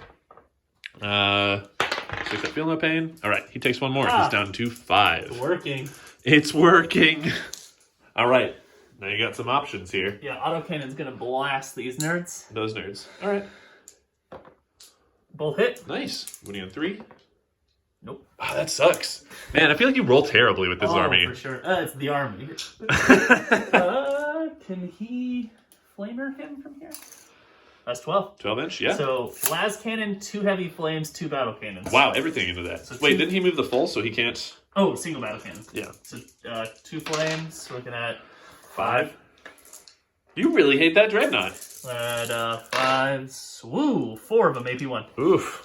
6 that feel no pain. All right, he takes 1 more. He's down to 5. It's working. It's working. All right, now you got some options here. Yeah, autocannon's gonna blast these nerds. Those nerds. All right. Both hit. Nice. Winning on 3. Nope. Oh, that sucks. Man, I feel like you roll terribly with this army. For sure. It's the army. Can he flamer him from here? That's 12. 12-inch, yeah. So, las cannon, 2 heavy flames, 2 battle cannons. Wow, everything into that. So Wait, didn't he move the full so he can't... Oh, single battle cannons. Yeah. So, 2 flames, we're looking at 5. You really hate that dreadnought. At 5s. Woo! 4 of them, AP1. Oof.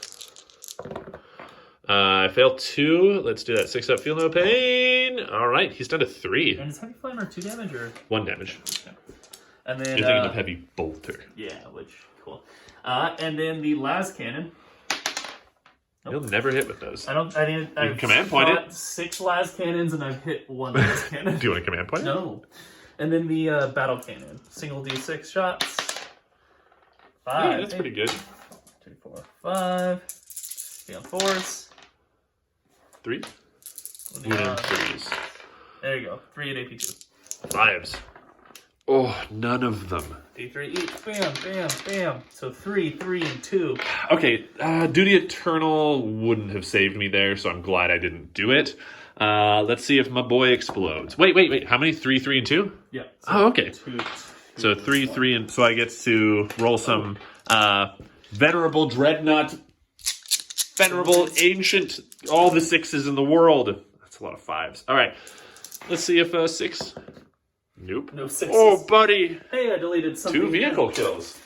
I failed 2. Let's do that. 6 up, feel no pain. All right, he's down to 3. And is heavy flamer 2 damage or? 1 damage. Okay. And then You're thinking of heavy bolter. yeah, which cool. And then the las cannon. Nope. You'll never hit with those. I've command point it. 6 las cannons and I've hit 1 las cannon. Do you want a command point? No. And then the battle cannon. Single D6 shots. 5. Yeah, that's pretty good. 2, 4, 5. 3 on 4s. 3? Wound on 3s. There you go. 3 at AP2. 5s. Oh, none of them. D3 each. Bam, bam, bam. So 3, 3, and 2. Okay, Duty Eternal wouldn't have saved me there, so I'm glad I didn't do it. Let's see if my boy explodes. Wait. How many? 3, 3, and 2? Yeah. Oh, okay. 2, So 3, 3, and so I get to roll some Venerable Dreadnought, Venerable Ancient, all the 6s in the world. That's a lot of 5s. All right, let's see if 6. Nope. No 6s. Oh, buddy. Hey, I deleted something. 2 vehicle kills.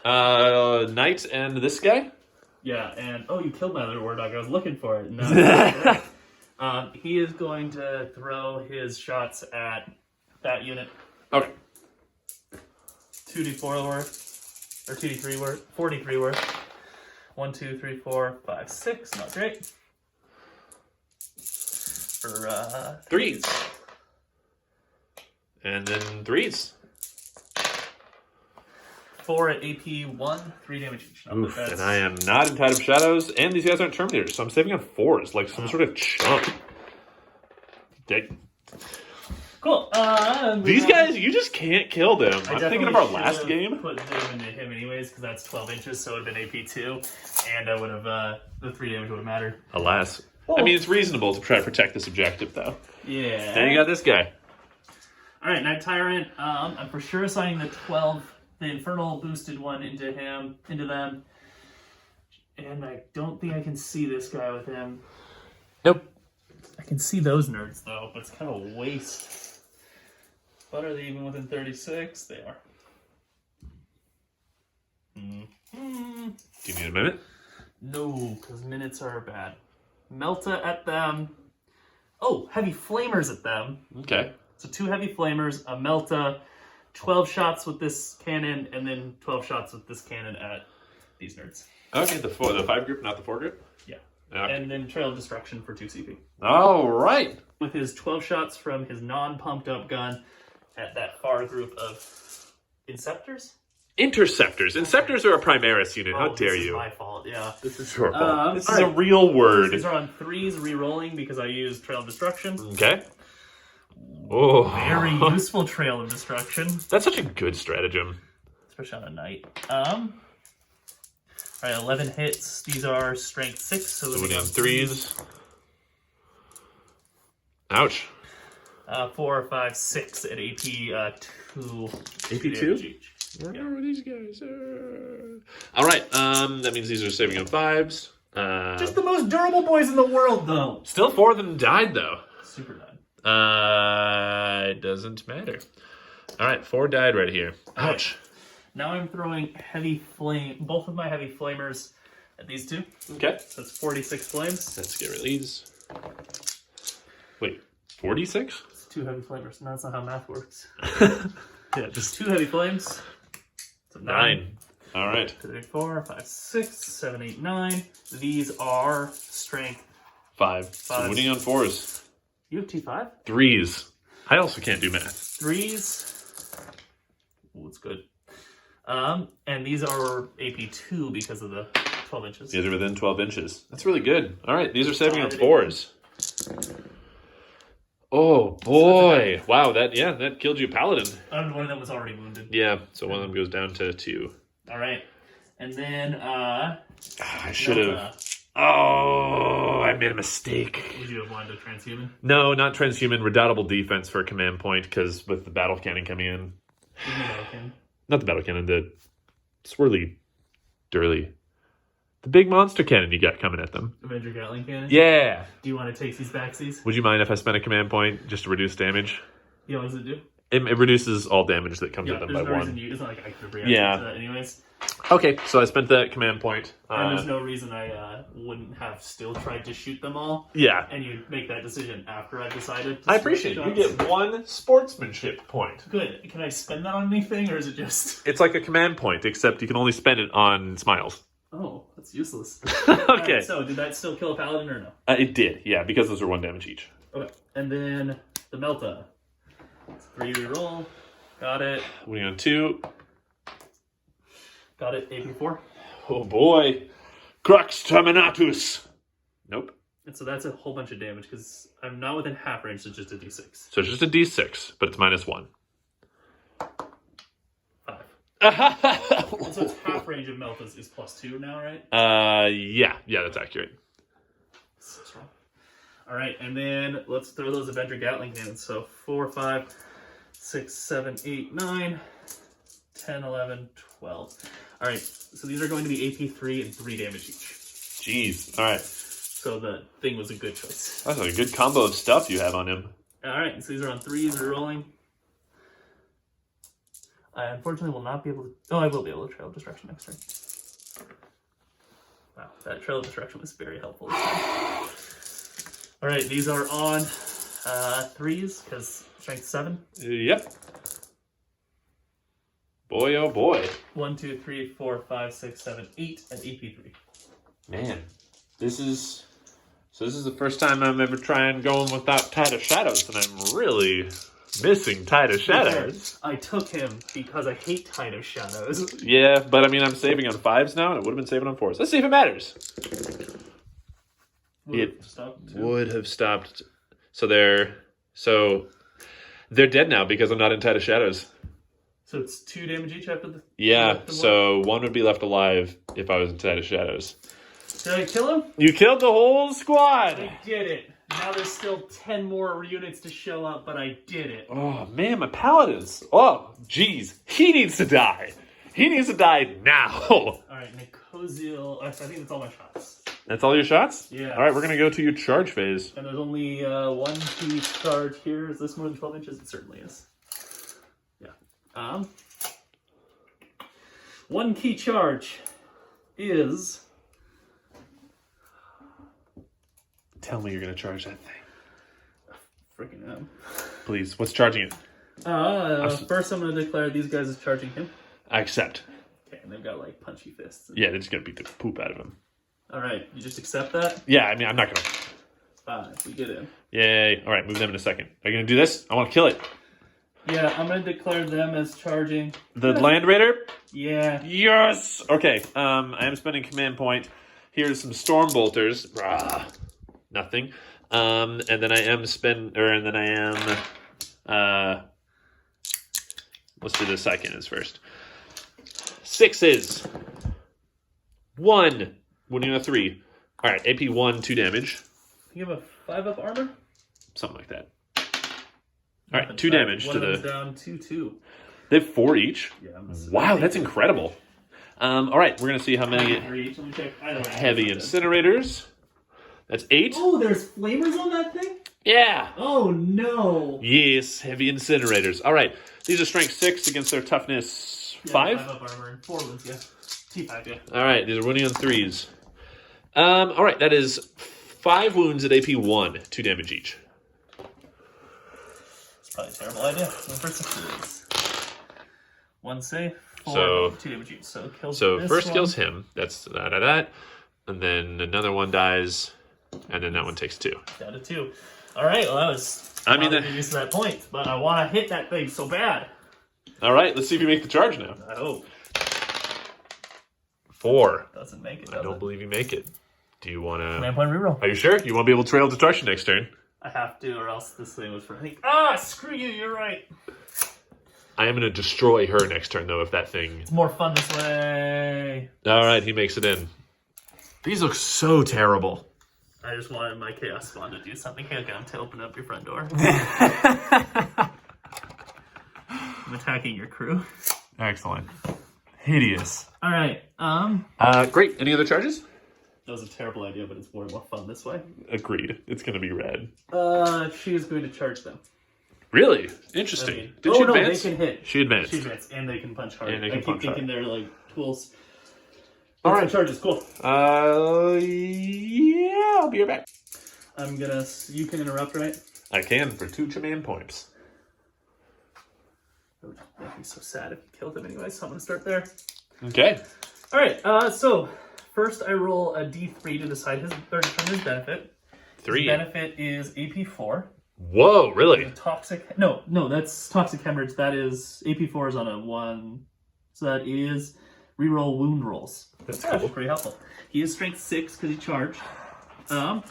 Knight and this guy? Yeah, and you killed my other war dog. I was looking for it. No. He is going to throw his shots at that unit. Okay. 2d4 worth, or 2d3 worth, 43 worth. 1, 2, 3, 4, 5, 6. Not great. For 3s. And then 3s. 4 at AP1, 3 damage each. Oof, and I am not in Tide of Shadows, and these guys aren't Terminators, so I'm saving on 4s, like some sort of chump. Cool. These guys, you just can't kill them. I'm thinking of our last game. Put them into him anyways, because that's 12 inches, so it would have been AP2, and I would have, the 3 damage would have mattered. Alas. I mean, it's reasonable to try to protect this objective, though. Yeah. Then you got this guy. Alright, Night Tyrant. I'm for sure assigning the Infernal boosted one into them. And I don't think I can see this guy with him. Nope. I can see those nerds, though, but it's kind of a waste. But are they even within 36? They are. Do you need a minute? No, because minutes are bad. Melta at them. Oh, heavy flamers at them. Okay. So 2 heavy flamers, a Melta, 12 shots with this cannon, and then 12 shots with this cannon at these nerds. Okay, the 5 group, not the 4 group? Yeah. Okay. And then Trail of Destruction for 2 CP. All right. With his 12 shots from his non-pumped up gun at that far group of Inceptors? Interceptors. Inceptors are a Primaris unit. How dare This is you? my fault, yeah. This is your fault. This is all a right. real word. These are on 3s re-rolling because I used Trail of Destruction. Okay. Oh. Very useful Trail of Destruction. That's such a good stratagem. Especially on a night. Alright, 11 hits. These are strength 6. So we have 3s. Ouch. 4, 5, 6 at AP 2. AP2? I remember these guys. All right. That means these are saving on 5s. Just the most durable boys in the world, though. Still 4 of them died, though. Super died. It doesn't matter. All right, 4 died right here. Ouch. Now I'm throwing both of my heavy flamers at these 2. Okay. So it's 46 flames. Let's get rid of these. Wait, 46? It's 2 heavy flamers. No, that's not how math works. Yeah, just 2 heavy flames. So 9. All right. 2, 3, 4, 5, 6, 7, 8, 9. These are strength. 5. So winning on 4s. You have T5? 3s. I also can't do math. 3s. Ooh, it's good. And these are AP2 because of the 12 inches. These are within 12 inches. That's really good. All right, these are saving on 4s. Oh boy! Wow, that killed you, Paladin. One of them was already wounded. Yeah, so one of them goes down to 2. All right, and then I should have. Oh, I made a mistake. Would you have wanted a transhuman? No, not transhuman. Redoubtable defense for a command point because with the battle cannon coming in. Not the battle cannon, the swirly, durly. The big monster cannon you got coming at them. Avenger Gatling cannon? Yeah. Do you want to take these backsies? Would you mind if I spent a command point just to reduce damage? Yeah, what does it do? It reduces all damage that comes at them by 1. It's not like I could react to that anyways. Okay, so I spent that command point. And there's no reason I wouldn't have still tried to shoot them all. Yeah. And you make that decision after I've decided. I appreciate it. You get 1 sportsmanship point. Good. Can I spend that on anything, or is it just... It's like a command point, except you can only spend it on smiles. Oh, that's useless. Okay. Right, so did that still kill a paladin or no? It did, yeah, because those are 1 damage each. Okay. And then the Melta. 3 reroll. Got it. Winning on 2. Got it. AP4. Oh boy. Crux Terminatus. Nope. And so that's a whole bunch of damage because I'm not within half range, so it's just a d6. So it's just a d6, but it's -1. 5. And so it's half range of melt is +2 now, right? Yeah, that's accurate. So strong. All right, and then let's throw those Avenger Gatling cannons. So 4, 5, 6, 7, 8, 9, 10, 11, 12. All right, so these are going to be AP3 and 3 damage each. Jeez. All right. So the thing was a good choice. That's a good combo of stuff you have on him. All right, so these are on 3s, rerolling. I unfortunately will not be able to... Oh, I will be able to Trail of Destruction next turn. Wow, that Trail of Destruction was very helpful this time. All right, these are on 3s, because strength 7. Yep. Boy, oh boy. 1, 2, 3, 4, 5, 6, 7, 8, and AP3. Man, this is the first time I'm ever trying going without Tide of Shadows, and I'm really missing Tide of Shadows. I took him because I hate Tide of Shadows. Yeah, but I mean, I'm saving on 5s now, and it would have been saving on 4s. Let's see if it matters. Would have stopped. So they're dead now because I'm not in Tide of Shadows. So it's 2 damage each after the... Yeah, so 1 would be left alive if I was in Tide of Shadows. Did I kill him? You killed the whole squad! I did it. Now there's still 10 more units to show up, but I did it. Oh, man, my paladins. Oh, jeez. He needs to die. He needs to die now. All right, Nicosiel. I think that's all my shots. That's all your shots? Yeah. All right, we're going to go to your charge phase. And there's only 1 key charge here. Is this more than 12 inches? It certainly is. Yeah. 1 key charge is... Tell me you're going to charge that thing. Freaking am. Please, what's charging it? First I'm going to declare these guys as charging him. I accept. Okay, and they've got like punchy fists. Yeah, they're just going to beat the poop out of him. All right, you just accept that? Yeah, I mean, I'm not going to... 5, we get in. Yay. All right, move them in a second. Are you going to do this? I want to kill it. Yeah, I'm going to declare them as charging. The Land Raider? Yeah. Yes! Okay, I am spending command point. Here's some Storm Bolters. Nothing. And then I am let's do the second first. 6s. 1. Winning a 3. All right, AP 1, 2 damage. You have a 5-up armor? Something like that. All right, 2 damage one to of them's the... down 2-2. They have 4 each? Yeah. Wow, that's incredible. All right, we're going to see how many heavy incinerators. That's 8. Oh, there's flamers on that thing? Yeah. Oh, no. Yes, heavy incinerators. All right, these are strength 6 against their toughness 5? 5-up armor and 4 wounds, yeah. T5, yeah. All right, these are winning on 3s. All right, that is 5 wounds at AP 1, 2 damage each. It's probably a terrible idea. 1 for 6. 1 save, 4, So 2 damage each. So kills So this first one. kills him. That's that. And then another one dies. And then that one takes 2. Down to 2. All right, well, that was... I mean, used to that point, but I want to hit that thing so bad. all right, let's see if you make the charge now. I hope. 4. Doesn't make it, I don't believe you make it. Do you want to... Command point reroll. Are you sure? You won't be able to Trail of Destruction next turn. I have to, or else this thing was for... screw you, you're right. I am going to destroy her next turn, though, if that thing... It's more fun this way. All right, he makes it in. These look so terrible. I just wanted my Chaos Spawn to do something. Hey, okay, to open up your front door. I'm attacking your crew. Excellent. Hideous. All right. Great. Any other charges? That was a terrible idea, but it's more fun this way. Agreed. It's going to be red. She is going to charge them. Really? Interesting. I mean, Did she advance? No, they can hit. She advanced. She advanced, and they can punch hard. And they can I keep punch thinking hard. they're like tools. All right. Charges, cool. Yeah, I'll be right back. I'm gonna. You can interrupt, right? I can for 2 command points. It would make me so sad if you killed him anyway, so I'm gonna start there. Okay. All right. So first, I roll a d3 to decide his or determine his benefit. 3. His benefit is AP4. Whoa, really? Toxic. No, that's toxic hemorrhage. That is AP4 is on a 1. So that is reroll wound rolls. That's Actually cool. pretty helpful. He is strength 6 because he charged. And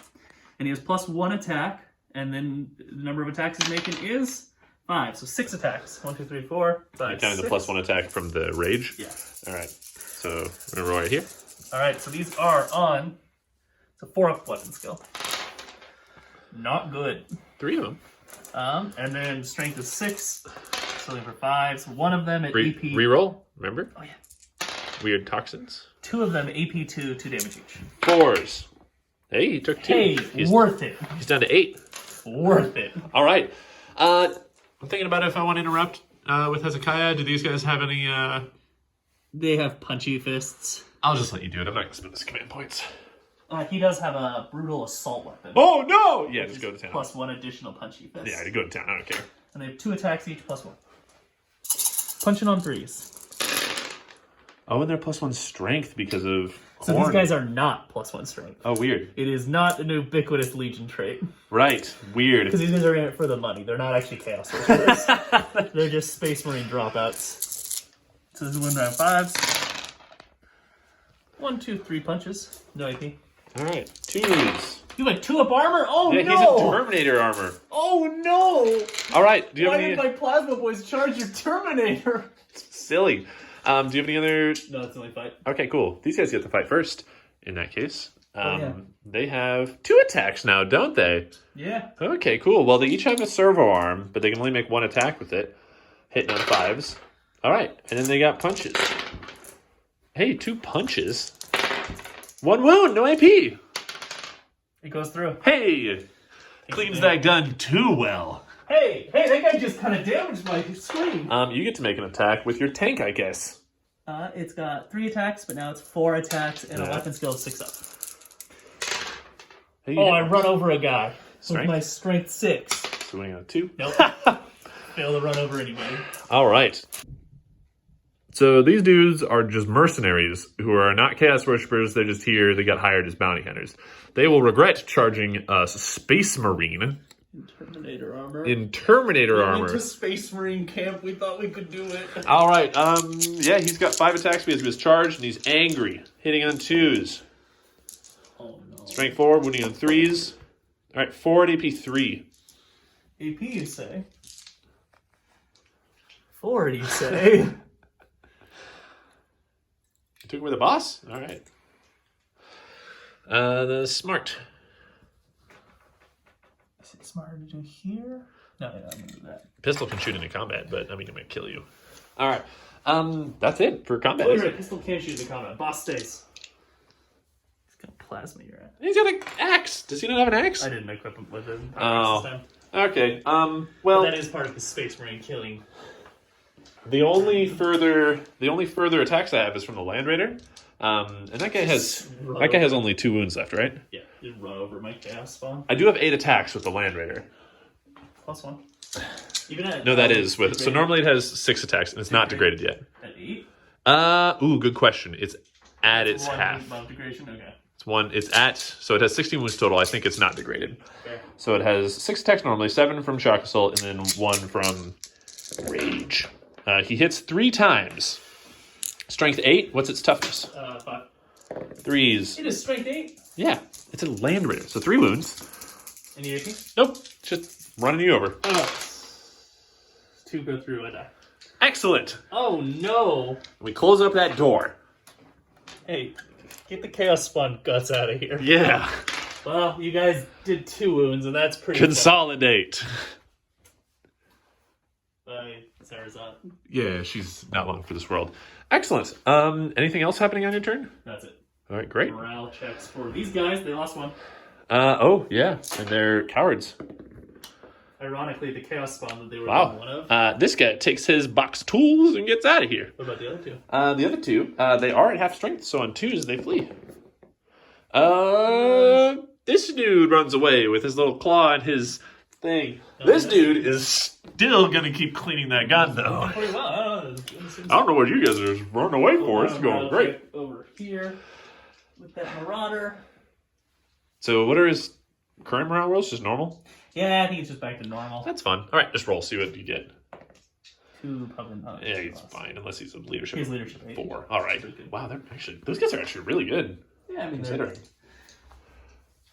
he has +1 attack, and then the number of attacks he's making is 5. So 6 attacks. 1, 2, 3, 4, 5. Kind of the +1 attack from the rage? Yeah. All right. So we're going to roll right here. All right, so these are on. It's a 4-up weapon skill. Not good. 3 of them. And then strength is 6. So for 5. So one of them at AP. Reroll, remember? Oh, yeah. Weird toxins. 2 of them AP2, 2 damage each. 4s. Hey, he took 2. Hey, worth it. He's down to 8. Worth it. All right. I'm thinking about if I want to interrupt with Hezekiah. Do these guys have any... They have punchy fists. I'll just let you do it. I'm not going to spend this command points. He does have a brutal assault weapon. Oh, no! Yeah, just go to town. +1 additional punchy fist. Yeah, go to town. I don't care. And they have 2 attacks each, +1. Punching on 3s. Oh, and they're +1 strength because of So horn. these guys are not +1 strength. Oh, weird. It is not an ubiquitous Legion trait. Right. Weird. Because these guys are in it for the money. They're not actually Chaos Sorcerers. They're just Space Marine dropouts. So this is 1 round 5s. 1, 2, 3 punches. No AP. All right. 2s. You went 2-up armor? Oh Yeah, no! he's in Terminator armor. Oh no! All right. Do you Why have any... did my Plasma Boys charge your Terminator? Silly. Do you have any other... No, it's only fight. Okay, cool. These guys get to fight first, in that case. Yeah. They have 2 attacks now, don't they? Yeah. Okay, cool. Well, they each have a servo arm, but they can only make 1 attack with it. Hitting on 5s. All right. And then they got punches. Hey, 2 punches. 1 wound, no AP. It goes through. Hey, cleans that gun too well. Hey, that guy just kind of damaged my screen. You get to make an attack with your tank, I guess. It's got 3 attacks, but now it's 4 attacks and a Yeah. weapon skill of 6-up. Hey, Oh, I run over a guy Strength? with my strength 6. swing on 2. Nope. Fail to run over anybody. All right. So these dudes are just mercenaries who are not Chaos Worshippers. They're just here. They got hired as bounty hunters. They will regret charging a Space Marine Terminator armor. in Terminator armor. Went to Space Marine camp. We thought we could do it. All right. Yeah, he's got 5 attacks because of his charge, and he's angry, hitting on 2s. Oh no. Strength 4, wounding on 3s. All right, 4 at AP 3. AP, you say? 4, you say? You took away the boss? All right. The smart. Is it smarter to do here? No, I'm gonna do that. Pistol can shoot into combat, but I mean, it might kill you. All right. That's it for combat. Oh, you're right. Pistol can't shoot into combat. Boss stays. He's gonna plasma your ass. He's got an axe. Does he not have an axe? I didn't equip him with it. Oh. This time. Okay. But Well, that is part of the Space Marine killing. the only further attacks I have is from the Land Raider. And that guy has only 2 wounds left, right? Yeah, you run over my chaos spawn. I do have 8 attacks with the Land Raider. +1. Even at No, that is with. So normally it has 6 attacks, and it's not degraded yet. at 8. Good question. It's at its half. Above degradation. Okay. It's 1. It's at. So it has 16 wounds total. I think it's not degraded. Okay. So it has 6 attacks normally, 7 from shock assault, and then 1 from rage. He hits 3 times. Strength 8. What's its toughness? 5. 3s. It is strength 8. Yeah, it's a Land Raider. So 3 wounds. Any AP? Nope, just running you over. 2 go through, I die. Excellent. Oh no! We close up that door. Hey, get the Chaos Spawn guts out of here. Yeah. Well, you guys did 2 wounds, and that's pretty Consolidate. Sarah's up. Yeah, she's not long for this world. Excellent. Anything else happening on your turn? That's it. All right, great. Morale checks for these guys. They lost 1. Oh, yeah, and they're cowards. Ironically, the Chaos Spawn that they were Wow. one of. This guy takes his box tools and gets out of here. What about the other 2? The other 2, they are at half strength, so on 2s they flee. This dude runs away with his little claw and his thing. This dude is still gonna keep cleaning that gun, though. Pretty well. I don't know what you guys are running away for. It's going great. Over here with that Marauder. So what are his current morale rolls? Just normal? Yeah, I think it's just back to normal. That's fun. All right, just roll. See what you get. 2, probably not. Yeah, he's fine, unless he's a leadership. He's leadership 8. 4. All right. Wow, those guys are actually really good. Yeah, I mean, Considering. they're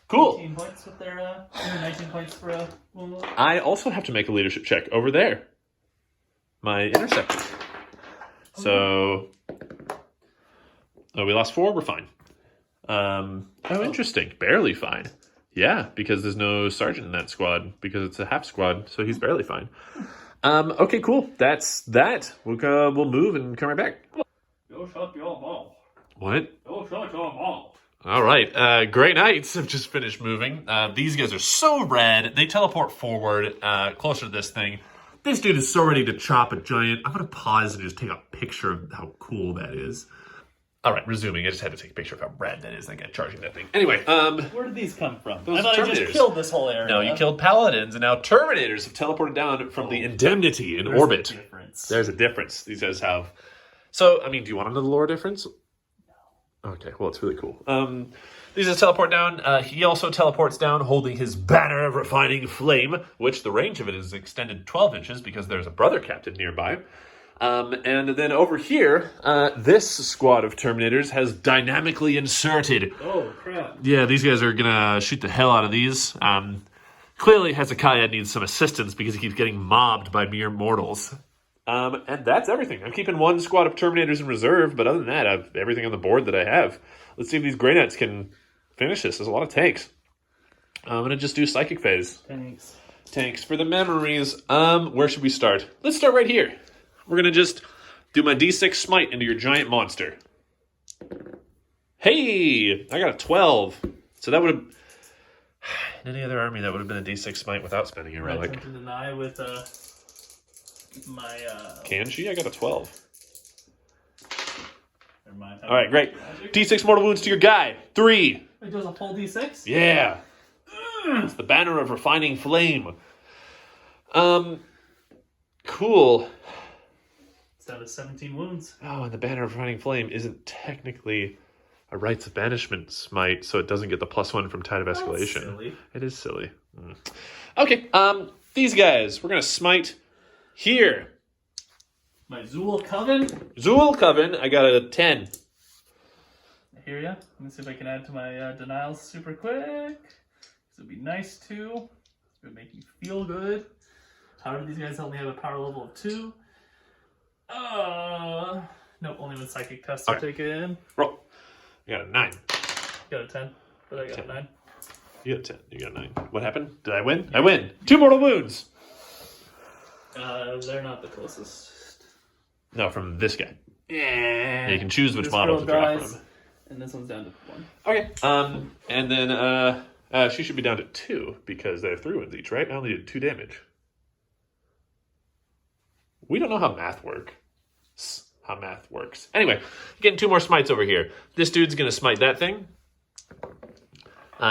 Cool. 18 points with their 19 points for a wound. I also have to make a leadership check over there. My interceptor. So, we lost 4. We're fine. Interesting. Barely fine. Yeah, because there's no sergeant in that squad because it's a half squad, so he's barely fine. Okay, cool. That's that. We'll move and come right back. Go shut your mouth. What? Go shut your mouth. All right. Grey Knights have just finished moving. These guys are so red. They teleport forward closer to this thing. This dude is so ready to chop a giant. I'm going to pause and just take a picture of how cool that is. All right, resuming. I just had to take a picture of how rad that is. That guy charging that thing. Anyway, where did these come from? Those I thought I Terminators. just killed this whole area. No, you killed Paladins, and now Terminators have teleported down from the Indemnity in orbit. There's a difference. These guys have. So, I mean, do you want to know the lore difference? No. Okay, well, it's really cool. These guys teleport down. He also teleports down holding his banner of refining flame, which the range of it is extended 12 inches because there's a brother captain nearby. And then over here, this squad of Terminators has dynamically inserted. Oh, crap. Yeah, these guys are going to shoot the hell out of these. Clearly, Hezekiah needs some assistance because he keeps getting mobbed by mere mortals. And that's everything. I'm keeping 1 squad of Terminators in reserve, but other than that, I have everything on the board that I have. Let's see if these Grey Knights can finish this. There's a lot of tanks. I'm going to just do Psychic Phase. Tanks for the memories. Where should we start? Let's start right here. We're going to just do my D6 smite into your giant monster. Hey! I got a 12. So that would have... In any other army, that would have been a D6 smite without spending a relic. I can deny with my... Can she? I got a 12. Never mind. All right, great. D6 mortal wounds to your guy. 3. It does a full D6? Yeah. It's the banner of refining flame. Cool. Down to 17 wounds. Oh, and the banner of refining flame isn't technically a rites of banishment smite, so it doesn't get the +1 from Tide of Escalation. That's silly. It is silly. Okay, these guys, we're gonna smite here. My Zool Coven. Zool Coven, I got a 10. I hear ya. Let me see if I can add to my denials super quick. This would be nice too. It would make you feel good. How do these guys only have a power level of 2? No, only with psychic tests to take it in. Roll. You got a 9. Got a 10, but I got 10. a 9. You got a 10. You got a 9. What happened? Did I win? I win. 2 mortal wounds. They're not the closest. No, from this guy. Yeah. You can choose which This model to girl drop dies, from. and this one's down to 1. Okay. And then she should be down to 2 because they have 3 wounds each, right? I only did 2 damage. We don't know how math works. Anyway, getting 2 more smites over here. This dude's going to smite that thing.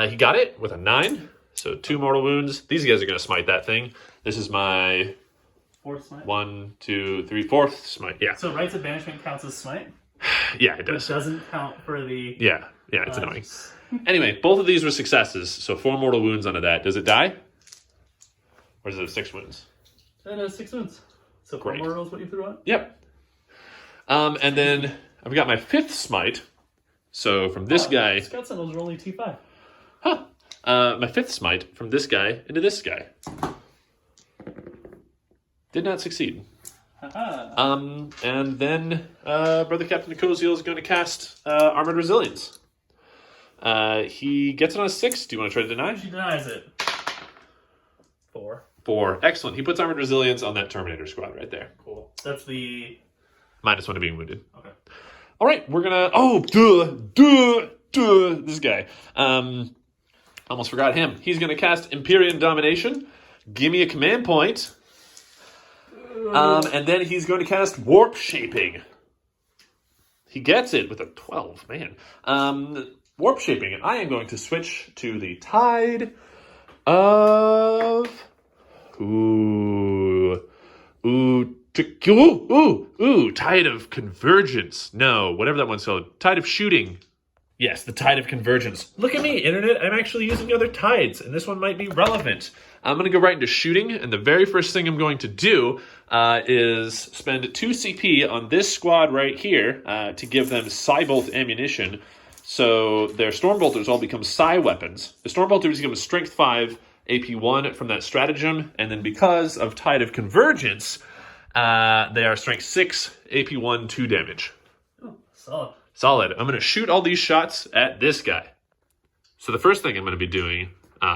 He got it with a 9. So 2 mortal wounds. These guys are going to smite that thing. This is my... 4th smite? 1, 2, 3, 4th smite. Yeah. So Rites of Banishment counts as smite? Yeah, it does. It doesn't count for the... Yeah, it's annoying. Anyway, both of these were successes. So 4 mortal wounds onto that. Does it die? Or is it 6 wounds? It has 6 wounds. So 4 Great. more rolls what you threw out? Yep. And then I've got my 5th smite. So from this guy... Scout Sentinels are only T5. Huh. My 5th smite from this guy into this guy. Did not succeed. And then Brother Captain Nicosia is going to cast Armored Resilience. He gets it on a 6. Do you want to try to deny? She denies it. 4. 4. Excellent. He puts Armored Resilience on that Terminator Squad right there. Cool. That's the... -1 to being wounded. Okay. All right, we're going to... This guy. Almost forgot him. He's going to cast Empyrean Domination. Give me a command point. And then he's going to cast Warp Shaping. He gets it with a 12, man. Warp Shaping. I am going to switch to the Tide of... Tide of Convergence. No, whatever that one's called. Tide of Shooting. Yes, the Tide of Convergence. Look at me, Internet. I'm actually using other tides, and this one might be relevant. I'm going to go right into shooting, and the very first thing I'm going to do is spend 2 CP on this squad right here to give them Psybolt ammunition. So their Stormbolters all become Psy weapons. The Stormbolters become a Strength 5, AP 1 from that stratagem, and then because of Tide of Convergence, they are Strength 6, AP 1, 2 damage. Oh, solid. Solid. I'm going to shoot all these shots at this guy. So the first thing I'm going to be doing,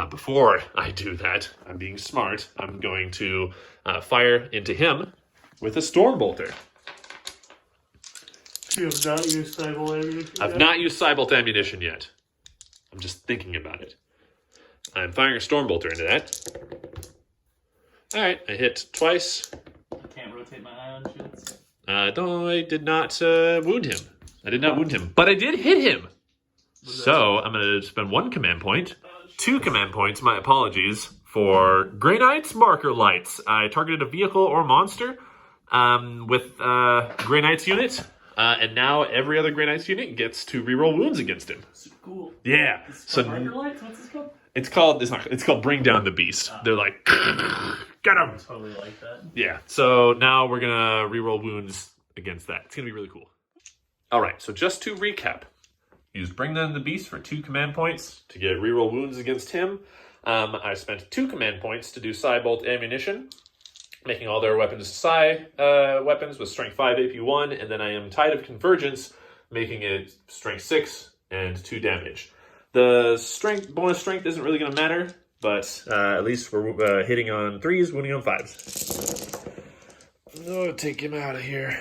before I do that, I'm being smart, I'm going to fire into him with a Stormbolter. You have not used Cybolt ammunition yet? I've not used Psybolt ammunition yet. I'm just thinking about it. I'm firing a Stormbolter into that. Alright, I hit twice. I can't rotate my ion shoots. I did not wound him. I did not wound him, but I did hit him. So I'm going to spend 1 command point, 2 command points, my apologies, for Grey Knight's Marker Lights. I targeted a vehicle or monster with Grey Knight's unit, and now every other Grey Knight's unit gets to reroll wounds against him. Super cool. Yeah. So Marker Lights? What's this called? It's called Bring Down the Beast. They're like, get him. I totally like that. Yeah. So now we're gonna reroll wounds against that. It's gonna be really cool. All right. So just to recap, used Bring Down the Beast for 2 command points to get reroll wounds against him. I spent 2 command points to do Psybolt ammunition, making all their weapons Psy weapons with Strength 5, AP 1, and then I am Tide of Convergence, making it Strength 6 and 2 damage. The bonus strength isn't really going to matter, but at least we're hitting on 3s, wounding on 5s. Oh, take him out of here.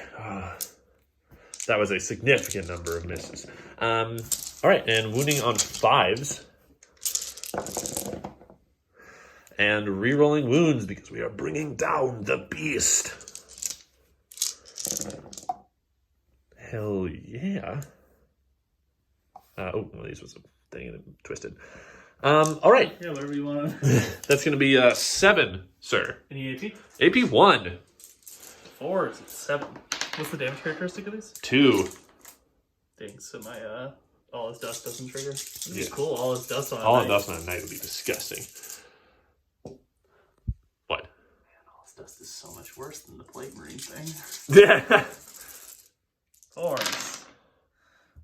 That was a significant number of misses. All right, and wounding on 5s. And re-rolling wounds because we are bringing down the beast. Hell yeah. Well, these was a thing and it twisted. All right. Yeah, whatever you want. That's going to be 7, sir. Any AP? AP 1. 4 is 7. What's the damage characteristic of these? 2. Dang, so my all his dust doesn't trigger. That'd be Yeah. cool. All his dust on a All night. of dust on a night would be disgusting. What? Man, all his dust is so much worse than the Plague Marine thing. Yeah. 4s.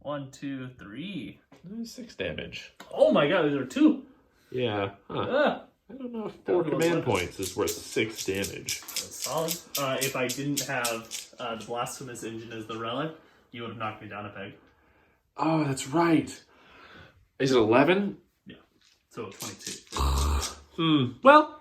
1, 2, 3. 6 damage. Oh my god, these are 2. Yeah. Huh. Ah, I don't know if 4 command points is worth 6 damage. that's solid. If I didn't have the Blasphemous Engine as the relic, you would have knocked me down a peg. Oh, that's right. Is it 11? Yeah. So 22. Well,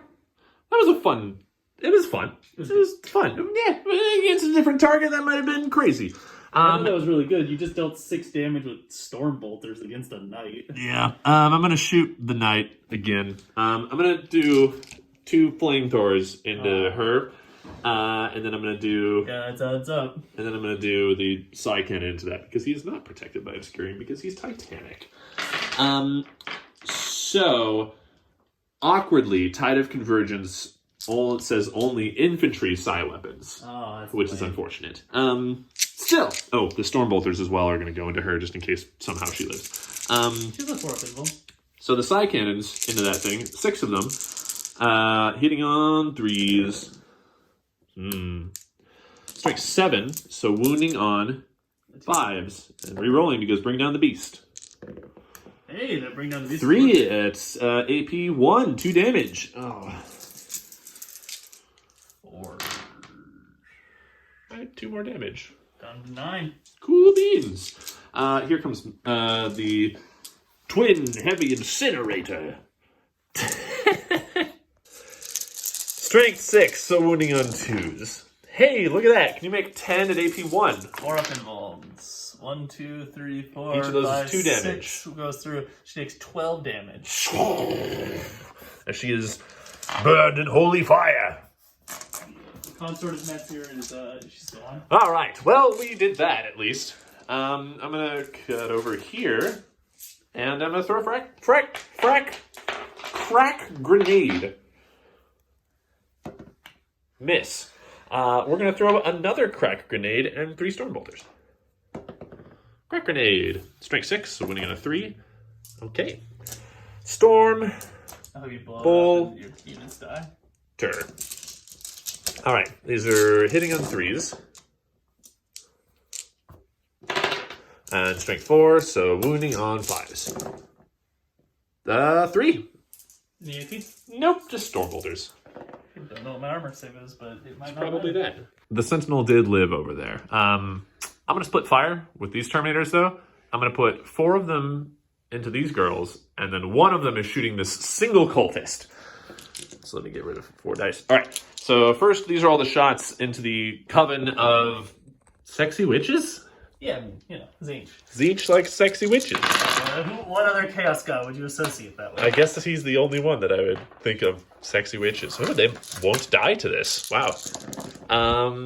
that was a fun. It was fun. It was fun. Yeah, against a different target, that might have been crazy. I thought that was really good. You just dealt 6 damage with Stormbolters against a knight. Yeah. I'm gonna shoot the knight again. I'm gonna do 2 flamethrowers into her, and then I'm gonna do. Yeah, it's up. And then I'm gonna do the Psy Cannon into that because he's not protected by obscuring because he's Titanic. So awkwardly, Tide of Convergence says only infantry Psy weapons, which is unfortunate. Still, the Stormbolters as well are going to go into her just in case somehow she lives. She's a 4 pinball. So the Psy Cannons into that thing, 6 of them, hitting on 3s. Strike 7, so wounding on 5s, and re-rolling because bring down the beast. Hey, that bring down the beast. 3, it's AP 1, 2 damage. Oh. 4. Alright, 2 more damage. Down to 9. Cool beans. Here comes the twin heavy incinerator. Strength 6, so wounding on 2s. Hey, look at that. Can you make 10 at AP 1? 4 up involves. 1, 2, 3, 4. Each of those 5, is 2 damage. 6 goes through. She takes 12 damage. As she is burned in holy fire. Consort of Metzir is she's gone. All right. Well, we did that at least. I'm gonna cut over here, and I'm gonna throw a crack grenade. Miss. We're gonna throw another crack grenade and 3 Stormbolters. Crack grenade. Strength 6, so winning on a 3. Okay. Storm. I hope you blow Bull. it up and your units die. Turn. Alright, these are hitting on 3s. And strength 4, so wounding on 5s. 3. Any AP? Nope, just storm bolters. I don't know what my armor save is, but it might not Probably matter. that. The Sentinel did live over there. I'm going to split fire with these Terminators, though. I'm going to put 4 of them into these girls, and then 1 of them is shooting this single cultist. So let me get rid of 4 dice. All right, so first, these are all the shots into the coven of sexy witches? Yeah, I mean, Zinch. Zinch likes sexy witches. What other Chaos God would you associate that with? I guess that he's the only one that I would think of sexy witches. Oh, they won't die to this. Wow.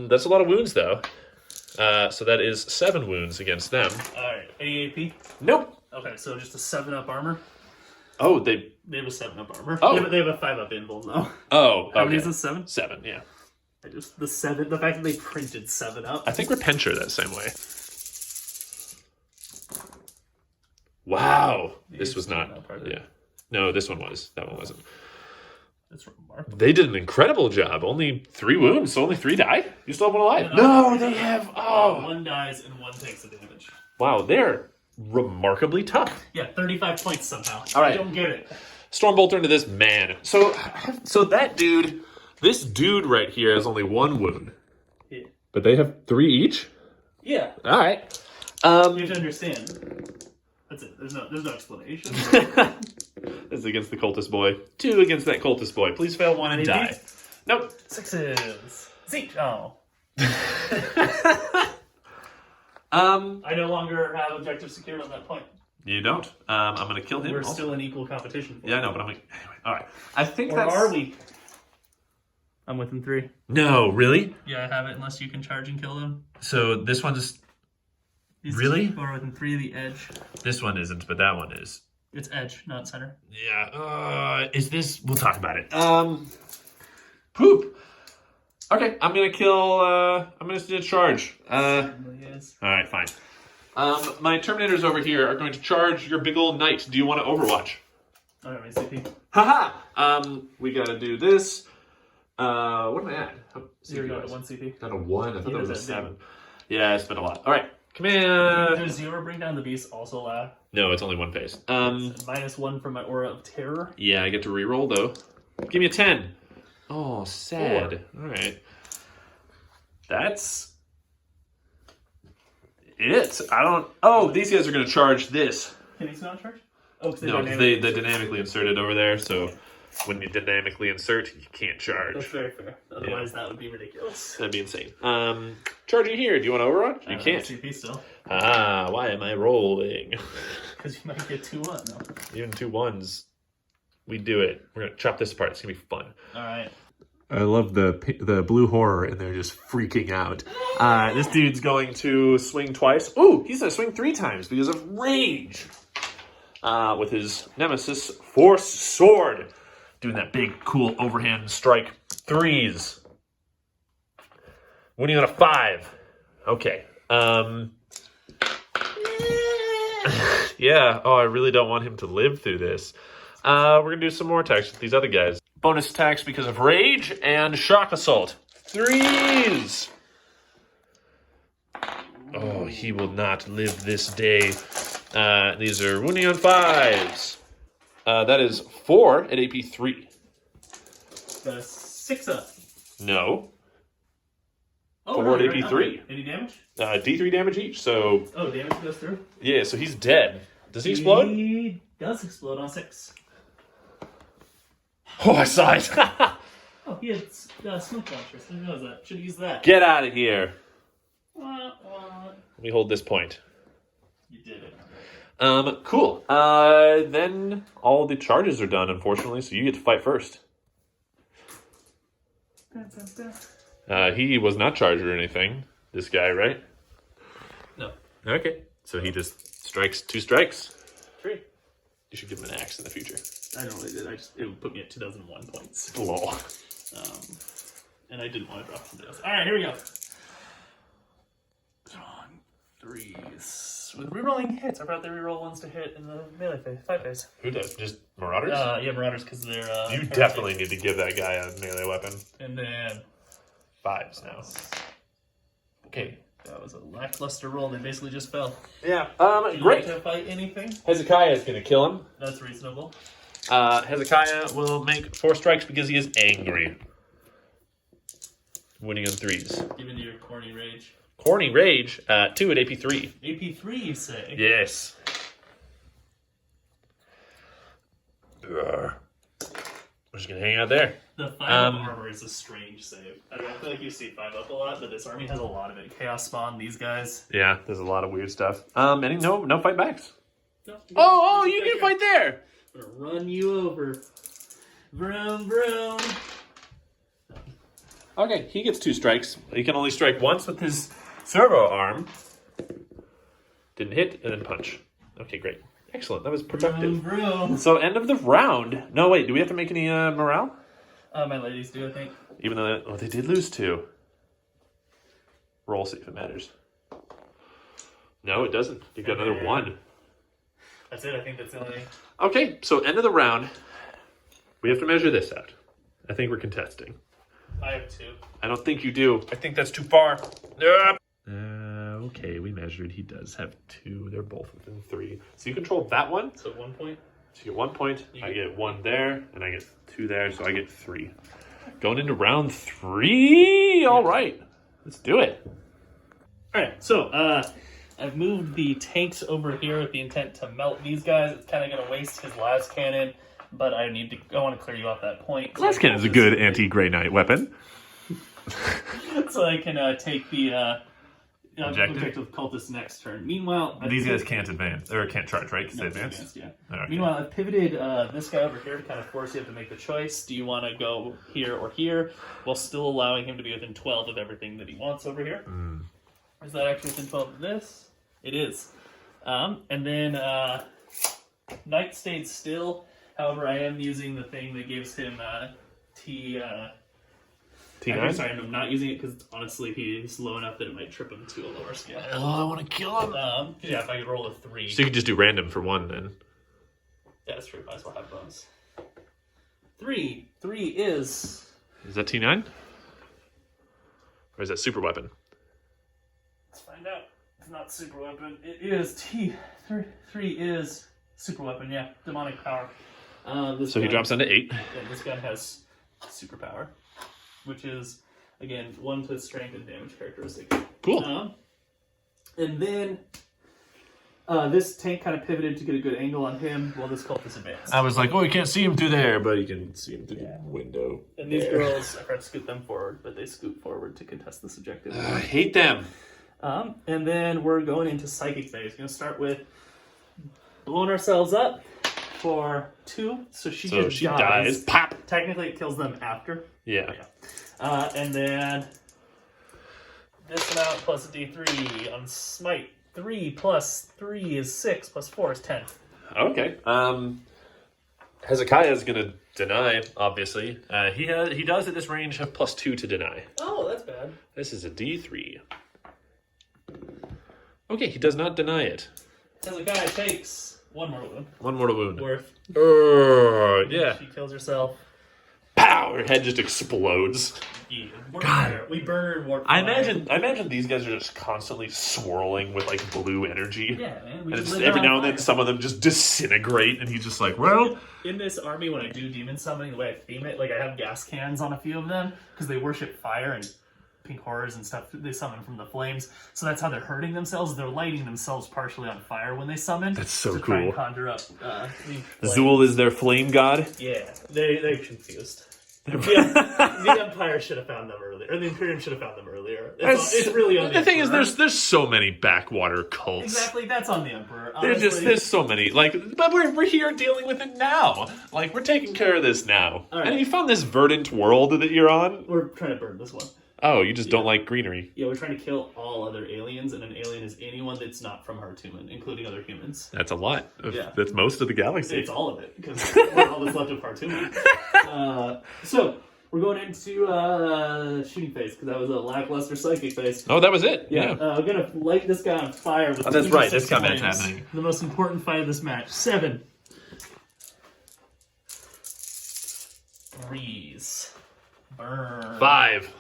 That's a lot of wounds, though. So that is 7 wounds against them. Alright, any AP? Nope. Okay, so just a 7-up armor. Oh, they They have a 7-up armor. Oh. They have a 5-up invul, though. Oh, How many okay. is this? 7? 7, yeah. The fact that they printed 7-up. I think Repenture that same way. Wow. This was not. Yeah. No, this one was. That one wasn't. That's remarkable. They did an incredible job. Only 3 wounds, so only 3 died? You still have one alive? No, they have. Oh. 1 dies and 1 takes the damage. Wow, they're remarkably tough. Yeah, 35 points somehow. All right. I don't get it. Stormbolter into this man. So that dude, this dude right here has only 1 wound. Yeah. But they have 3 each? Yeah. All right. You have to understand. That's it. There's no explanation. This is against the cultist boy. 2 against that cultist boy. Please fail 1 and Maybe? die. Nope. 6s. Zeke. Oh. I I no longer have objective secured on that point. You don't. I'm going to kill him. We're also. still in equal competition. Yeah, I know, but I'm like, anyway. All right. I think Or that's. are we? I'm within 3. No, really? Yeah, I have it unless you can charge and kill them. So this one's. These Really? two are within 3 of the edge. This one isn't, but that one is. It's edge, not center. Yeah. Is this? We'll talk about it. Poop. Okay, I'm gonna kill. I'm gonna do a charge. It really is. All right, fine. My Terminators over here are going to charge your big old knight. Do you want to Overwatch? I don't have any CP. Haha. We gotta do this. What am I at? You're down to 1 CP. Down to 1. I thought He that was a does that 7. Yeah, I spent a lot. All right, come here. Does 0 bring down the beast also loud? No, it's only 1 phase. -1 from my aura of terror. Yeah, I get to reroll though. Give me a 10. Oh, sad. All right. That's it. I don't. Oh, these guys are going to charge this. Can these not charge? Oh, because No, they dynamically inserted over there. So when you dynamically insert, you can't charge. That's very fair. Otherwise, that would be ridiculous. That'd be insane. Charging here. Do you want to Overwatch? You can't. CP still. Why am I rolling? Because you might get 2-1. No. Even 2 1s. We do it. We're going to chop this apart. It's going to be fun. All right. I love the blue horror, and they're just freaking out. This dude's going to swing twice. Ooh, he's going to swing 3 times because of rage. With his Nemesis Force Sword. Doing that big, cool overhand strike. 3s. Winning on a 5. Okay. Yeah. Oh, I really don't want him to live through this. We're going to do some more attacks with these other guys. Bonus attacks because of Rage and Shock Assault. 3s! Oh, he will not live this day. These are wounding on 5s. That is 4 at AP 3. The 6-up. No. Oh, 4 really? at AP 3. Any damage? D3 damage each, so... Oh, damage goes through? Yeah, so he's dead. Does he explode? He does explode on 6. Oh, I saw it! Oh, he had smoke launchers. I didn't realize that. Should use that. Get out of here. What? Let me hold this point. You did it. Cool. Then all the charges are done, unfortunately, so you get to fight first. He was not charged or anything. This guy, right? No. Okay. So he just strikes 2 strikes. 3. You should give him an axe in the future. I normally did. It would put me at 2001 points. Lol. And I didn't want to drop something else. All right, here we go. 3s. with rerolling hits. I brought the reroll ones to hit in the melee phase, 5 phase. Who does? Just Marauders? Yeah, Marauders, because they're... you definitely need to give that guy a melee weapon. And then... 5s now. Okay, that was a lackluster roll. They basically just fell. Yeah. Do you Great. like to fight anything? Hezekiah is going to kill him. That's reasonable. Hezekiah will make 4 strikes because he is angry. Winning on 3s. Give into your corny rage. Corny Rage, 2 at AP3. AP3, you say? Yes. We're just going to hang out there. The 5-up armor is a strange save. I feel like you see 5-up a lot, but this army has a lot of it. Chaos Spawn, these guys. Yeah, there's a lot of weird stuff. And no fight backs. No, You can fight there. I'm going to run you over. Vroom, vroom. Okay, he gets 2 strikes. He can only strike once with his servo arm. Didn't hit, and then punch. Okay, great. Excellent. That was productive. Vroom, vroom. So, end of the round. No, wait. Do we have to make any morale? My ladies do, I think. Even though they did lose 2. Roll, see if it matters. No, it doesn't. You got another 1. That's it. I think that's the only... Okay, so end of the round. We have to measure this out. I think we're contesting. I have 2. I don't think you do. I think that's too far. Okay, we measured. He does have 2. They're both within 3. So you control that one. So 1 point? So you get 1 point. I get 1 there, and I get 2 there, so I get 3. Going into round 3. All right, let's do it. All right, so I've moved the tanks over here with the intent to melt these guys. It's kind of going to waste his last cannon, but I want to clear you off that point. Glass Cannon's a good anti-Grey Knight weapon. So I can take the Objective cultist next turn. Meanwhile, These guys can't advance, or can't charge, right? Because they advance? Yeah. Okay. Meanwhile, I've pivoted this guy over here to kind of force you to make the choice. Do you want to go here or here, while still allowing him to be within 12 of everything that he wants over here? Is that actually within 12 of this? It is. And then Knight stayed still. However, I am using the thing that gives him T9? Sorry, I'm not using it because honestly he's low enough that it might trip him to a lower scale. Oh, I want to kill him. Yeah, if I could roll a 3. So you could just do random for 1 then. Yeah, that's true. Might as well have bonus. 3. 3 is... Is that T9? Or is that super weapon? Let's find out. It's not super weapon. It is T3. 3 is super weapon, yeah. Demonic power. So he drops down to 8. Yeah, this gun has superpower, which is, again, 1 to strength and damage characteristic. Cool. And then this tank kind of pivoted to get a good angle on him while this cultist advanced. I was like, oh, you can't see him through there, but you can see him through the window. And these girls, I tried to scoot them forward, but they scoot forward to contest this objective. I hate them. And then we're going into psychic phase. We're going to start with blowing ourselves up for 2. So she dies. Pop. Technically, it kills them after. Yeah. And then this amount plus a D3 on smite. 3 plus 3 is 6 plus 4 is 10. Okay. Hezekiah is going to deny, obviously. He does at this range have +2 to deny. Oh, that's bad. This is a D3. Okay, he does not deny it. Hezekiah takes 1 mortal wound. 1 mortal wound. Worth. Yeah. She kills herself. Pow! Her head just explodes. Yeah. God. We burn her warp I fire. imagine these guys are just constantly swirling with like blue energy. Yeah, man. And it's, every now and then some of them just disintegrate and he's just like, well... In this army, when I do demon summoning, the way I theme it, like I have gas cans on a few of them because they worship fire and pink horrors and stuff. They summon from the flames. So that's how they're hurting themselves. They're lighting themselves partially on fire when they summon. That's so to try and cool. conjure up Zool is their flame god? Yeah, they're confused. The Empire should have found them earlier. Or the Imperium should have found them earlier. It's really on the thing is, Emperor. there's so many backwater cults. Exactly, that's on the Emperor. There's so many. But we're here dealing with it now. Like, we're taking care of this now. All right. And you found this verdant world that you're on? We're trying to burn this one. Oh, you just don't like greenery. Yeah, we're trying to kill all other aliens, and an alien is anyone that's not from Hartuman, including other humans. That's a lot. Yeah. That's most of the galaxy. It's all of it, because we're all that's left of Hartuman. So, We're going into shooting phase because that was a lackluster psychic phase. Oh, that was it? Yeah. I'm gonna light this guy on fire with that's right. This 26 combat's flames. happening. The most important fight of this match. 7. 3s. Burn. 5.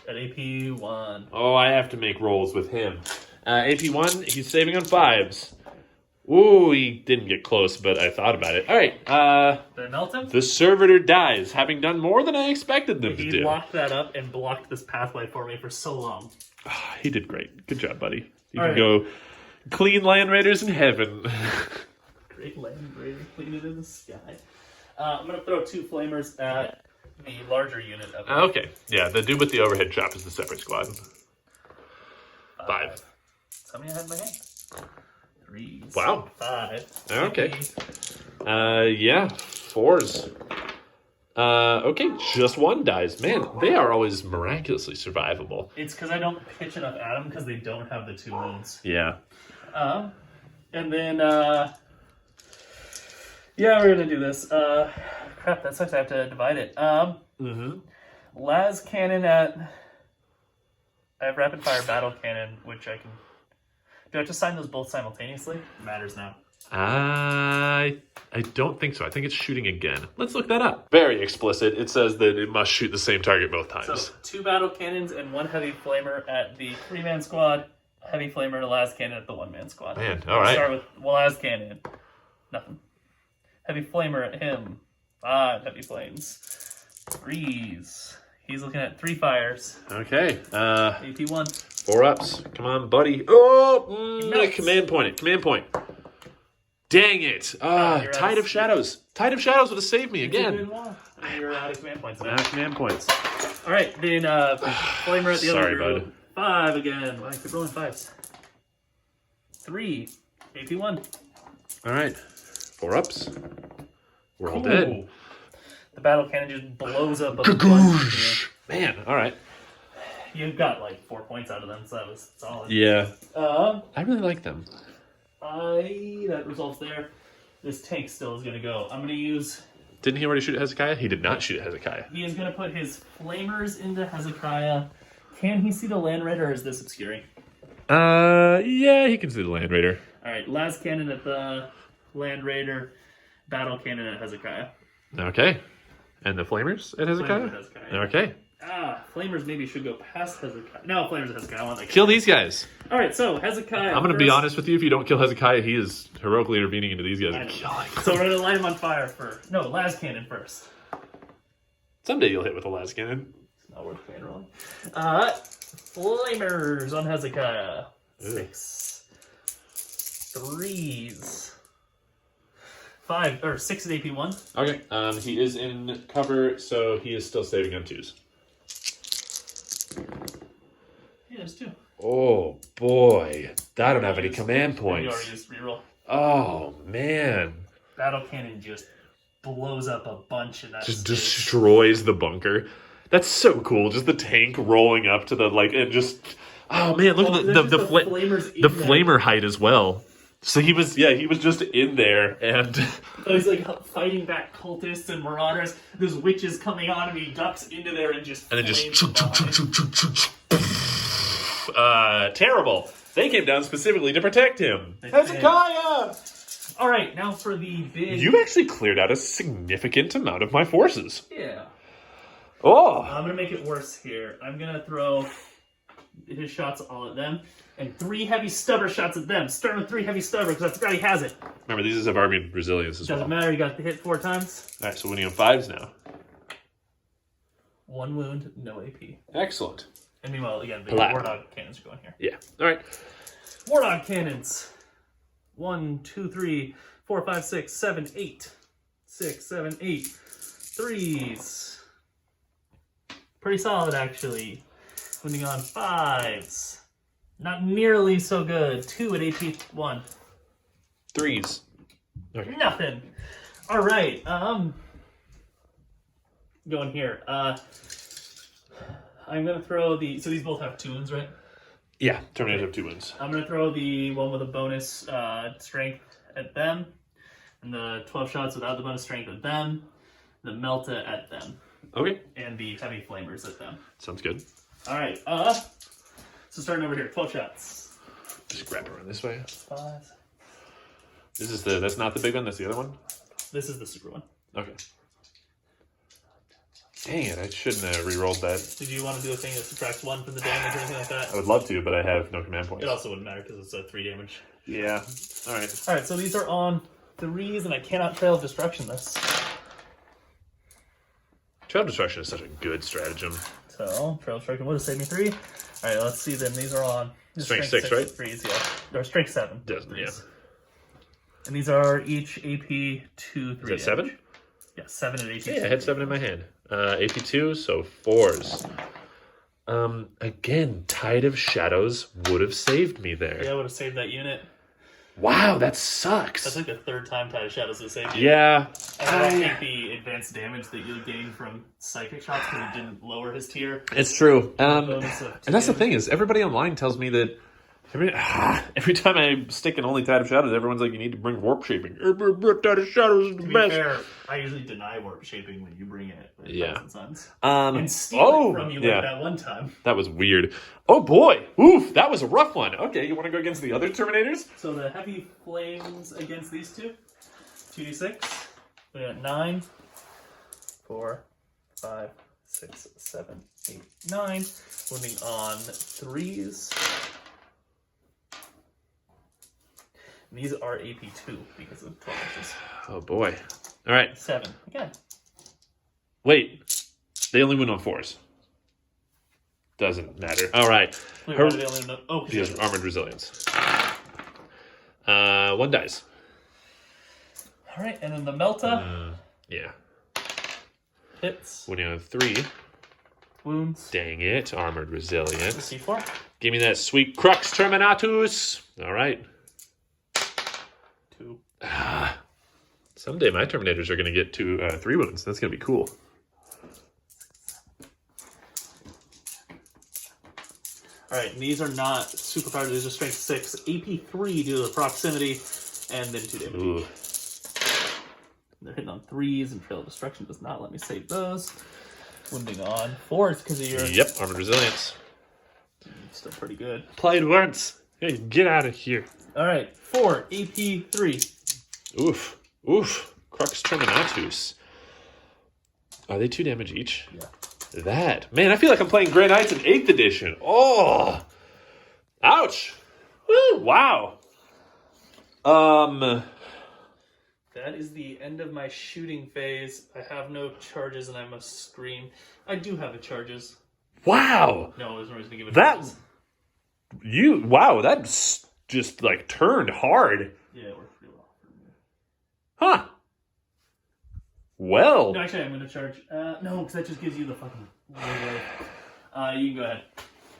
At AP 1. Oh, I have to make rolls with him. AP 1, he's saving on 5s. Ooh, he didn't get close, but I thought about it. All right. Did I melt him? The servitor dies, having done more than I expected them to He do. locked that up and blocked this pathway for me for so long. He did great. Good job, buddy. You All can right. go clean land raiders in heaven. Great land raider, clean it in the sky. I'm gonna throw 2 flamers at the larger unit of it. Okay. Yeah, the dude with the overhead chop is the separate squad. 5. Tell me I have my hand. 3. Wow. 5. Okay. Yeah, 4s. Okay, just 1 dies. Man, they are always miraculously survivable. It's because I don't pitch enough at them because they don't have the 2 wounds. Yeah. And then, yeah, we're gonna do this. Crap, that sucks. I have to divide it. Las cannon at. I have rapid fire battle cannon, which I can. Do I have to sign those both simultaneously? Matters now. I don't think so. I think it's shooting again. Let's look that up. Very explicit. It says that it must shoot the same target both times. So 2 battle cannons and 1 heavy flamer at the 3-man squad. Heavy flamer and a las cannon at the 1-man squad. Man, all right. Start with las cannon. Nothing. Heavy flamer at him. 5 heavy flames. 3s. He's looking at 3 fires. Okay. AP 1. 4 ups. Come on, buddy. Oh, melts. command point it. Command point. Dang it. You're Tide out. of Shadows. Tide of Shadows would have saved me It's a again. good wall. You're out of command points. Out of command points. All right, then flamer at the Sorry, other group. bud. 5 again. I keep rolling 5s. 3. AP 1. All right. 4 ups. We're all Cool. dead. The battle cannon just blows up a Gagoosh. Man, all right. You got like 4 points out of them, so that was solid. Yeah. I really like them. That resolves there. This tank still is gonna go. I'm gonna use. Didn't he already shoot at Hezekiah? He did not shoot at Hezekiah. He is gonna put his flamers into Hezekiah. Can he see the land raider, or is this obscuring? Yeah, he can see the Land Raider. All right, last cannon at the land raider, battle cannon at Hezekiah. Okay. And the Flamers at Hezekiah? Flamers at Hezekiah. Okay. Flamers maybe should go past Hezekiah. No, flamers at Hezekiah. I want that. Kill these guys. All right, so Hezekiah. I'm going to be first. honest with you. If you don't kill Hezekiah, he is heroically intervening into these guys I and know. killing them. So we're gonna light him on fire first. No, las cannon first. Someday you'll hit with a las cannon. It's not worth playing rolling. Flamers on Hezekiah. 6. 3s. 5 or 6 is AP 1. Okay. He is in cover, so he is still saving on 2s. Yeah, there's 2. Oh, boy. I don't have any command You already points. used reroll. Oh, man. Battle cannon just blows up a bunch in that. Just space. destroys the bunker. That's so cool. Just the tank rolling up to the, like, and just... Oh, man, look at the flamers. the flamer height as well. So he was just in there, and So he's like fighting back cultists and marauders. There's witches coming on him. He ducks into there and just terrible. They came down specifically to protect him. They Hezekiah! All right, now for the big. You actually cleared out a significant amount of my forces. Yeah. Oh, I'm gonna make it worse here. I'm gonna throw his shots all at them, and 3 heavy stubber shots at them. Starting with 3 heavy stubber because I forgot he has it. remember these have Armoured resilience as well. Doesn't matter. You got to hit 4 times. All right, so winning on 5s now. 1 wound, no AP. Excellent. And meanwhile, again, the Plap. war dog cannons are going here. Yeah. All right. War dog cannons. 1, 2, 3, 4, 5, 6, 7, 8. 6, 7, 8. 3s. Pretty solid, actually. Winning on 5s. Not nearly so good. 2 at AP 1. 3s. Okay. Nothing. All right. Going here. I'm gonna throw the. So these both have 2 wounds, right? Yeah. Terminator have 2 wins. I'm gonna throw the one with a bonus strength at them, and the 12 shots without the bonus strength at them. The Melta at them. Okay. And the heavy flamers at them. Sounds good. All right. So starting over here, 12 shots. Just grab it around this way. 5. This is that's not the big one, that's the other one? This is the super one. Okay. Dang it, I shouldn't have re-rolled that. Did you want to do a thing that subtracts 1 from the damage or anything like that? I would love to, but I have no command points. It also wouldn't matter because it's a 3 damage. Yeah. Alright. Alright, so these are on 3s, and I cannot Trail of Destruction this. Trail of Destruction is such a good stratagem. So, Trail of Destruction would have saved me 3. Alright, let's see then. These are on... Strength 6, right? 3s, yeah. Or Strength 7. Doesn't, yeah. And these are each AP 2, 3 Is that 7? Yeah, 7 and AP 2. Yeah, I had 7 in my hand. AP 2, so 4s. Again, Tide of Shadows would have saved me there. Yeah, I would have saved that unit. Wow, that sucks. That's like the 3rd time Tide of Shadows has saved you. Yeah. I don't think the advanced damage that you gained from psychic shots because it didn't lower his tier. It's true. Bonus of 2 And that's the damage. thing is, everybody online tells me that every time I stick in only Tide of Shadows, everyone's like, you need to bring Warp Shaping. Tide of Shadows is the To be best. fair, I usually deny warp shaping when you bring it. With Yeah. Thousand Suns. And And steal it from you like that one time. That was weird. Oh boy. Oof, that was a rough one. Okay, you want to go against the other Terminators? So the heavy flames against these two. 2d6. We got 9, 4, 5, 6, 7, 8, 9. Wounding on 3s. And these are AP2 because of 12 inches. Oh boy. All right. 7. Again. Wait. They only win on 4s. Doesn't matter. All right. Wait, Her- why do they only know? Oh, She has Armored Resilience. 1 dice. Alright, and then the Melta Yeah. hits, Winning on 3. wounds, Dang it. Armored Resilience. C4. Give me that sweet Crux Terminatus. All right. 2. Someday my Terminators are going to get to 3 wounds. That's going to be cool. Alright, and these are not super powered, these are strength 6. AP3 due to the proximity, and then 2 damage. Ooh. They're hitting on 3s, and Trail of Destruction does not let me save those. Wounding on 4s because of your... Yep, Armored Resilience. Still pretty good. Played once. Hey, get out of here. Alright, 4, AP3. Oof. Oof. Crux Terminatus. Are they 2 damage each? Yeah. That. Man, I feel like I'm playing Grey Knights in 8th edition. Oh. Ouch. Woo. Wow. That is the end of my shooting phase. I have no charges and I must scream. I do have the charges. Wow. No, there's no reason to give it That... charges. Wow, that's just like turned hard. Yeah, it worked pretty well. Huh. Well. No, actually, I'm going to charge. No, because that just gives you the fucking. You can go ahead.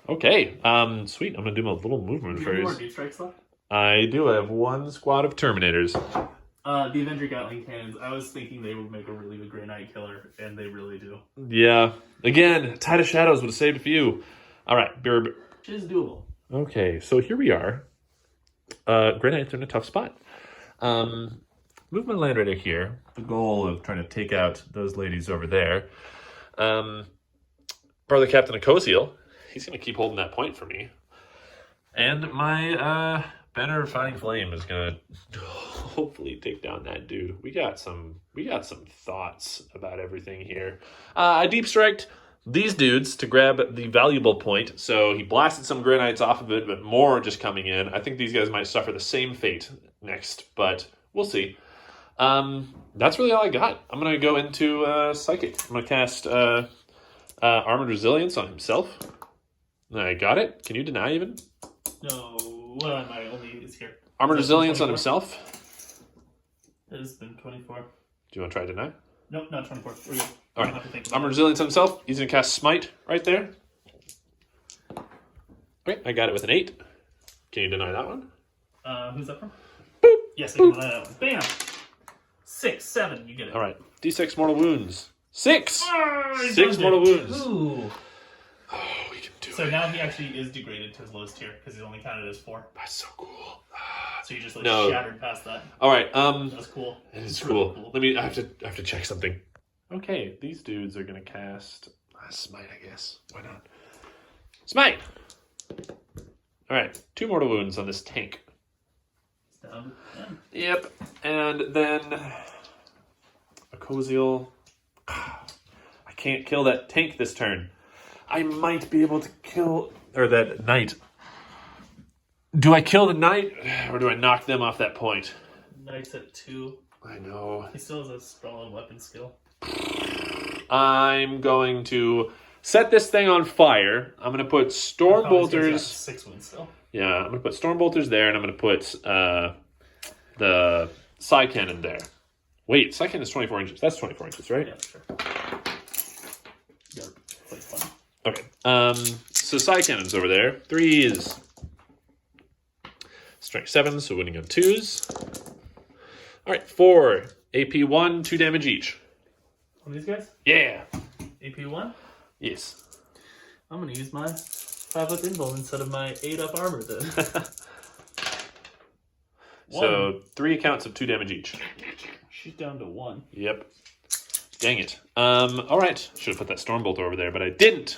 Okay. Sweet. I'm gonna do my little movement Do you have more phase. deep strikes left? I do have 1 squad of Terminators. The Avenger Gatling cannons. I was thinking they would make a really good Grey Knight killer, and they really do. Yeah. Again, Tide of Shadows would have saved a few. All right. Which is doable. Okay. So here we are. Grey Knights are in a tough spot. Move my land right here. The goal of trying to take out those ladies over there. Brother Captain Ecosiel. He's going to keep holding that point for me. And my Banner of Fighting Flame is going to hopefully take down that dude. We got some thoughts about everything here. I deep striked these dudes to grab the valuable point. So he blasted some Grey Knights off of it, but more are just coming in. I think these guys might suffer the same fate next, but we'll see. That's really all I got. I'm going to go into Psychic. I'm going to cast Armored Resilience on himself. I got it. Can you deny even? No, my only is here. Armored Is that Resilience on 24? himself. It has been 24. Do you want to try deny? Nope, not 24. We're good. All I don't have to think right. about Armored it. Resilience on himself. He's going to cast Smite right there. Okay, I got it with an 8. Can you deny that one? Who's that from? Boop. Yes, I can deny that one. Bam! 6, 7, you get it. All right. D6 mortal wounds. 6! Ah, 6 mortal wounds. Ooh. Oh, we can do So it. now he actually is degraded to his lowest tier because he's only counted as 4. That's so cool. So you just No. shattered past that. All right. That's cool. It is Really cool. I have to check something. Okay, these dudes are going to cast Smite, I guess. Why not? Smite! Alright, 2 mortal wounds on this tank. It's down to 10. Yep, and then a Koziel. I can't kill that tank this turn. I might be able to kill... Or that knight. Do I kill the knight, or do I knock them off that point? Knight's at 2. I know. He still has a strong weapon skill. I'm going to set this thing on fire. I'm going to put storm bolters. 6 wounds still. Yeah, I'm going to put storm bolters there, and I'm going to put the psi cannon there. Wait, psi cannon is 24 inches. That's 24 inches, right? Yeah, sure. Quite fun. Okay. So psi cannon's over there. 3 is strength 7, so winning on 2s. All right, 4 AP 1, 2 damage each. On these guys? Yeah. AP 1? Yes. I'm going to use my 5-up invuln instead of my 8-up armor then. So 3 counts of 2 damage each. She's down to 1. Yep. Dang it. All right. Should have put that storm bolter over there, but I didn't.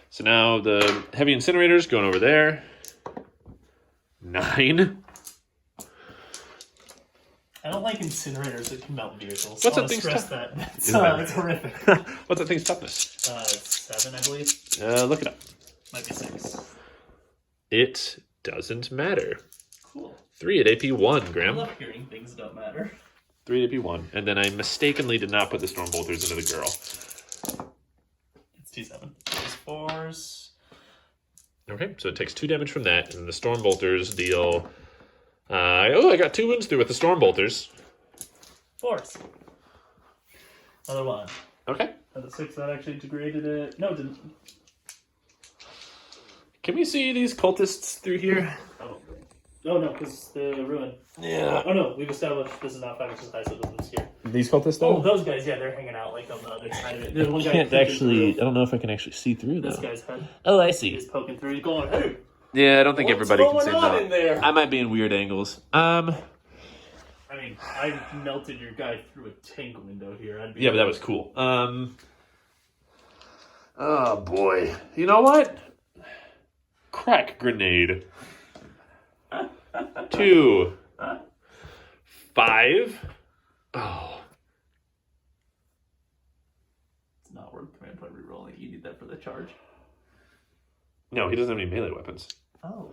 So now the heavy incinerators going over there. 9. I don't like incinerators that can melt vehicles. What's I that thing's stress tough- that. It's, Isn't that- it's horrific. What's that thing's toughness? 7, I believe. Look it up. Might be 6. It doesn't matter. Cool. 3 at AP 1, I Graham. love hearing things don't matter. 3 at AP 1. And then I mistakenly did not put the storm bolters into the girl. It's 2-7. Those 4s. Okay, so it takes 2 damage from that, and the storm bolters deal... I got 2 wounds through with the storm bolters. 4s. Another 1. Okay. And the 6 that actually degraded it. No, it didn't. Can we see these cultists through here? Oh no, because the ruin. Yeah. Oh no, we've established this is not 5 inches high, so it doesn't scare. These cultists, Oh, those guys, yeah, they're hanging out like on the other side of it. There's one guy can't peeking actually... through. I don't know if I can actually see through, This though. guy's head Oh, I see. is poking through. He's going, hey, Yeah, I don't think what's everybody can going see on that. in there? I might be in weird angles. I mean, I melted your guy through a tank window here. I'd be Yeah, but that was cool. Oh, boy. You know what? Crack grenade. 2. 5. Oh. It's not worth command point rerolling. You need that for the charge. No, he doesn't have any melee weapons. Oh.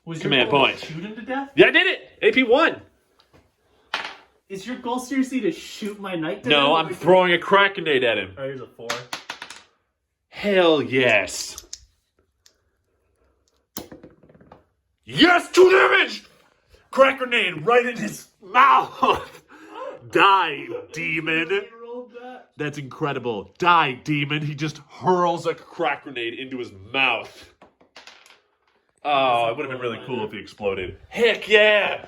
Was Command your goal point. to shoot him to death? Yeah, I did it! AP 1! Is your goal seriously to shoot my knight to No, death? I'm throwing a crack grenade at him. Oh, here's a 4. Hell yes! Yes, 2 damage! Crack grenade right in his mouth! Die, demon! You rolled that? That's incredible. Die, demon. He just hurls a crack grenade into his mouth. Oh, it would have been really cool if he exploded. Heck yeah!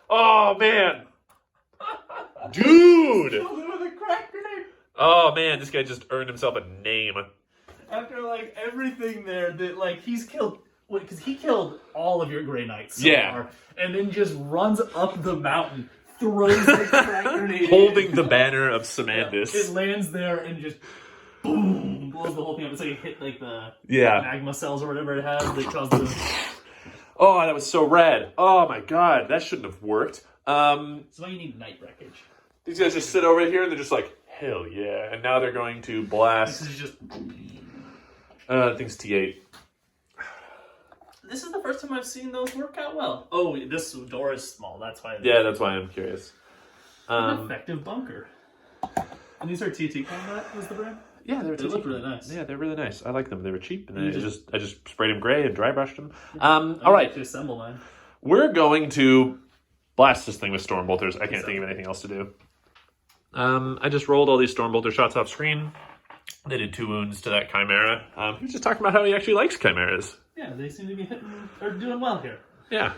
Oh, man. Dude! Killed him with a crack grenade. Oh, man, this guy just earned himself a name. After like everything there, that like he's killed, because he killed all of your Grey Knights so Yeah. far, and then just runs up the mountain, throws the crack grenade, Holding in. the banner of It Samandus. lands there and just boom, blows the whole thing up. It's like it hit like the Yeah. magma cells or whatever it has that cause the. Oh, that was so rad. Oh, my God. That shouldn't have worked. That's why you need night wreckage. These guys just sit over here and they're just like, hell yeah. And now they're going to This blast. is just. I think it's T8. This is the first time I've seen those work out well. Oh, this door is small. That's why. Yeah, that's why I'm curious. An effective bunker. And these are TT Combat, was the brand? Yeah, they look really nice. Yeah, they're really nice. I like them. They were cheap, and You I just sprayed them gray and dry brushed them. All right, To assemble mine. we're going to blast this thing with storm bolters. I can't think of anything else to do. I just rolled all these storm bolter shots off screen. They did 2 wounds to that chimera. He was just talking about how he actually likes chimeras. Yeah, they seem to be hitting or doing well here. Yeah.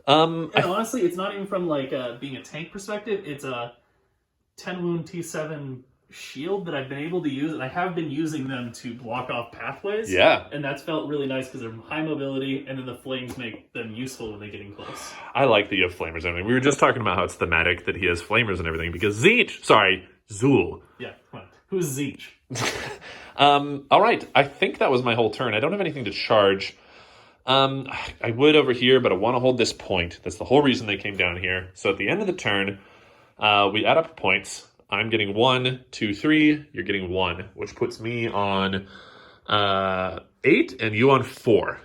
And honestly, it's not even from like being a tank perspective. It's a 10 wound T7 shield that I've been able to use, and I have been using them to block off pathways. Yeah. And that's felt really nice because they're high mobility, and then the flames make them useful when they get in close. I like that you have flamers and everything. We were just talking about how it's thematic that he has flamers and everything because Zool. Yeah, come on. Who's Zeech? All right. I think that was my whole turn. I don't have anything to charge. I would over here, but I want to hold this point. That's the whole reason they came down here. So at the end of the turn, we add up points. I'm getting 1, 2, 3. You're getting 1, which puts me on 8 and you on 4.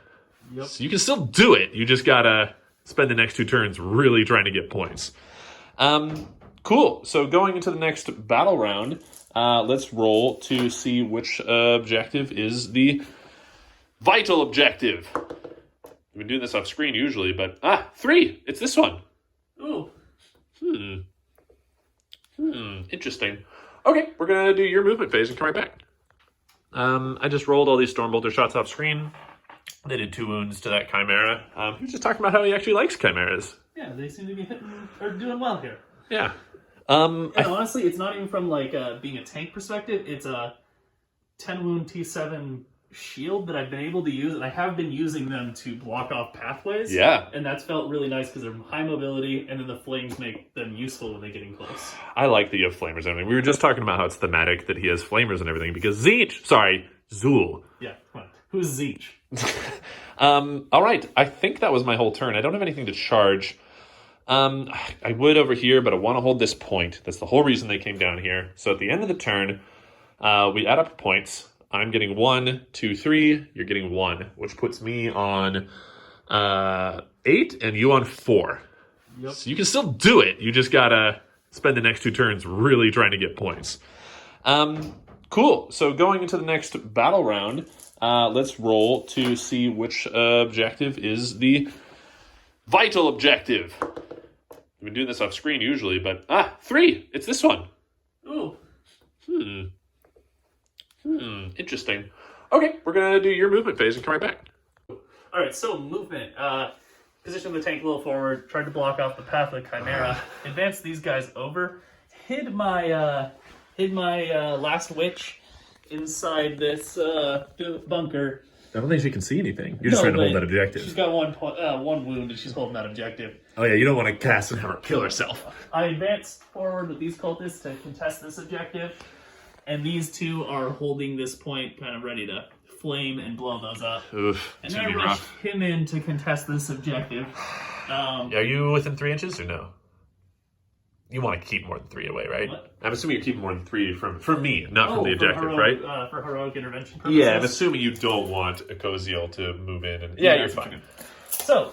Yep. So you can still do it. You just gotta spend the next 2 turns really trying to get points. Cool. So going into the next battle round, let's roll to see which objective is the vital objective. We've been doing this off screen usually, but 3. It's this one. Ooh. Interesting. Okay, we're gonna do your movement phase and come right back. I just rolled all these Stormbolter shots off screen. They did 2 wounds to that Chimera. He was just talking about how he actually likes Chimeras. Yeah, they seem to be hitting or doing well here. Yeah. And honestly, it's not even from like being a tank perspective. It's a 10 wound T7 shield that I've been able to use, and I have been using them to block off pathways. Yeah. And that's felt really nice because they're high mobility, and then the flames make them useful when they get in close. I like that you have flamers and everything. We were just talking about how it's thematic that he has flamers and everything because Zool. Yeah, come on. Who's Zeech? All right. I think that was my whole turn. I don't have anything to charge. I would over here, but I want to hold this point. That's the whole reason they came down here. So at the end of the turn, we add up points. I'm getting 1, 2, 3. You're getting 1, which puts me on 8 and you on 4. Yep. So you can still do it. You just gotta spend the next 2 turns really trying to get points. Cool. So going into the next battle round, let's roll to see which objective is the vital objective. We've been doing this off screen usually, but 3. It's this one. Ooh. Interesting. Okay, we're gonna do your movement phase and come right back. All right, so movement. Position the tank a little forward. Tried to block off the path of the Chimera. Advance these guys over. Hid my last witch inside this bunker. I don't think she can see anything. You're just trying to hold that objective. She's got one wound, and she's holding that objective. Oh yeah, you don't want to cast and have her kill herself. I advanced forward with these cultists to contest this objective, and these 2 are holding this point, kind of ready to flame and blow those up. Oof, and then I rushed him in to contest this objective. Are you within 3 inches or no? You want to keep more than 3 away, right? What? I'm assuming you're keeping more than 3 from me, not from the objective, heroic, right? For heroic intervention purposes. Yeah, I'm assuming you don't want a Koziel to move in. And yeah, you're fine. So,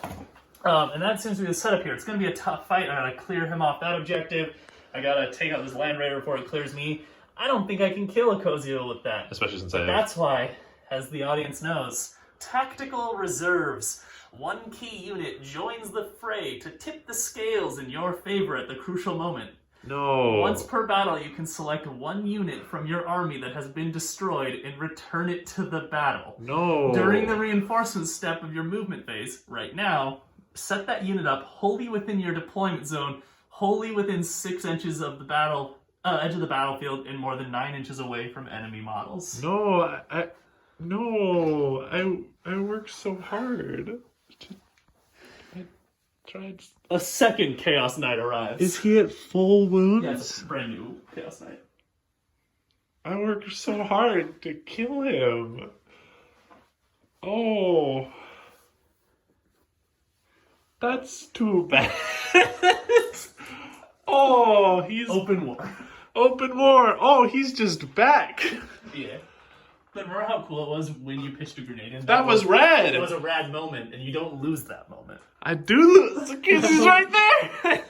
and that seems to be the setup here. It's going to be a tough fight. I gotta clear him off that objective. I gotta take out this Land Raider before it clears me. I don't think I can kill a Koziel with that. Especially since I have... That's why, as the audience knows, tactical reserves. 1 key unit joins the fray to tip the scales in your favor at the crucial moment. No. Once per battle, you can select 1 unit from your army that has been destroyed and return it to the battle. No. During the reinforcement step of your movement phase, right now, set that unit up wholly within your deployment zone, wholly within 6 inches of the edge of the battlefield, and more than 9 inches away from enemy models. No, I worked so hard. I tried. A second Chaos Knight arrives. Is he at full wounds? Yeah, it's a brand new Chaos Knight. I worked so hard to kill him. Oh. That's too bad. Oh, he's... Open war. Open war. Oh, he's just back. Yeah. But remember how cool it was when you pitched a grenade in? That was rad. It was a rad moment, and you don't lose that moment. I do lose. He's right there.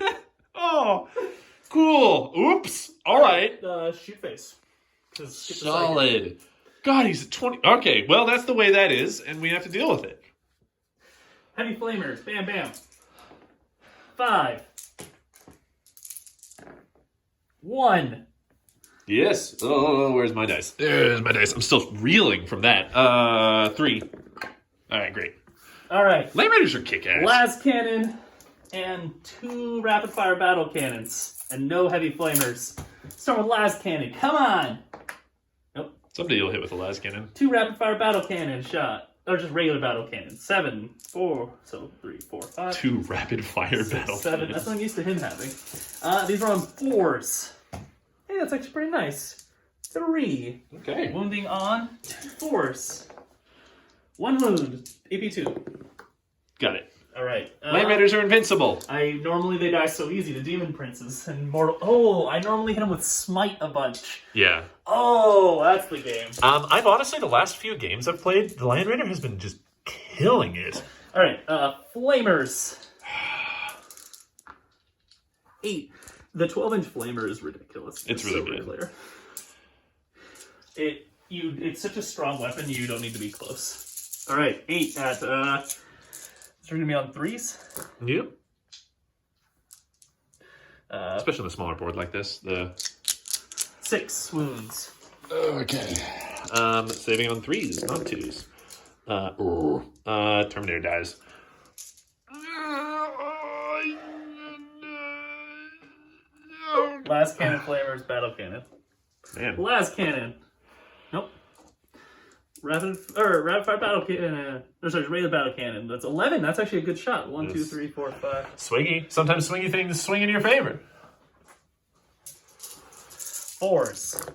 Oh, cool. Oops. All right. Shoot face. Solid. God, he's at 20. Okay, well, that's the way that is, and we have to deal with it. Heavy flamers. Bam, bam. 5. 1. Yes. Oh, where's my dice? There's my dice. I'm still reeling from that. 3. All right, great. All right. Land Raiders are kick-ass. Las cannon and 2 rapid-fire battle cannons and no heavy flamers. Start with las cannon. Come on. Nope. Someday you'll hit with a las cannon. 2 rapid-fire battle cannon shot. Or just regular battle cannons. 7, 4, so 3, 4, 5. 2 rapid-fire battle 7. cannons. That's what I'm used to him having. These are on 4s. that's actually pretty nice. 3. Okay. Wounding on 2 force. 1 wound. AP2. Got it. All right. Land Raiders are invincible. Normally they die so easy. The Demon Princes and Mortal. Oh, I normally hit them with Smite a bunch. Yeah. Oh, that's the game. I've honestly, the last few games I've played, the Land Raider has been just killing it. All right. Flamers. 8. The 12-inch flamer is ridiculous. It's really good. Clear. It's such a strong weapon. You don't need to be close. All right. 8 at. It's going to be on 3s. Yep. Especially on a smaller board like this. 6 wounds. Okay. Saving on 3s, not 2s. Terminator dies. Last cannon flamers, battle cannon. Man. Last cannon. Nope. Rapid fire battle cannon. Regular battle cannon. That's 11. That's actually a good shot. 1, 2, 3, 4, 5. Swingy. Sometimes swingy things swing in your favor. 4s.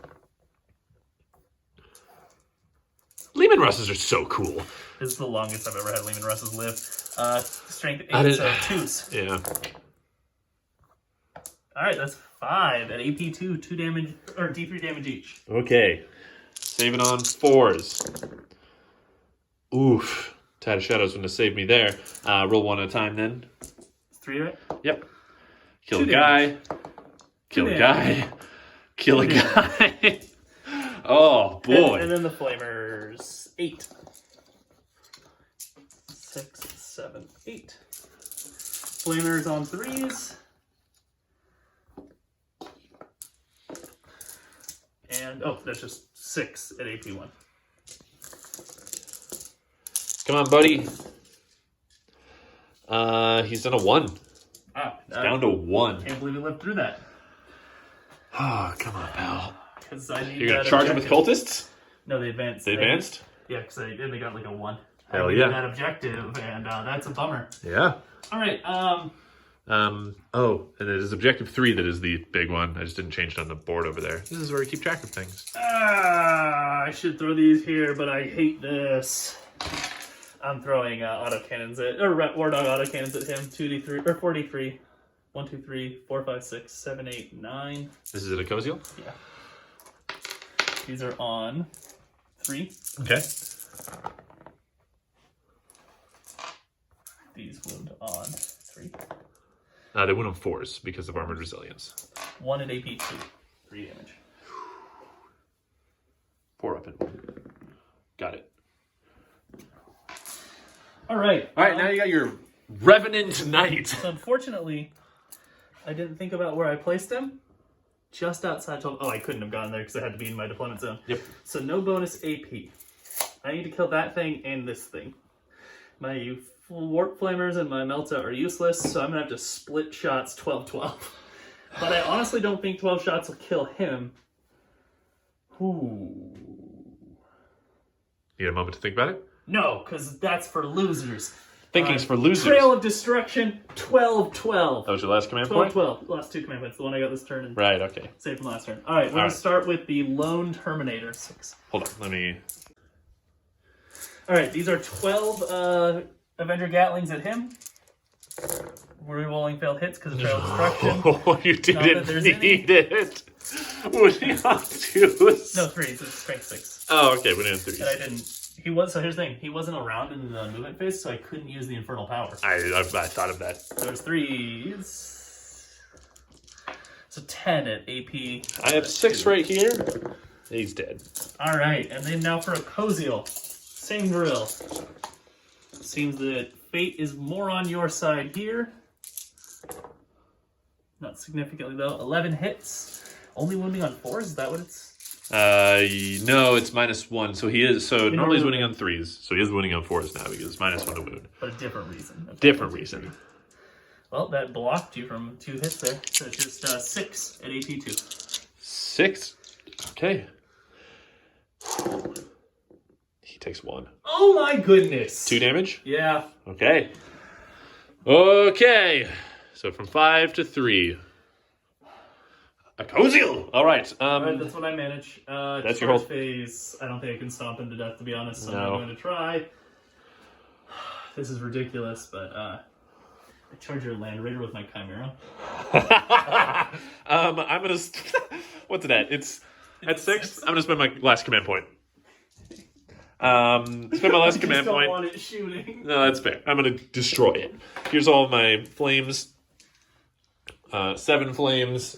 Lehman Russes are so cool. This is the longest I've ever had Lehman Russes live. Strength 8, so 2s. Yeah. Alright, that's 5 at AP2, 2 damage, or D3 damage each. Okay. Saving on 4s. Oof. Tide of Shadows wouldn't have saved me there. Roll 1 at a time then. 3, right? Yep. Kill 2 a guy. damage. Kill a 2 guy. Kill a guy. Oh, boy. And then the flamers. 8. 6, 7, 8. Flamers on 3s. And, that's just 6 at AP1. Come on, buddy. He's done a 1. Ah, Down to 1. Can't believe he lived through that. Oh, come on, pal. Because I need You're going that to charge him with objective. cultists? No, they advanced. They advanced? Yeah, because they got like a 1. Hell I yeah. needed that objective, and that's a bummer. Yeah. All right. And it is objective 3 that is the big one. I just didn't change it on the board over there. This is where we keep track of things. I should throw these here, but I hate this. I'm throwing autocannons at, or War Dog autocannons at him. 2d3 or 4d3. 1, 2, 3, 4, 5, 6, 7, 8, 9. This is at a Cosiel? Yeah. These are on 3. Okay. These wound on 3. They went on 4s because of Armored Resilience. 1 at AP2. 3 damage. 4 up and 1. Got it. All right. All right, now you got your Revenant Knight. So unfortunately, I didn't think about where I placed him. Just outside 12. Oh, I couldn't have gone there because I had to be in my deployment zone. Yep. So no bonus AP. I need to kill that thing and this thing. My Warp Flamers and my Melta are useless, so I'm going to have to split shots 12-12. But I honestly don't think 12 shots will kill him. Ooh. You got a moment to think about it? No, because that's for losers. Thinking's for losers. Trail of Destruction, 12-12. That was your last command point? 12-12. Last 2 command points. The one I got this turn and Right, okay. saved from last turn. All right, we're going to start with the Lone Terminator 6. Hold on, let me... All right, these are 12 Avenger Gatlings at him. We're rolling failed hits because of Trail of Destruction. Oh, you didn't need it. What are you up to? No, 3. It's strength 6. Oh, okay, we didn't 3s. And I didn't... He was... So here's the thing. He wasn't around in the movement phase, so I couldn't use the Infernal Power. I thought of that. There's 3s. So 10 at AP. I have 6 right here. He's dead. All right, and then now for a Cosiel. Same drill. Seems that fate is more on your side here. Not significantly though. 11 hits. Only wounding on 4s? Is that what it's... No, it's -1. So he is. So normally he's winning on 3s. So he is winning on 4s now because it's -1 to wound. But a different reason. Okay. Different reason. Well, that blocked you from 2 hits there. So it's just 6 at AP2. 6. Okay. He takes 1. Oh my goodness! 2 damage. Yeah. Okay. Okay. So from 5 to 3. A Kozil! Alright. Alright, that's what I manage. That's your charge whole... phase. I don't think I can stomp him to death, to be honest, so No. I'm not going to try. This is ridiculous, but I charge your Land Raider with my Chimera. I'm gonna... What's it at? It's at 6? I'm gonna spend my last command point. Spend my last command don't point. want it shooting. No, that's fair. I'm gonna destroy it. Here's all my flames. 7 flames.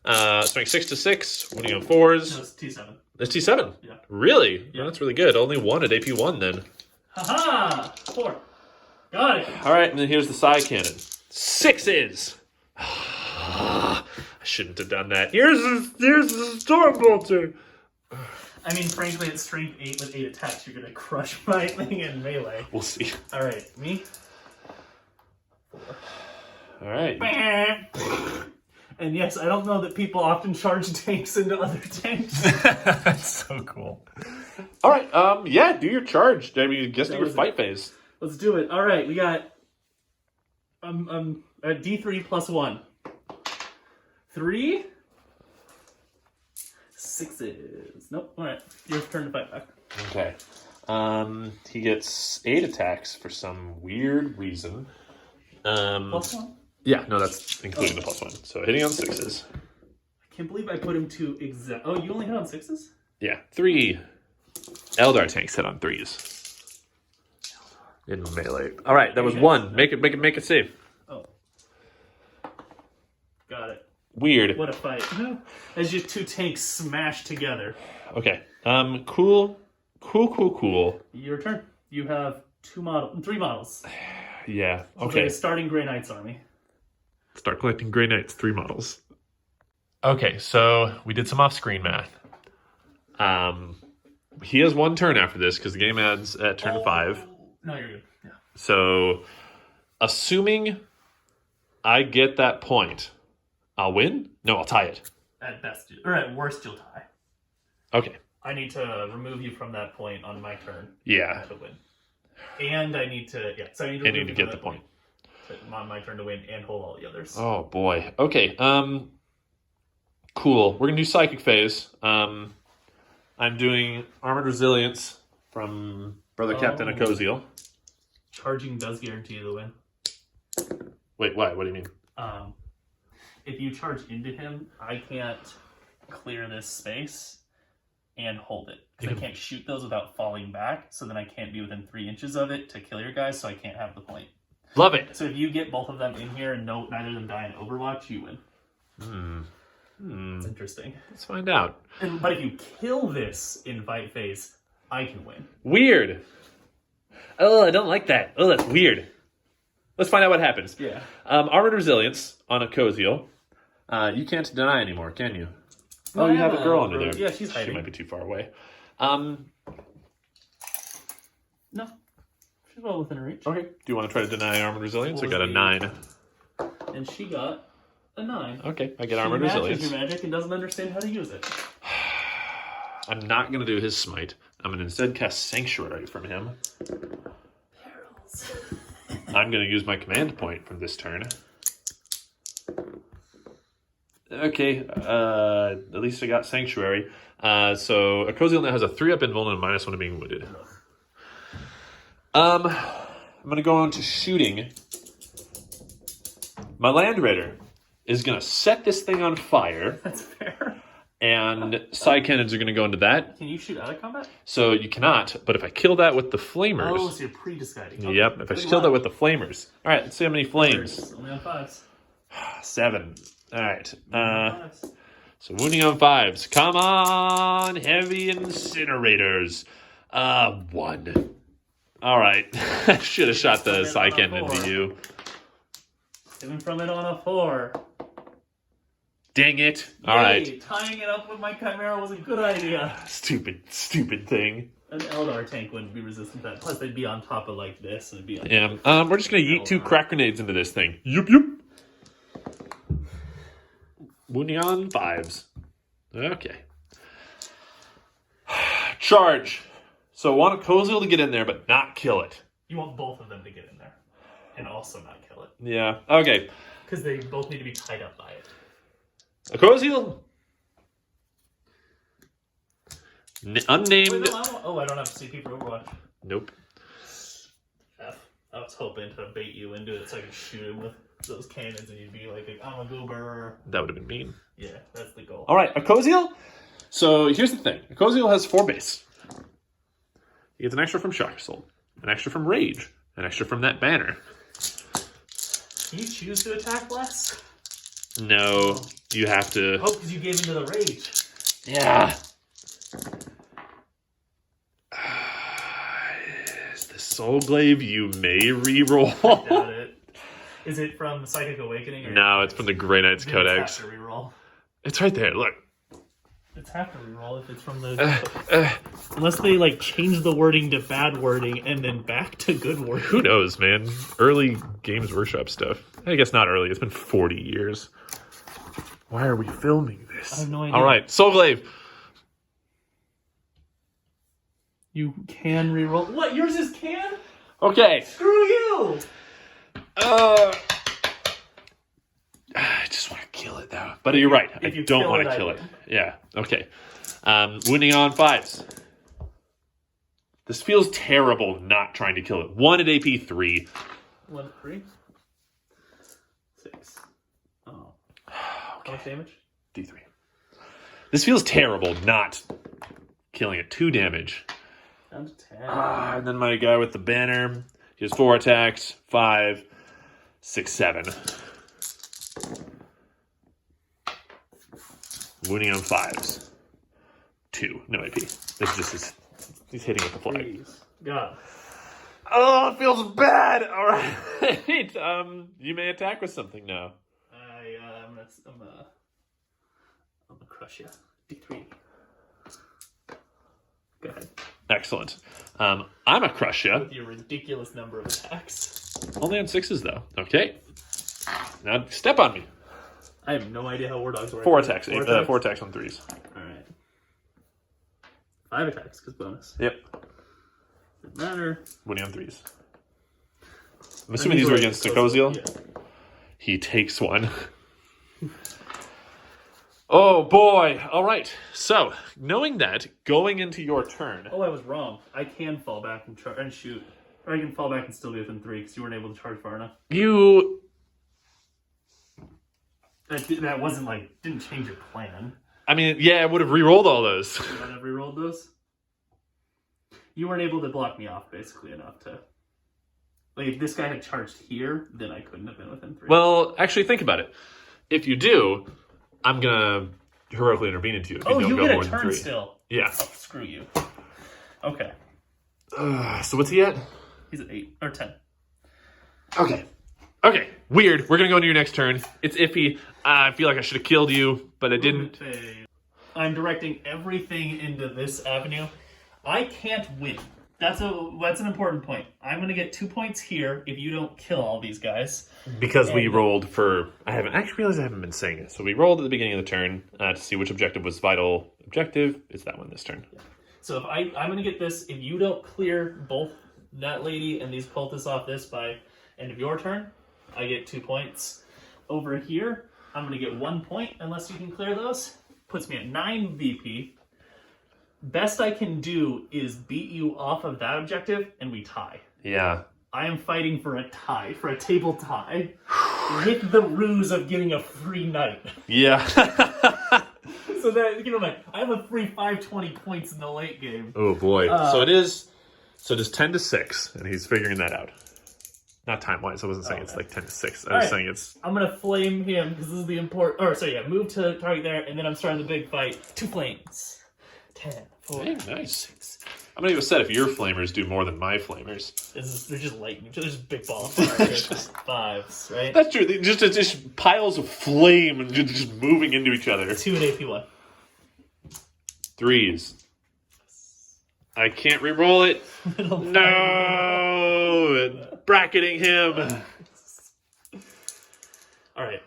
Strength 6 to 6. Winning on 4s. No, it's T7. It's T7. Yeah. Really? Yeah. Well, that's really good. Only 1 at AP 1 then. Haha! 4. Got it. All right, and then here's the side cannon. 6s. I shouldn't have done that. Here's the storm bolter. I mean, frankly, at strength 8 with 8 attacks, you're gonna crush my thing in melee. We'll see. All right, me. 4. All right. And yes, I don't know that people often charge tanks into other tanks. That's so cool. All right. Yeah. Do your charge. I mean, just do your fight phase. Let's do it. All right, we got. At D3 plus 1. 3. 6s. Nope. All right, your turn to fight back. Okay. He gets 8 attacks for some weird reason. Plus 1. Yeah. No, that's including the plus 1. So hitting on 6s. I can't believe I put him to exact. Oh, you only hit on 6s? Yeah. 3. Eldar tanks hit on 3s. In melee. All right, that was 1. Make it save. Oh. Got it. Weird. What a fight. As your 2 tanks smash together. Okay. Cool. Your turn. You have 3 models. Yeah. So Okay. starting Grey Knight's army. Start collecting Grey Knights. 3 models. Okay, so we did some off-screen math. He has 1 turn after this because the game ends at turn 5. No, you're good. Yeah. So, assuming I get that point, I'll win? No, I'll tie it. At best, or at worst, you'll tie. Okay. I need to remove you from that point on my turn. Yeah. To win. And I need to, so I need to, I need to get the point. On my turn to win and hold all the others. Oh, boy. Okay, cool. We're going to do Psychic Phase. I'm doing Armored Resilience from Brother Captain Akoziel. Charging does guarantee you the win. Wait, why? What do you mean? If you charge into him, I can't clear this space and hold it. Because I can't shoot those without falling back, so then I can't be within 3 inches of it to kill your guys, so I can't have the point. Love it. So if you get both of them in here and neither of them die in Overwatch, you win. It's interesting. Let's find out. But if you kill this in fight phase, I can win. Weird. Oh, I don't like that. Oh, that's weird. Let's find out what happens. Yeah. Armored Resilience on Akoziel. You can't deny anymore, can you? No, Oh, you have a girl under there. Yeah, she's hiding. She might be too far away. No. She's well within her reach. Okay. Do you want to try to deny Armored Resilience? I What got a was 9. And she got a 9. Okay, I get She Armored matches Resilience. your magic and doesn't understand how to use it. I'm not going to do his smite. I'm going to instead cast Sanctuary from him. Perils. I'm going to use my command point from this turn. Okay, at least I got Sanctuary. So Akoziel now has a 3-up invuln and a -1 to being wounded. I'm going to go on to shooting. My Land Raider is going to set this thing on fire. That's fair. And side cannons are going to go into that. Can you shoot out of combat? So you cannot, but if I kill that with the flamers... Oh, so you're pre-deciding. Okay. Yep, if I kill that with the flamers... Alright, let's see how many flames. Only on 5s. 7. Alright. Fives. So wounding on 5s. Come on, heavy incinerators. 1. Alright. I should have shot the side cannon into you. Even from it on a 4. Dang it. Yay, Alright. tying it up with my Chimera was a good idea. Stupid thing. An Eldar tank wouldn't be resistant to that. Plus, they'd be on top of like this, and it'd be like... Yeah. We're just going to yeet 2 crack grenades into this thing. Yup. Wounding on 5s. Okay. Charge. So I want Akoziel to get in there, but not kill it. You want both of them to get in there. And also not kill it. Yeah. Okay. because they both need to be tied up by it. Akoziel. Unnamed. Wait, no, I don't have CP for Overwatch. Nope. F. I was hoping to bait you into it so I could shoot him with those cannons and you'd be like, I'm a goober. That would have been mean. Yeah, that's the goal. All right, Akoziel. So here's the thing. Akoziel has 4 base. He gets an extra from Shock Assault, an extra from Rage, an extra from that banner. Can you choose to attack less? No, you have to... Oh, because you gave into the Rage. Yeah. Is the Soul Glaive you may reroll? I doubt it. Is it from Psychic Awakening? Or No, it's from the Grey Knights Codex. It's have to reroll. It's right there, look. It's have to reroll if it's from the... Unless they, like, change the wording to bad wording and then back to good wording. Who knows, man? Early Games Workshop stuff. I guess not early. It's been 40 years. Why are we filming this? I have no idea. All right, Soul Glaive. You can reroll. What? Yours is can? Okay. Screw you! I just want to kill it, though. But you're right. I you don't kill want it, to I kill win. it. Yeah, okay. Wounding on 5s. This feels terrible not trying to kill it. 1 at AP 3. 1, 3. 6. Oh. How much damage? D3. This feels terrible not killing it. 2 damage. Down to 10. And then my guy with the banner. He has 4 attacks. 5, 6, 7. Wounding on 5s. 2. No AP. This just is... He's hitting with the flag. Please. God. Oh, it feels bad. All right. You may attack with something now. I'm gonna crush you. D3. Go ahead. Excellent. I'm a crush ya. With your ridiculous number of attacks. Only on 6s though. Okay. Now step on me. I have no idea how war dogs work. 4 attacks. 4 attacks? 4 attacks on 3s. Alright. 5 attacks, because bonus. Yep. Doesn't matter. Winning on 3s. I'm assuming these are against Akoziel. Yeah. He takes 1. Oh boy. All right. So, knowing that, going into your turn. Oh, I was wrong. I can fall back and shoot. Or I can fall back and still be within 3 because you weren't able to charge far enough. You... That wasn't like, didn't change your plan. I mean, yeah, I would have re-rolled all those. You would have rerolled those? You weren't able to block me off basically enough to... Like, if this guy had charged here, then I couldn't have been within 3. Well, actually, think about it. If you do, I'm going to heroically intervene into you if you don't you go get more a than turn 3. still. Yeah. Oh, screw you. Okay. So what's he at? He's at 8 or 10. Okay. Okay. Weird. We're going to go into your next turn. It's iffy. I feel like I should have killed you, but I didn't. I'm directing everything into this avenue. I can't win. That's an important point. I'm going to get 2 points here if you don't kill all these guys. Because we rolled for... I actually realized I haven't been saying it. So we rolled at the beginning of the turn to see which objective was vital objective. It's that one this turn. Yeah. So if I'm going to get this, if you don't clear both that lady and these cultists off this by end of your turn, I get 2 points. Over here, I'm going to get 1 point unless you can clear those. Puts me at 9 VP. Best I can do is beat you off of that objective and we tie. Yeah. I am fighting for a tie, for a table tie, with the ruse of getting a free night. Yeah. So that, you know, like, I have a free 520 points in the late game. Oh boy. So it is 10 to 6, and he's figuring that out. Not time-wise. I wasn't saying it's like 10 to 6. I was saying it's... I'm going to flame him, because this is the important... Or, so yeah, move to target there, and then I'm starting the big fight. 2 flames. 10, 4, Hey, nice. 6. I'm not even upset if your flamers do more than my flamers. They're just lighting each other. They're just big ball of fire. Just 5s, right? That's true. Just piles of flame and just moving into each other. 2 and AP1. 3s. I can't re-roll it. No! Bracketing him. Alright,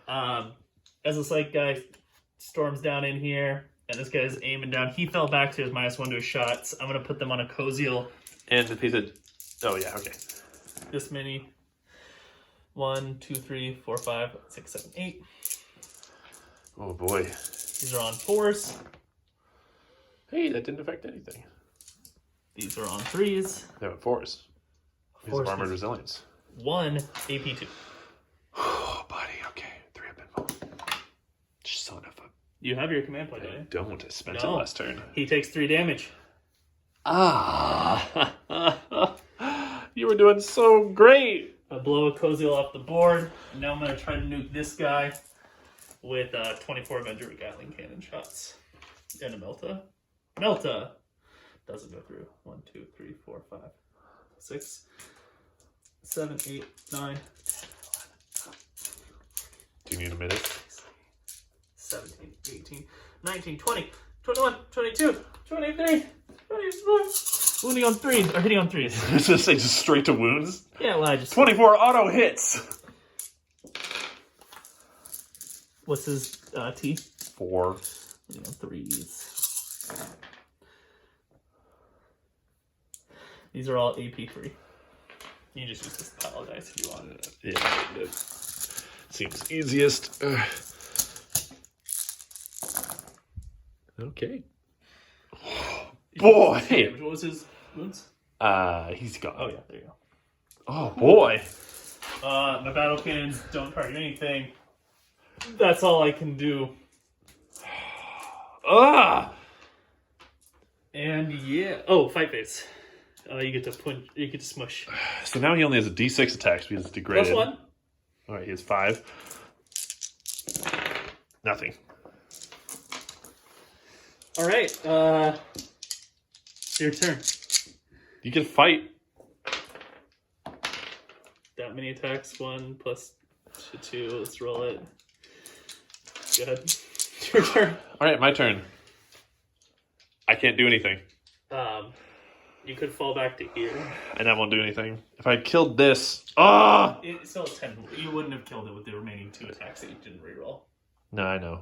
as a psych guy storms down in here, and this guy's aiming down, he fell back to his -1 to his shots. I'm going to put them on a Akoziel. And he said, oh yeah, okay. This many. 1, 2, 3, 4, 5, 6, 7, 8. Oh boy. These are on 4s. Hey, that didn't affect anything. These are on 3s. They have 4s. These have armored resilience. 1 AP2. Oh, buddy. Okay. 3 up pinball. Just son of a... You have your command point, I don't you? don't. I spent it No. last turn. He takes 3 damage. Ah. You were doing so great. I blow a Koziel off the board. And now I'm going to try to nuke this guy with 24 Avenger Gatling cannon shots. And a Melta. Melta! Doesn't go through. 1, 2, 3, 4, 5, 6, 7, 8, 9, 10, 11, 12. Do you need a minute? 17, 18, 19, 20, 21, 22, 23, 24. Wounding on 3s, or hitting on 3s. I was going to say just straight to wounds. Yeah, well, I just... 24 auto hits. What's his T? 4. Hitting on 3s. These are all AP3. You can just use this pile of dice if you want. Yeah, that seems easiest. Okay. Boy! What was his wounds? He's gone. Oh, yeah, there you go. Oh, boy. My battle cannons don't target anything. That's all I can do. Ah! And yeah. Oh, fight phase. You get to punch. You get to smush. So now he only has a D6 attacks because it's degraded. +1. All right, he has 5. Nothing. All right. It's your turn. You can fight. That many attacks. 1 plus 2. Let's roll it. Go ahead. It's your turn. All right, my turn. I can't do anything. You could fall back to here. And that won't do anything. If I killed this... Ah! It's still 10. You wouldn't have killed it with the remaining 2 attacks that you didn't reroll. No, I know.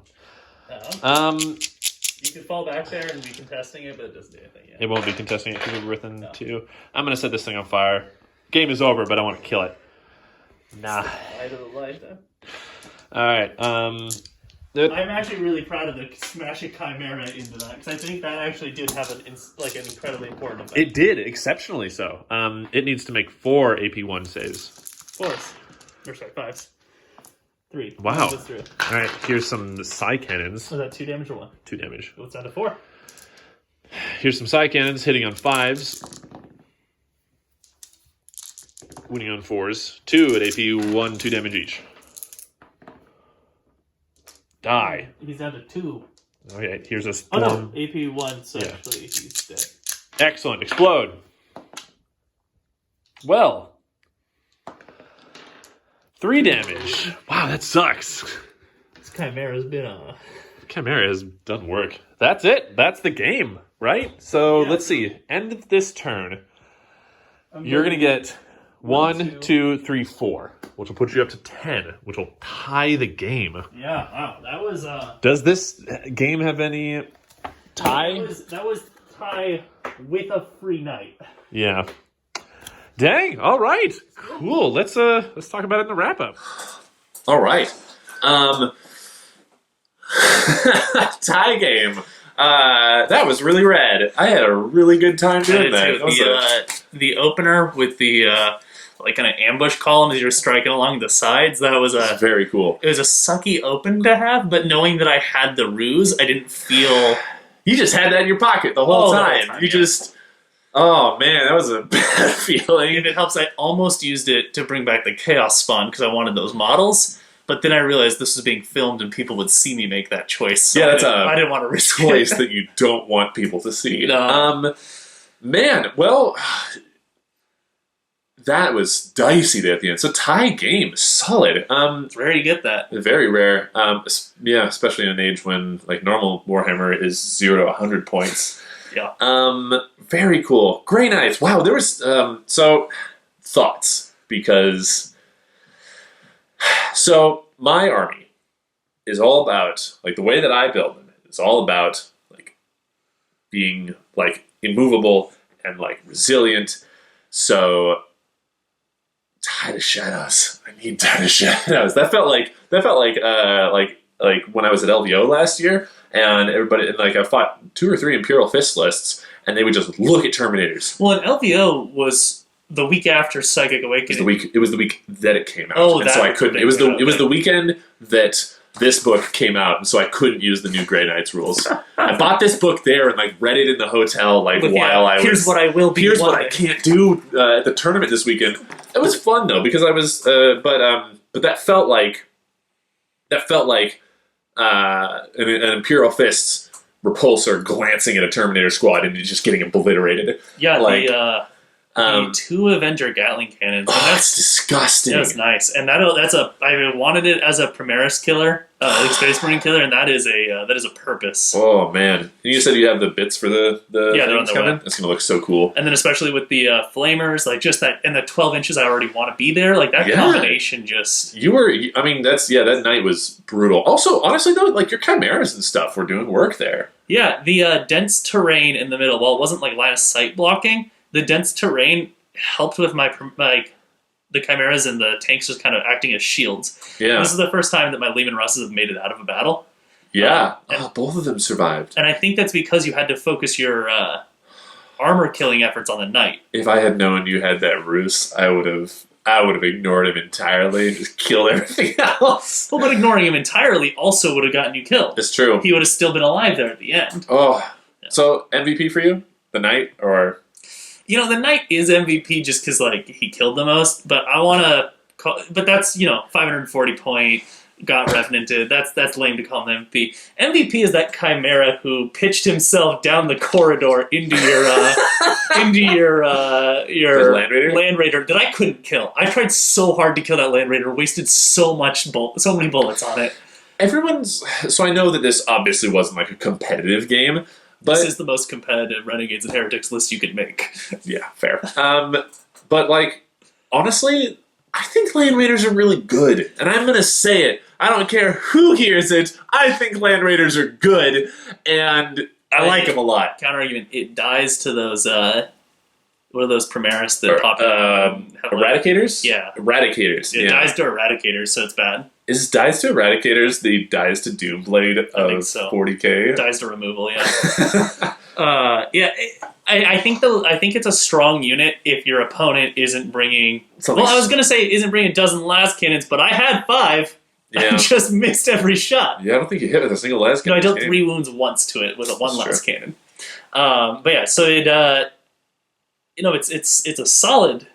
You could fall back there and be contesting it, but it doesn't do anything yet. It won't be contesting it because we're within 2. I'm going to set this thing on fire. Game is over, but I want to kill it. Nah. Light of the light, then. All right. I'm actually really proud of the smash a chimera into that, because I think that actually did have an incredibly important effect. It did, exceptionally so. It needs to make 4 AP1 saves. 4s. Or sorry, 5s. 3. Wow. Goes through. All right, here's some psi cannons. Was that 2 damage or 1? 2 damage. What's down to 4? Here's some psi cannons hitting on 5s. Winning on 4s. 2 at AP1, 2 damage each. Die. He's down to 2. Okay, here's a Oh storm. no, AP1, so Yeah. actually he's dead. Excellent. Explode. Well. 3 damage. Wow, that sucks. This chimera's been Chimera has done work. That's it. That's the game, right? So Yeah. let's see. End of this turn. You're going to get 1, 2, 3, 4, which will put you up to 10, which will tie the game. Yeah, wow. That was Does this game have any tie? That was tie with a free night. Yeah. Dang. All right. Cool. Let's talk about it in the wrap up. All right. Tie game. That was really rad. I had a really good time doing that. The opener with the like kind of ambush columns you're striking along the sides. That was Very cool. It was a sucky open to have, but knowing that I had the ruse, I didn't feel. You just had that in your pocket the whole time. Yeah. Just. Oh man, that was a bad feeling. If it helps, I almost used it to bring back the Chaos Spawn because I wanted those models. But then I realized this was being filmed and people would see me make that choice. So Yeah, that's I didn't want to risk choice it. that you don't want people to see. No. Man, well, that was dicey there at the end. So tie game, solid. It's rare you get that. Very rare. Yeah, especially in an age when like normal Warhammer is 0 to 100 points. Yeah. Very cool. Grey Knights. Wow, there was so thoughts because. So my army is all about like the way that I build them is all about like being like immovable and like resilient. So Tide of Shadows. I need Tide of Shadows. That felt like when I was at LVO last year, and everybody, and like I fought 2 or 3 Imperial Fist lists, and they would just look at Terminators. Well, and LVO was the week after Psychic Awakening. It was the week that it came out. Oh, and so I couldn't. It was the weekend that this book came out, and so I couldn't use the new Grey Knights rules. I bought this book there and like read it in the hotel while I was. Here's what I will be. Here's what I can't do at the tournament this weekend. It was fun though because I was, but that felt like an Imperial Fist's repulsor glancing at a Terminator Squad and just getting obliterated. Yeah, like, the 2 Avenger Gatling cannons. And that's disgusting. That was nice, and I wanted it as a Primaris killer, like Space Marine killer, and that is a purpose. Oh man! And you said you have the bits for the they're on the coming. way. That's gonna look so cool. And then especially with the flamers, like just that, and the 12 inches, I already want to be there. Like that combination, just that night was brutal. Also, honestly though, like your chimeras and stuff were doing work there. Yeah, the dense terrain in the middle. While it wasn't like line of sight blocking, the dense terrain helped with the chimeras and the tanks just kind of acting as shields. Yeah. This is the first time that my Leman Russes have made it out of a battle. Yeah. Both of them survived. And I think that's because you had to focus your armor killing efforts on the knight. If I had known you had that ruse, I would have ignored him entirely and just killed everything else. Well, but ignoring him entirely also would have gotten you killed. It's true. He would have still been alive there at the end. Oh. Yeah. So MVP for you? The knight or... the knight is MVP just because, like, he killed the most, but I want to call... But that's, 540 point, got revenanted. That's lame to call him MVP. MVP is that chimera who pitched himself down the corridor into your Land Raider? Land Raider that I couldn't kill. I tried so hard to kill that Land Raider, wasted so many bullets on it. So I know that this obviously wasn't like a competitive game, but this is the most competitive Renegades and Heretics list you could make. Yeah, fair. But like, honestly, I think Land Raiders are really good, and I'm gonna say it. I don't care who hears it. I think Land Raiders are good, and I like them a lot. Counter argument: it dies to those. What are those Primaris that pop up? Eradicators? Yeah. Eradicators. It dies to Eradicators, so it's bad. Is dies to Eradicators the dies to Doomblade of 40k? Dies to removal, yeah. I think it's a strong unit if your opponent isn't bringing... I was going to say isn't bringing a dozen las cannons, but I had 5. Yeah. I just missed every shot. Yeah, I don't think you hit with a single las cannon. No, I dealt 3 wounds once to it with a 1 las cannon. But yeah, so it... it's a solid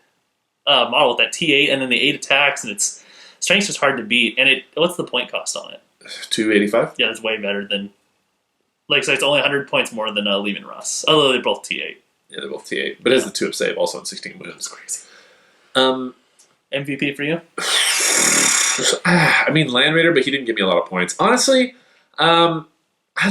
model with that T8 and then the 8 attacks, and its strength's just hard to beat. And what's the point cost on it? 285. Yeah, that's way better than. So it's only 100 points more than Leman Russ, although they're both T8. Yeah, they're both T8, but it has the 2 of save also in 16 wounds. That's crazy. MVP for you? I mean, Land Raider, but he didn't give me a lot of points. Honestly, I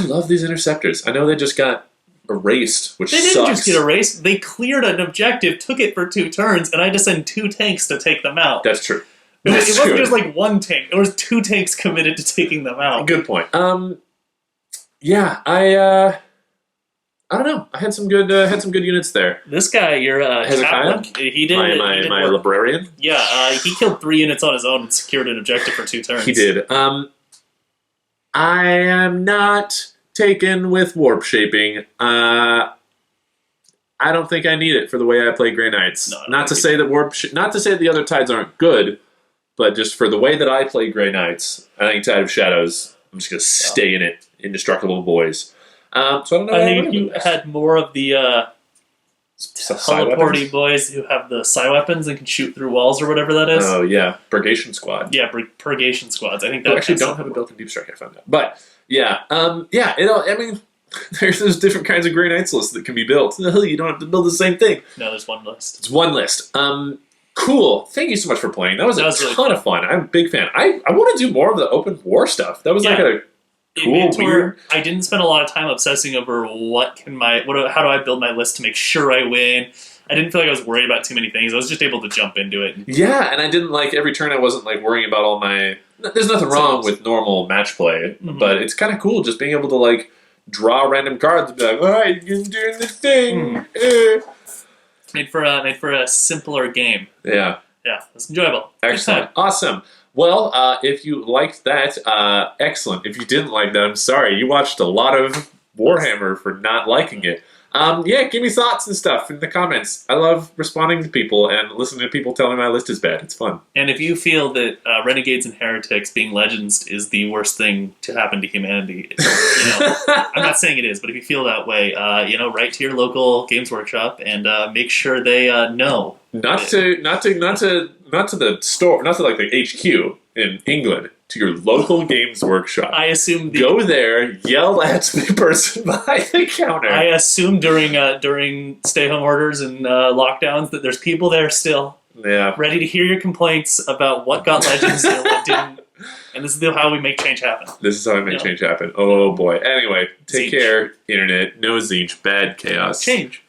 love these interceptors. I know they just got erased, which They didn't sucks. just get erased. They cleared an objective, took it for 2 turns, and I had to send 2 tanks to take them out. That's true. It wasn't just like 1 tank. There was 2 tanks committed to taking them out. Good point. Yeah, I don't know. I had some good units there. This guy, your chaplain, he did my Librarian. Yeah, he killed 3 units on his own and secured an objective for 2 turns. He did. I am not taken with warp shaping. I don't think I need it for the way I play Grey Knights. No, not to say that not to say that the other tides aren't good, but just for the way that I play Grey Knights, I think Tide of Shadows. I'm just gonna stay in it, indestructible boys. So I don't know. I think you had more of the teleporty boys who have the psi weapons and can shoot through walls or whatever that is. Oh yeah, Purgation Squad. Yeah, Purgation Squads. I think that actually don't have a built-in deep strike. I found that, but yeah, I mean, there's different kinds of Grey Knights lists that can be built. You don't have to build the same thing. No, there's one list. It's one list. Cool. Thank you so much for playing. That was a really ton of fun. I'm a big fan. I want to do more of the open war stuff. That was like a cool, weird. I didn't spend a lot of time obsessing over how do I build my list to make sure I win. I didn't feel like I was worried about too many things. I was just able to jump into it. Yeah, and I didn't every turn. I wasn't worrying about all my. There's nothing wrong with normal match play, but it's kind of cool just being able to draw random cards and be like, all right, you're doing this thing. Made for a simpler game. Yeah. Yeah, it was enjoyable. Good Excellent. time. Awesome. Well, if you liked that, excellent. If you didn't like that, I'm sorry. You watched a lot of Warhammer for not liking it. Yeah, give me thoughts and stuff in the comments. I love responding to people and listening to people telling my list is bad. It's fun. And if you feel that Renegades and Heretics being legends is the worst thing to happen to humanity, I'm not saying it is, but if you feel that way, write to your local Games Workshop and make sure they know. Not to the store, not to like the HQ in England, to your local Games Workshop. I assume go there, yell at the person behind the counter. I assume during stay-home orders and lockdowns that there's people there still, ready to hear your complaints about what got legends and what didn't. And this is how we make change happen. This is how we make change happen. Oh boy. Anyway, take Zinch. care, internet. No zinch, bad chaos. Change.